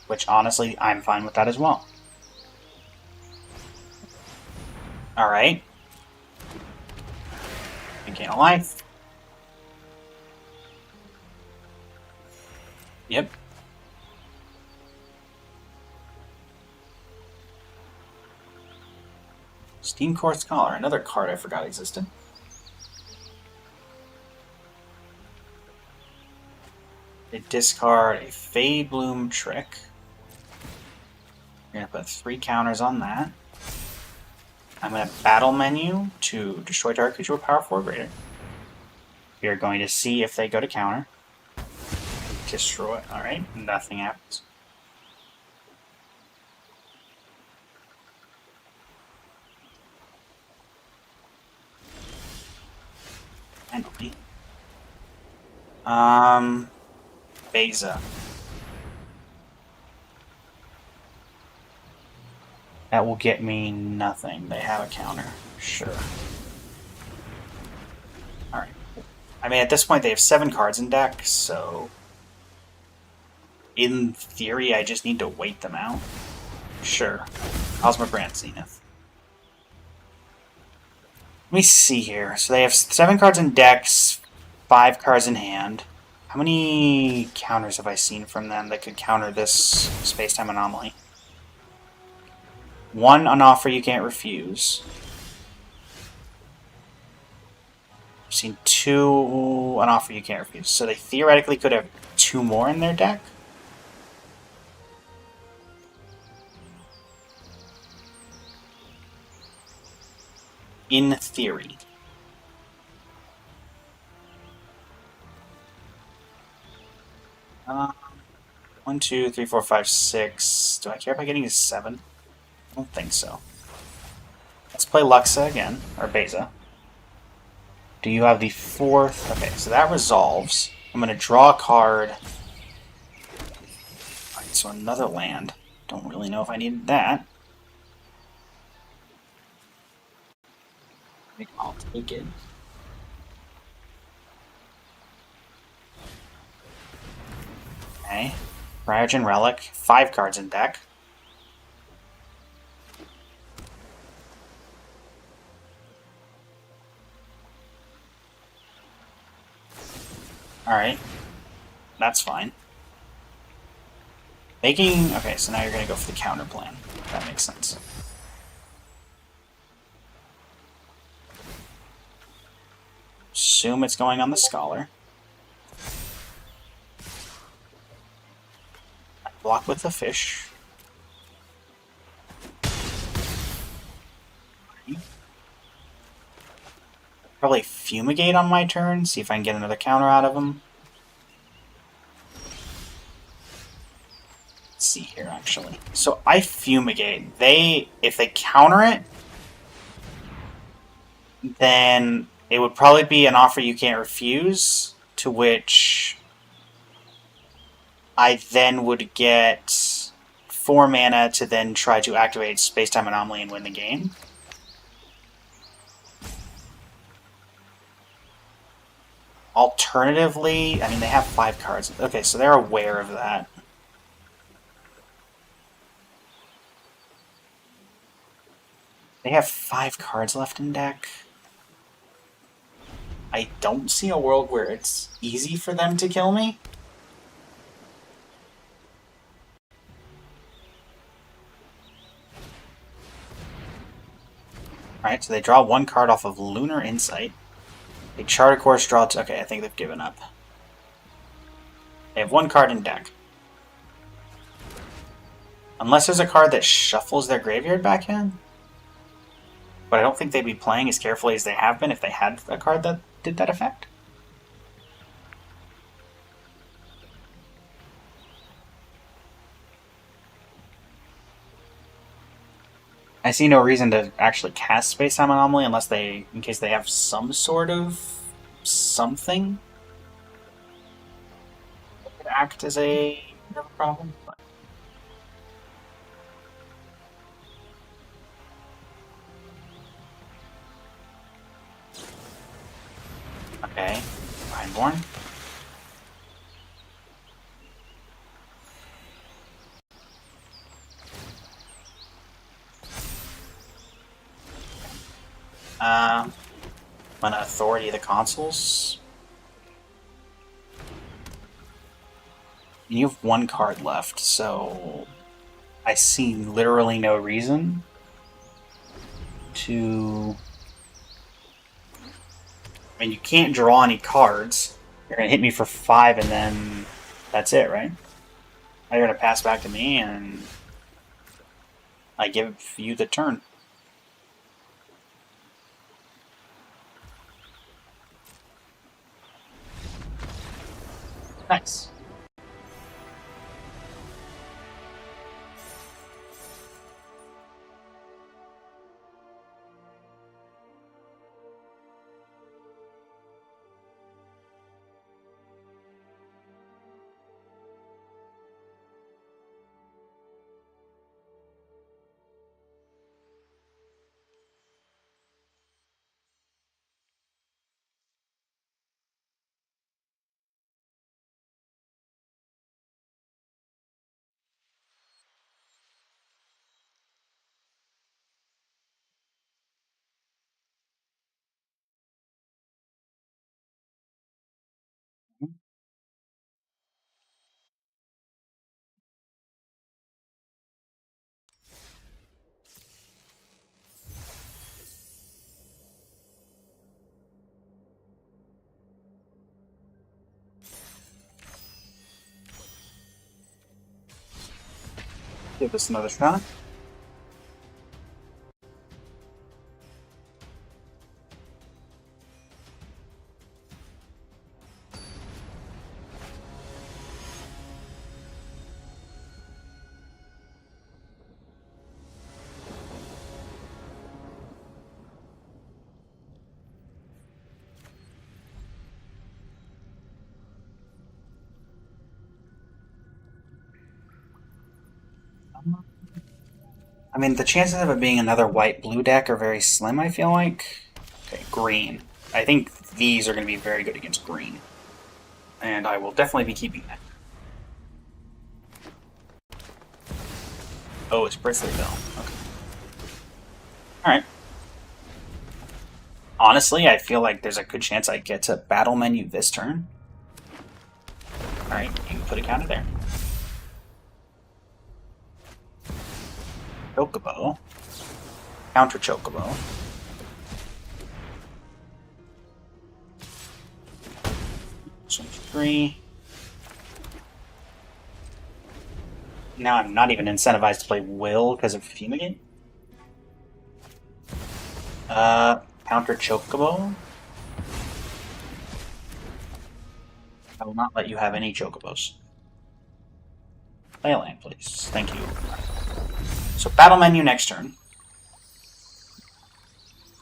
Which, honestly, I'm fine with that as well. Alright. Gain a life. Yep. Steam Core Scholar, another card I forgot existed. They discard a Fade Bloom Trick. You're going to put 3 counters on that. I'm going to battle menu to destroy target creature with power 4 or greater. You're going to see if they go to counter. Destroy. Alright, nothing happens. Finally. Beza. That will get me nothing. They have a counter. Sure. Alright. I mean, at this point, they have 7 cards in deck, so... in theory, I just need to wait them out. Sure. Cosmogrant Zenith. Let me see here. So they have 7 cards in decks, 5 cards in hand. How many counters have I seen from them that could counter this space-time anomaly? 1 on offer you can't refuse. I've seen 2 on offer you can't refuse. So they theoretically could have 2 more in their deck. In theory. One, 2, 3, 4, 5, 6. Do I care about getting to 7? I don't think so. Let's play Luxa again, or Beza. Do you have the 4th? Okay, so that resolves. I'm going to draw a card. Alright, so another land. Don't really know if I needed that. I think I'll take it. Okay. Cryogen Relic. 5 cards in deck. Alright. That's fine. Making... okay, so now you're going to go for the counter plan. That makes sense. Assume it's going on the Scholar. Block with the fish. Probably Fumigate on my turn, see if I can get another counter out of them. Let's see here, actually. So I Fumigate. If they counter it, then it would probably be an offer you can't refuse, to which I then would get 4 mana to then try to activate Space-Time Anomaly and win the game. Alternatively, I mean, they have 5 cards. Okay, so they're aware of that. They have 5 cards left in deck. I don't see a world where it's easy for them to kill me. Alright, so they draw 1 card off of Lunar Insight. They chart a course, draw... Okay, I think they've given up. They have 1 card in deck. Unless there's a card that shuffles their graveyard back in. But I don't think they'd be playing as carefully as they have been if they had a card that did that effect. I see no reason to actually cast Space-Time Anomaly unless in case they have some sort of something that could act as a problem. But... Okay, Rhineborn. I'm gonna Authority the consoles. You have 1 card left, so I see literally no reason to... I mean, you can't draw any cards. You're gonna hit me for 5 and then that's it, right? Now you're gonna pass back to me and I give you the turn. Nice. Give this another shot. I mean, the chances of it being another white-blue deck are very slim, I feel like. Okay, green. I think these are going to be very good against green. And I will definitely be keeping that. Oh, it's Bristly Bell. Okay. Alright. Honestly, I feel like there's a good chance I get to battle menu this turn. Alright, you can put a counter there. Chocobo. Counter Chocobo. So 3. Now I'm not even incentivized to play Will because of Fumigate. Counter Chocobo. I will not let you have any chocobos. Play a land, please. Thank you. So battle menu next turn.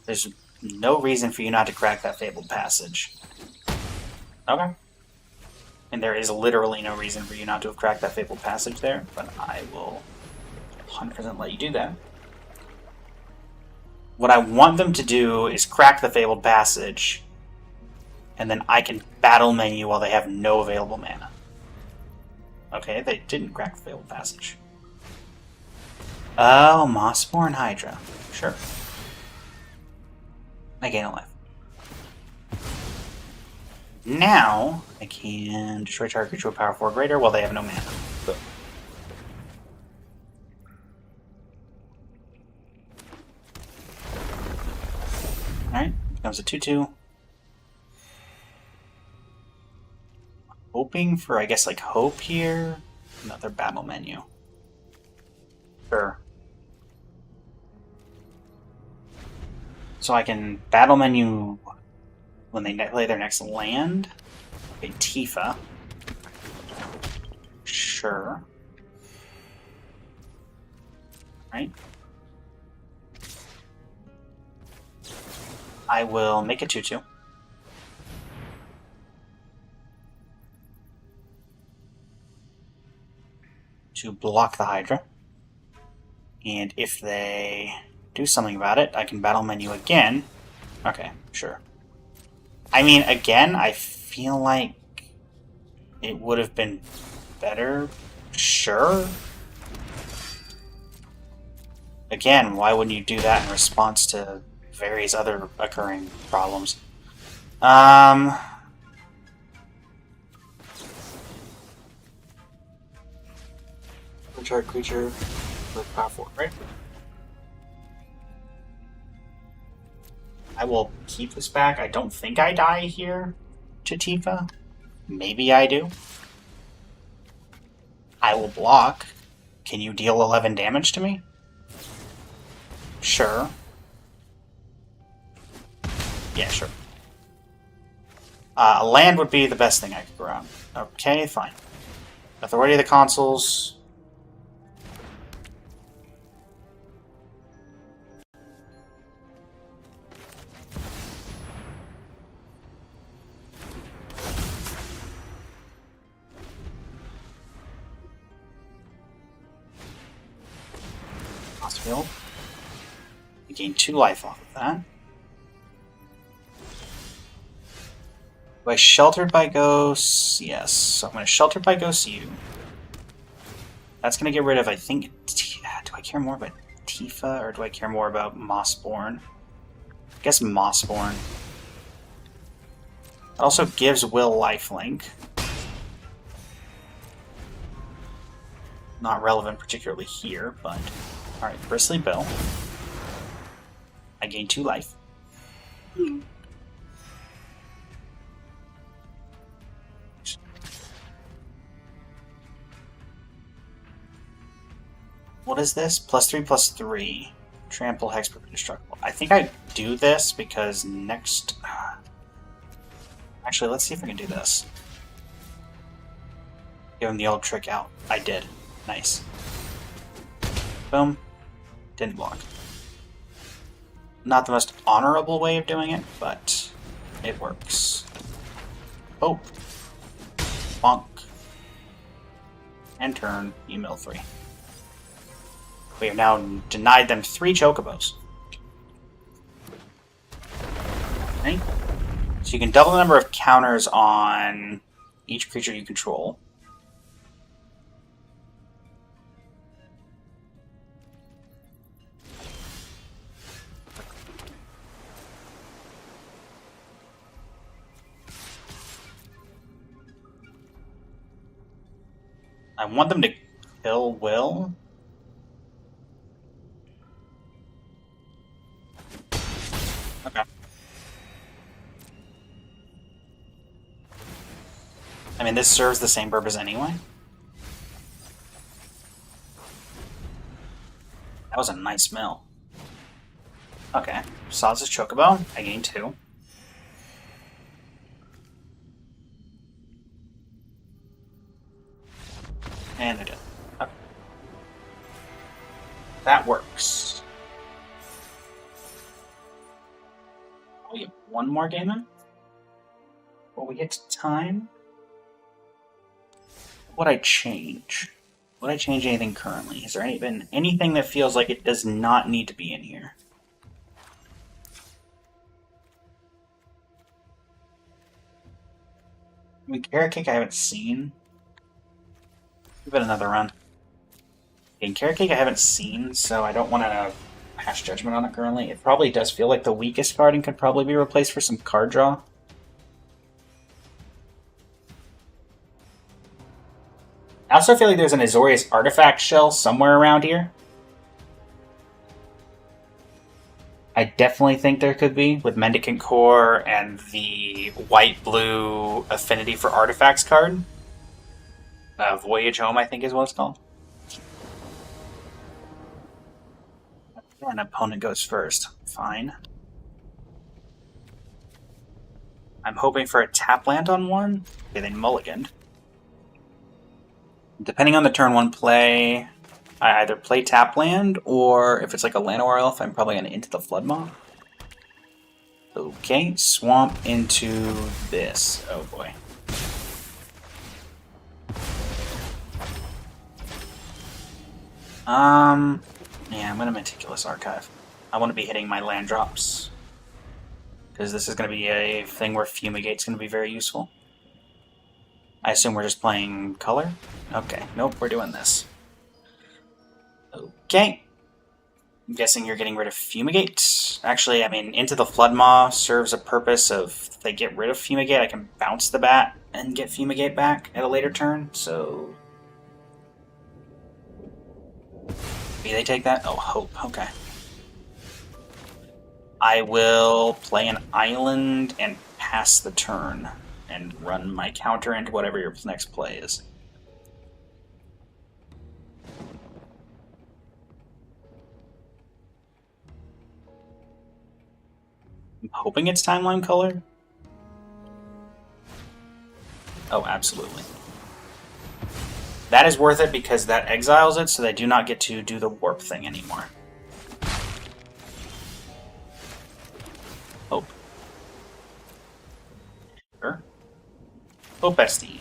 There's no reason for you not to crack that Fabled Passage. Okay. And there is literally no reason for you not to have cracked that Fabled Passage there, but I will 100% let you do that. What I want them to do is crack the Fabled Passage, and then I can battle menu while they have no available mana. Okay, they didn't crack the Fabled Passage. Oh, Mossborn Hydra. Sure. I gain a life. Now, I can destroy target creature with power 4 or greater while they have no mana. Boom. Alright, becomes a 2-2. Hoping for, I guess, like, hope here. Another battle menu. Sure. So I can battle menu when they play their next land. Okay, Tifa. Sure. Right. I will make a 2-2. To block the Hydra. And if they do something about it, I can battle menu again. Okay, sure. I mean, again, I feel like it would have been better. Sure. Again, why wouldn't you do that in response to various other occurring problems? Recharge creature with power 4, right? I will keep this back. I don't think I die here to Tifa. Maybe I do. I will block. Can you deal 11 damage to me? Sure. Yeah, sure. A land would be the best thing I could grab. Okay, fine. Authority of the Consuls. Hospital. You gain 2 life off of that. Do I Sheltered by Ghosts? Yes. So I'm going to Sheltered by Ghosts you. That's going to get rid of, I think... Do I care more about Tifa, or do I care more about Mossborn? I guess Mossborn. It also gives Will lifelink. Not relevant particularly here, but... Alright, Bristly Bill. I gain 2 life. What is this? +3/+3. Trample, Hexproof, Indestructible. I think I do this because next... Actually, let's see if I can do this. Give him the old trick out. I did. Nice. Boom. Didn't block. Not the most honorable way of doing it, but it works. Oh. Bonk. And turn. You mill 3. We have now denied them 3 chocobos. Okay. So you can double the number of counters on each creature you control. I want them to kill Will. Okay. I mean, this serves the same purpose anyway. That was a nice mill. Okay. Saw's Chocobo. I gained 2. That works. We have one more game in. Will we get to time? Would I change? Would I change anything currently? Is there been anything that feels like it does not need to be in here? I mean, Carrot Cake I haven't seen. Give it another run. In Carrot Cake I haven't seen, so I don't want to pass judgment on it currently. It probably does feel like the weakest card and could probably be replaced for some card draw. I also feel like there's an Azorius artifact shell somewhere around here. I definitely think there could be, with Mendicant Core and the white-blue Affinity for Artifacts card. Voyage Home, I think is what it's called. An opponent goes first. Fine. I'm hoping for a tap land on one. Okay, they mulliganed. Depending on the turn one play, I either play tap land, or if it's like a Llanowar Elf, I'm probably going to Into the Floodmaw. Okay, swamp into this. Oh boy. Yeah, I'm going to Meticulous Archive. I want to be hitting my land drops, because this is going to be a thing where Fumigate's going to be very useful. I assume we're just playing color? Okay, nope, we're doing this. Okay. I'm guessing you're getting rid of Fumigate. Actually, I mean, Into the Floodmaw serves a purpose of, if they get rid of Fumigate, I can bounce the bat and get Fumigate back at a later turn, so... Maybe they take that? Oh, Hope, okay. I will play an island and pass the turn, and run my counter into whatever your next play is. I'm hoping it's Timeline Color. Oh, absolutely. That is worth it because that exiles it, so they do not get to do the warp thing anymore. Hope. Sure. Hope bestie.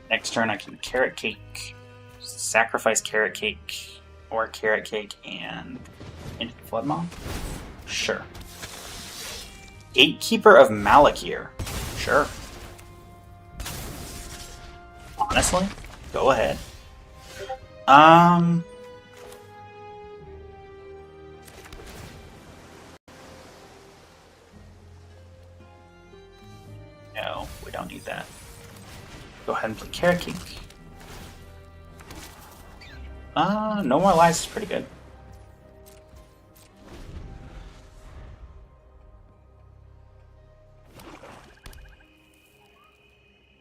Next turn I can Carrot Cake, sacrifice Carrot Cake, or Carrot Cake and Into the Floodmaw? Sure. Gatekeeper of Malakir? Sure. Honestly? Go ahead. No, we don't need that. Go ahead and play Carrot Cake. No More Lies is pretty good.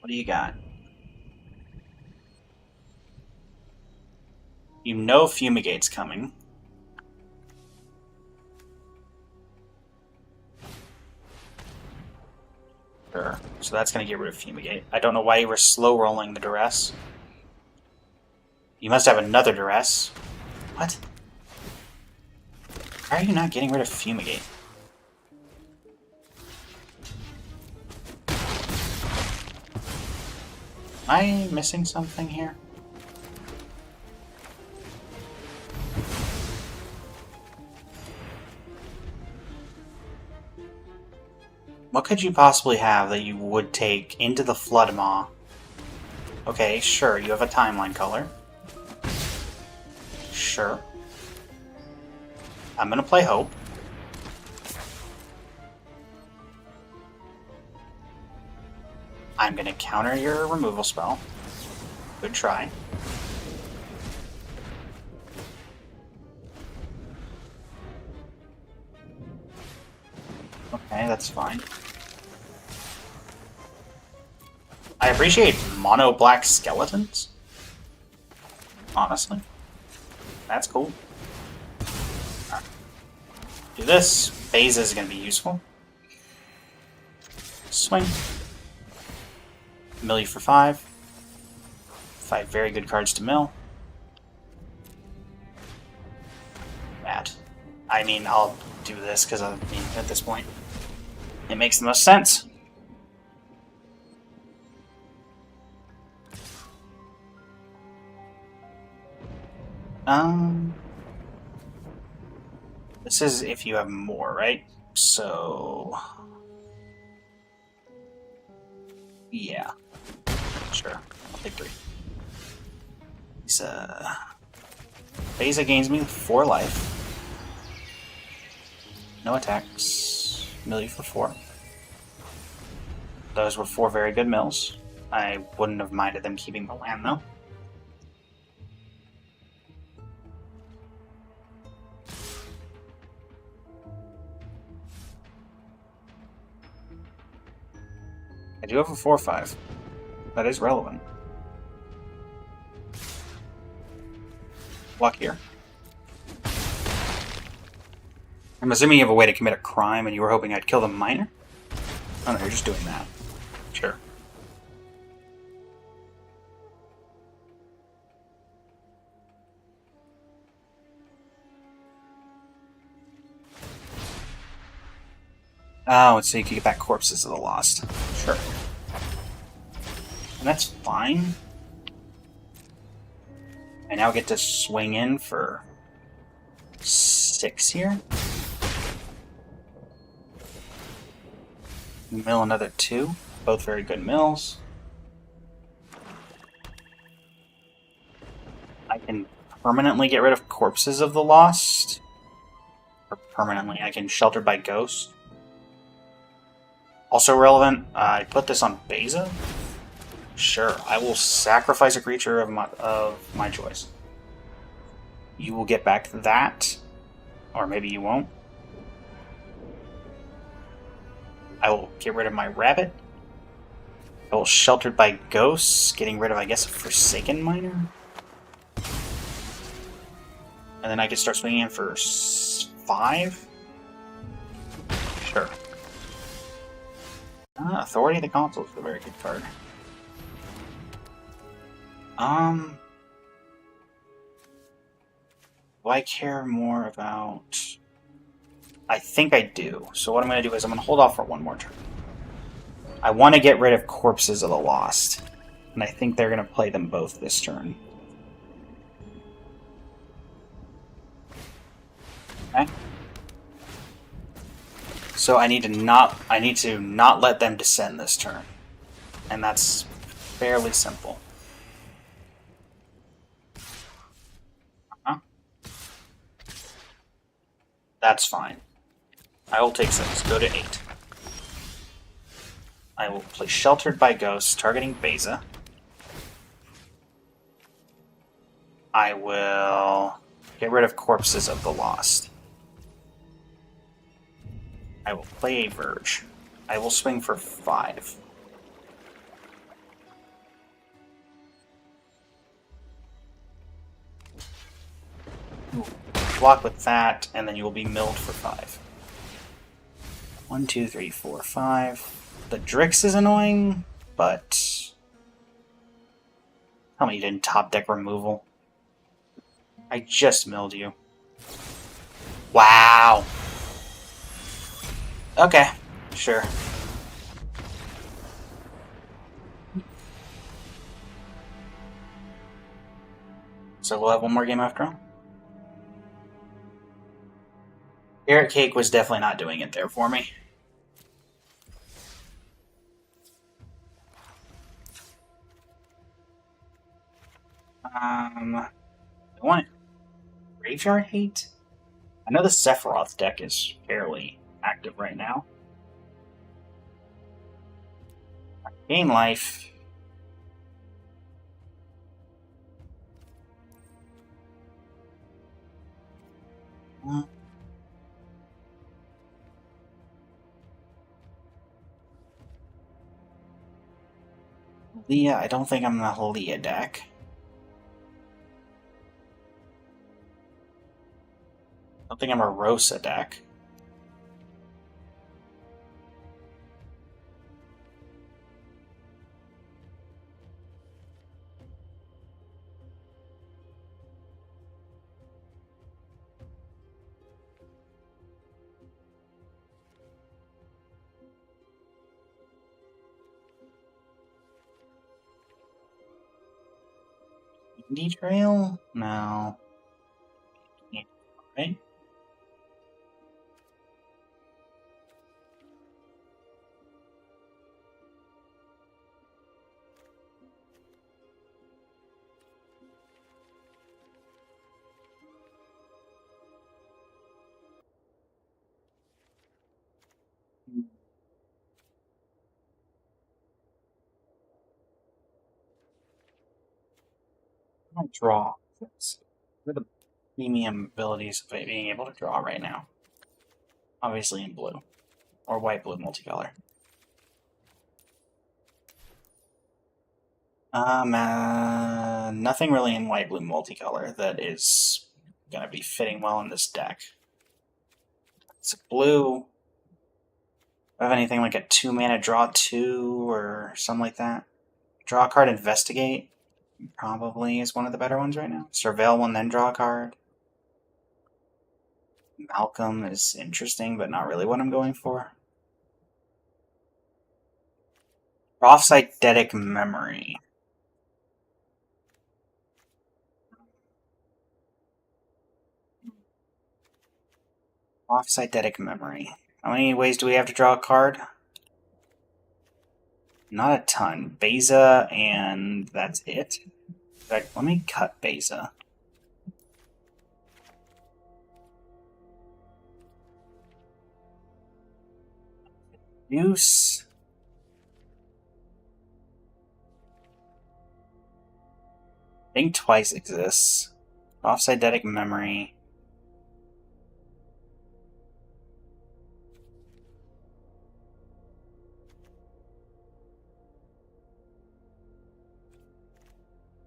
What do you got? You know Fumigate's coming. Sure. So that's going to get rid of Fumigate. I don't know why you were slow rolling the Duress. You must have another Duress. What? Why are you not getting rid of Fumigate? Am I missing something here? What could you possibly have that you would take Into the Floodmaw? Okay, sure, you have a Timeline Color. Sure. I'm gonna play Hope. I'm gonna counter your removal spell. Good try. Okay, that's fine. I appreciate mono black skeletons. Honestly. That's cool. Do this. Phase is going to be useful. Swing. Mill you for 5. 5 very good cards to mill. Bad. I mean, I'll do this because I mean, at this point, it makes the most sense. This is if you have more, right? So, yeah, sure. I'll take 3. He's, Beza gains me 4 life. No attacks. Mill you for 4. Those were 4 very good mills. I wouldn't have minded them keeping the land, though. I do have a 4/5. That is relevant. Block here. I'm assuming you have a way to commit a crime and you were hoping I'd kill the miner? Oh no, you're just doing that. Sure. Oh, so you can get back corpses of the lost. Sure. And that's fine. I now get to swing in for 6 here. Mill another 2. Both very good mills. I can permanently get rid of corpses of the lost. Or permanently, I can shelter by ghost. Also relevant, I put this on Beza. Sure, I will sacrifice a creature of my choice. You will get back that, or maybe you won't. I will get rid of my rabbit. I will sheltered by ghosts, getting rid of, I guess, a Forsaken Miner. And then I can start swinging in for 5. Sure. Authority of the Console is a very good card. Do I care more about... I think I do. So what I'm going to do is I'm going to hold off for one more turn. I want to get rid of Corpses of the Lost. And I think they're going to play them both this turn. Okay. So I need to not let them descend this turn. And that's fairly simple. That's fine. I will take 6. Go to 8. I will play Sheltered by Ghosts, targeting Beza. I will get rid of Corpses of the Lost. I will play a Verge. I will swing for 5. Block with that, and then you will be milled for 5. 1, 2, 3, 4, 5. The Drix is annoying, but... Tell me you didn't top deck removal. I just milled you. Wow! Okay, sure. So we'll have one more game after all? Carrot Cake was definitely not doing it there for me. I want Graveyard Hate? I know the Sephiroth deck is fairly active right now. Gain life. Leah, I don't think I'm the Leah deck. I don't think I'm a Rosa deck. Indie Trail? No. Yeah, right? I'll draw. What are the premium abilities of being able to draw right now? Obviously in blue. Or white-blue multicolor. Nothing really in white-blue multicolor that is going to be fitting well in this deck. It's blue. Do I have anything like a 2-mana draw 2 or something like that? Draw a card, Investigate. Probably is one of the better ones right now. Surveil one, then draw a card. Malcolm is interesting, but not really what I'm going for. Off-Eidetic Memory. Off-Eidetic Memory. How many ways do we have to draw a card? Not a ton. Beza, and that's it. In fact, let me cut Beza. Use. Think Twice exists. Off-Eidetic Memory.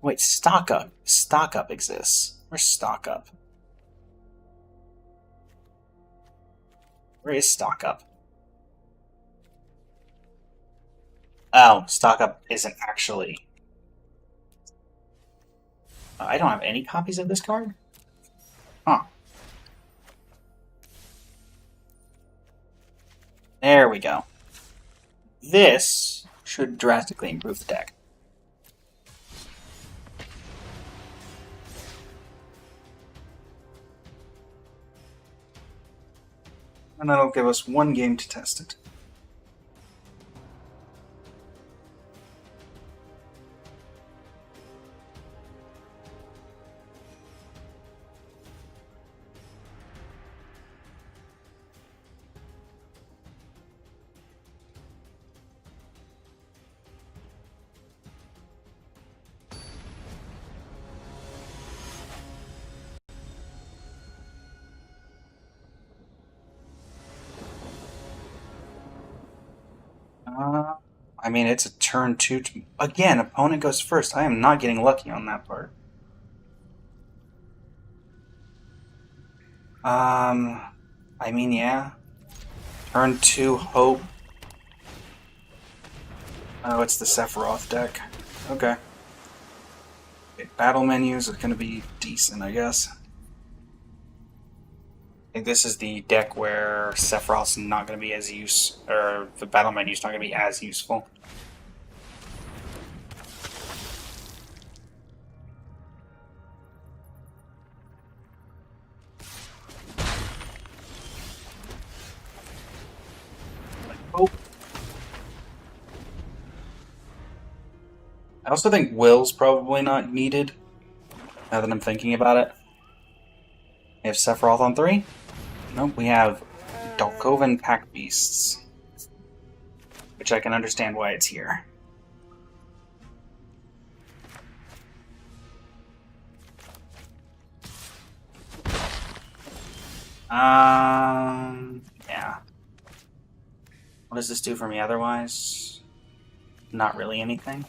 Wait, Stock Up. Stock Up exists. Where's Stock Up? Where is Stock Up? Oh, Stock Up isn't actually... I don't have any copies of this card? Huh. There we go. This should drastically improve the deck. And that'll give us one game to test it. I mean, it's a turn 2. Again, opponent goes first. I am not getting lucky on that part. I mean, yeah. Turn 2, Hope. Oh, it's the Sephiroth deck. Okay. Battle menus are going to be decent, I guess. I think this is the deck where Sephiroth's not going to be as or the battle menu's not going to be as useful. Oh. I also think Will's probably not needed, now that I'm thinking about it. We have Sephiroth on 3. Nope, we have Dolkovan Pack Beasts, which I can understand why it's here. Yeah. What does this do for me otherwise? Not really anything.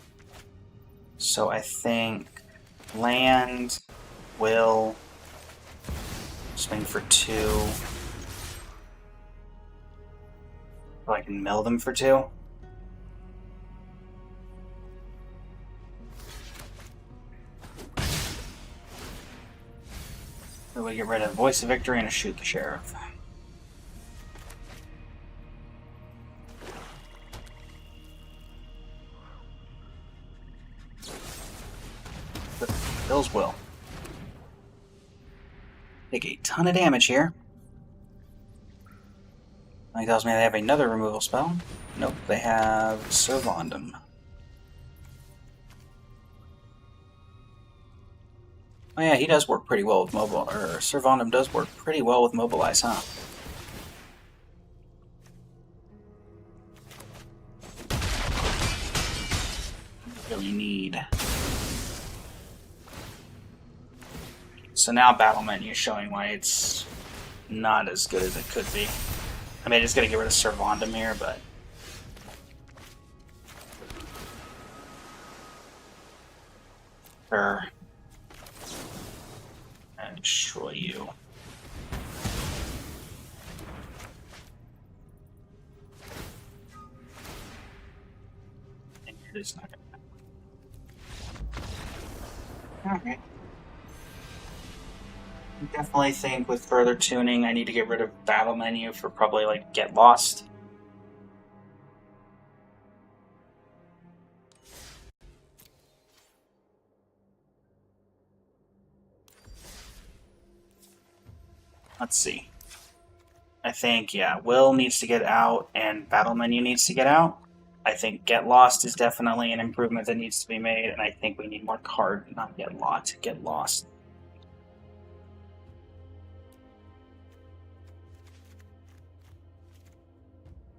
So I think land, will, swing for 2. So I can mill them for 2. So we get rid of Voice of Victory and a Shoot the Sheriff. Kills Will. Take a ton of damage here. That tells me they have another removal spell. Nope, they have Servandum. Oh yeah, he does work pretty well with mobile, or Servandum does work pretty well with Mobilize, huh? Really need. So now Battle Menu is showing why it's not as good as it could be. I mean, it's gonna get rid of Servandum here, but sure. And destroy you. And it is not gonna. Okay. I definitely think with further tuning, I need to get rid of Battle Menu for probably like Get Lost. Let's see. I think, yeah, Will needs to get out and Battle Menu needs to get out. I think Get Lost is definitely an improvement that needs to be made, and I think we need more card, not Get Lost, Get Lost.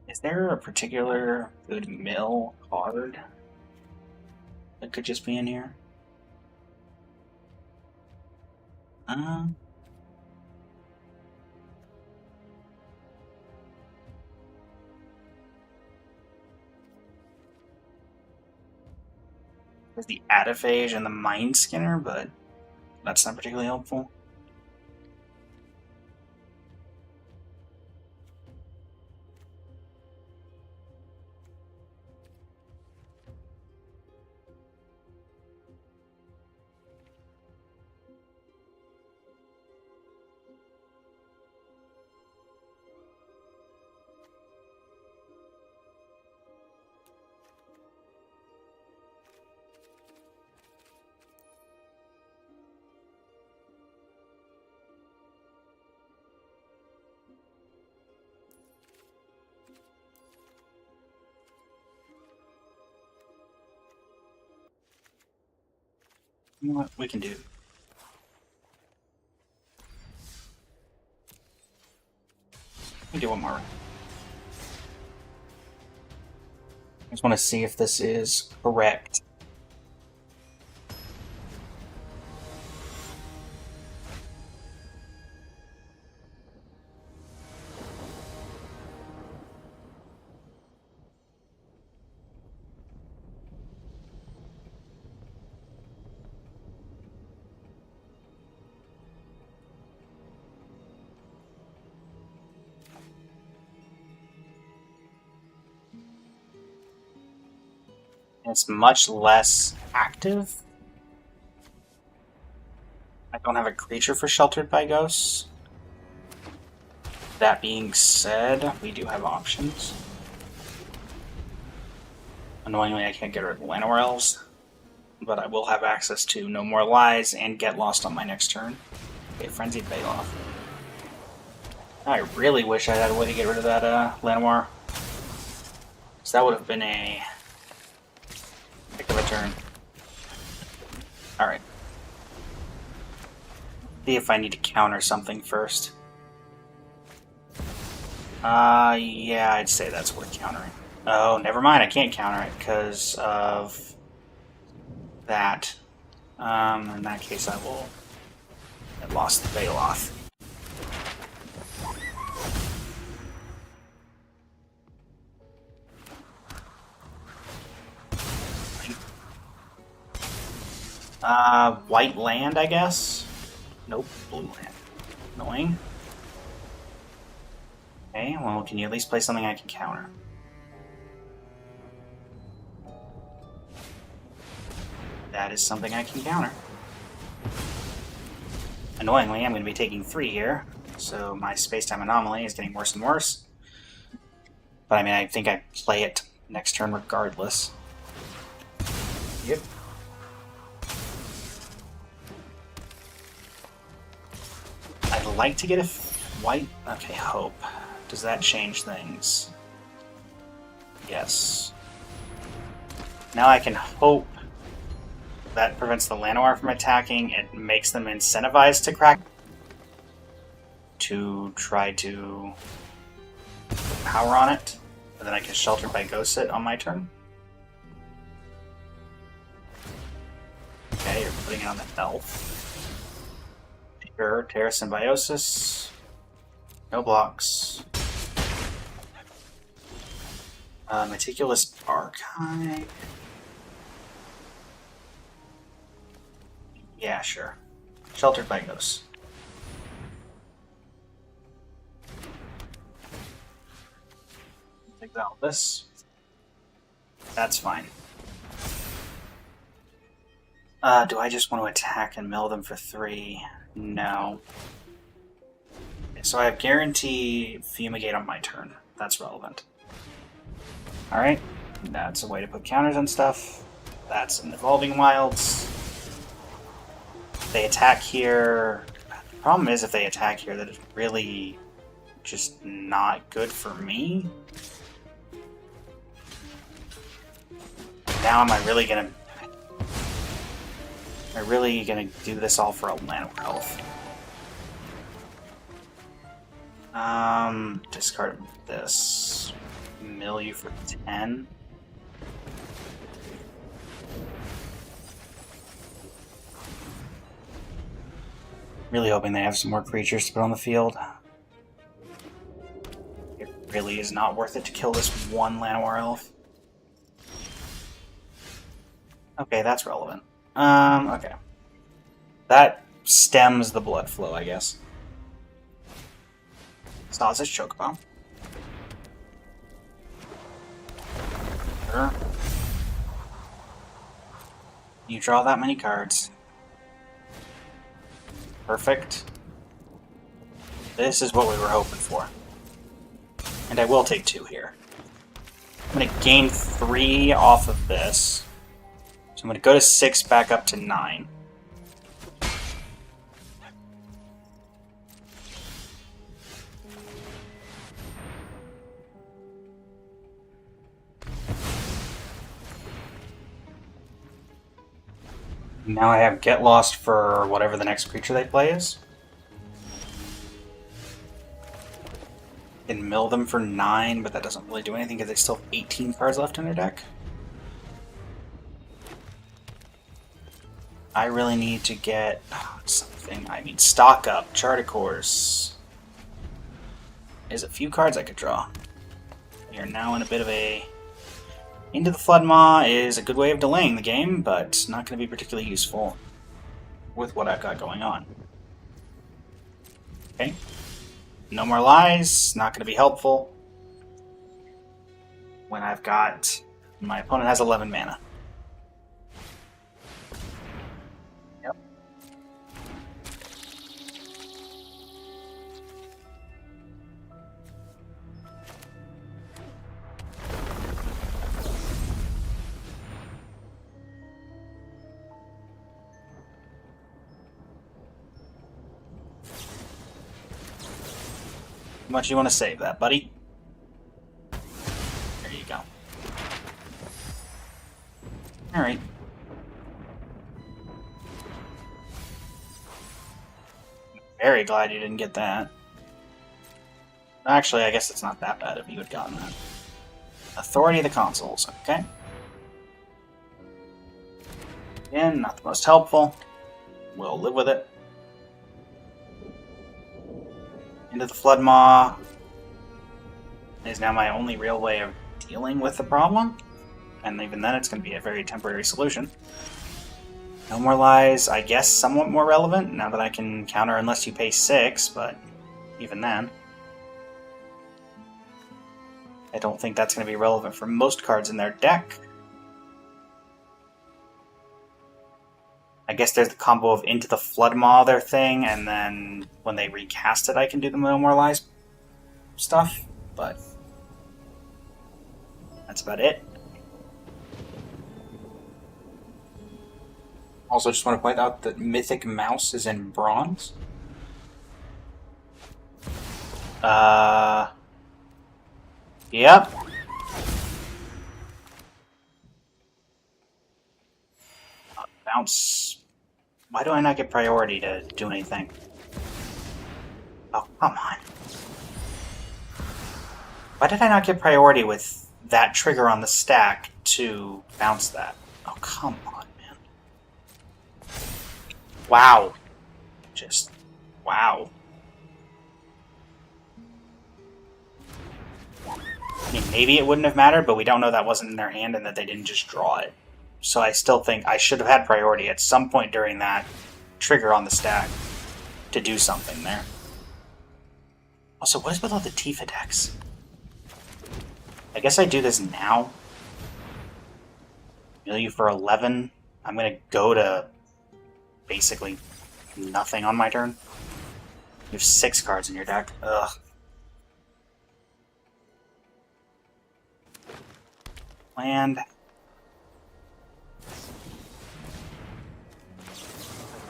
Is there a particular good mill card that could just be in here? There's the Adaphage and the Mind Skinner, but that's not particularly helpful. You know what? We can do. We do one more. I just want to see if this is correct. It's much less active. I don't have a creature for Sheltered by Ghosts. That being said, we do have options. Annoyingly, I can't get rid of Llanowar Elves, but I will have access to No More Lies and Get Lost on my next turn. Okay, Frenzied Bailoff. I really wish I had a way to get rid of that Llanowar. So that would have been a heck of a turn. Alright. See if I need to counter something first. Yeah, I'd say that's worth countering. Oh, never mind, I can't counter it because of that. In that case, I will get lost the Bailoff. White land, I guess? Nope, blue land. Annoying. Okay, well, can you at least play something I can counter? That is something I can counter. Annoyingly, I'm going to be taking 3 here, so my space-time anomaly is getting worse and worse. But I mean, I think I play it next turn regardless. Yep. like to get a white... Okay, hope. Does that change things? Yes. Now I can hope that prevents the Llanowar from attacking. It makes them incentivized to crack... to try to put power on it. And then I can Shelter by Ghost it on my turn. Okay, you're putting it on the elf. Sure, Terra Symbiosis. No blocks. Meticulous Archive. Yeah, sure. Sheltered by Ghosts. Take out this. That's fine. Do I just want to attack and mill them for 3? No. So I have Guarantee Fumigate on my turn. That's relevant. Alright. That's a way to put counters on stuff. That's an Evolving Wilds. They attack here. The problem is if they attack here, that is really just not good for me. Now am I really gonna do this all for a Llanowar Elf? Discard this. Mill you for 10. Really hoping they have some more creatures to put on the field. It really is not worth it to kill this one Llanowar Elf. Okay, that's relevant. Okay. That stems the blood flow, I guess. Sausage Chocobo. Sure. You draw that many cards. Perfect. This is what we were hoping for. And I will take 2 here. I'm going to gain 3 off of this. So I'm going to go to 6 back up to 9. Now I have Get Lost for whatever the next creature they play is. Can mill them for 9, but that doesn't really do anything because they still have 18 cards left in their deck. I really need to get something. I mean, stock up. Charticors. There's a few cards I could draw. We are now in a bit of a... Into the Floodmaw is a good way of delaying the game, but not going to be particularly useful with what I've got going on. Okay. No more lies. Not going to be helpful when I've got... My opponent has 11 mana. Yep. How much do you want to save that, buddy? There you go. Alright. Very glad you didn't get that. Actually, I guess it's not that bad if you had gotten that. Authority of the Consoles, okay. Again, not the most helpful. We'll live with it. Into the Floodmaw is now my only real way of dealing with the problem. And even then, it's going to be a very temporary solution. No More Lies, I guess, somewhat more relevant, now that I can counter unless you pay 6, but even then. I don't think that's going to be relevant for most cards in their deck. I guess there's the combo of Into the Floodmaw, their thing, and then when they recast it, I can do the No More Lies stuff, but that's about it. Also, just want to point out that Mythic Mouse is in bronze. Yep. Bounce. Why do I not get priority to do anything? Oh, come on. Why did I not get priority with that trigger on the stack to bounce that? Oh, come on, man. Wow. Just, wow. I mean, maybe it wouldn't have mattered, but we don't know that wasn't in their hand and that they didn't just draw it. So I still think I should have had priority at some point during that trigger on the stack to do something there. Also, what is with all the Teyvat decks? I guess I do this now. Mill you for 11. I'm going to go to basically nothing on my turn. You have 6 cards in your deck. Ugh. Land.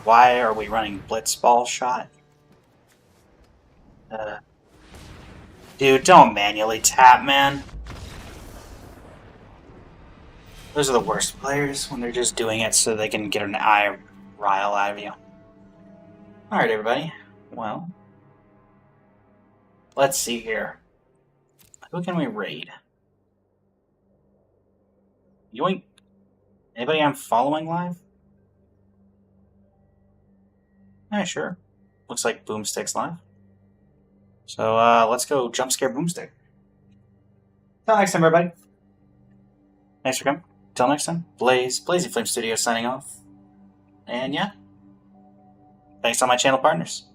Why are we running Blitzball Shot? Dude, don't manually tap, man. Those are the worst players when they're just doing it so they can get an eye rile out of you. Alright, everybody. Well, let's see here. Who can we raid? Yoink. Anybody I'm following live? Yeah, sure. Looks like Boomstick's live. So, let's go jump scare Boomstick. Till next time, everybody. Thanks for coming. Till next time, Blazy Flame Studios signing off. And yeah. Thanks to all my channel partners.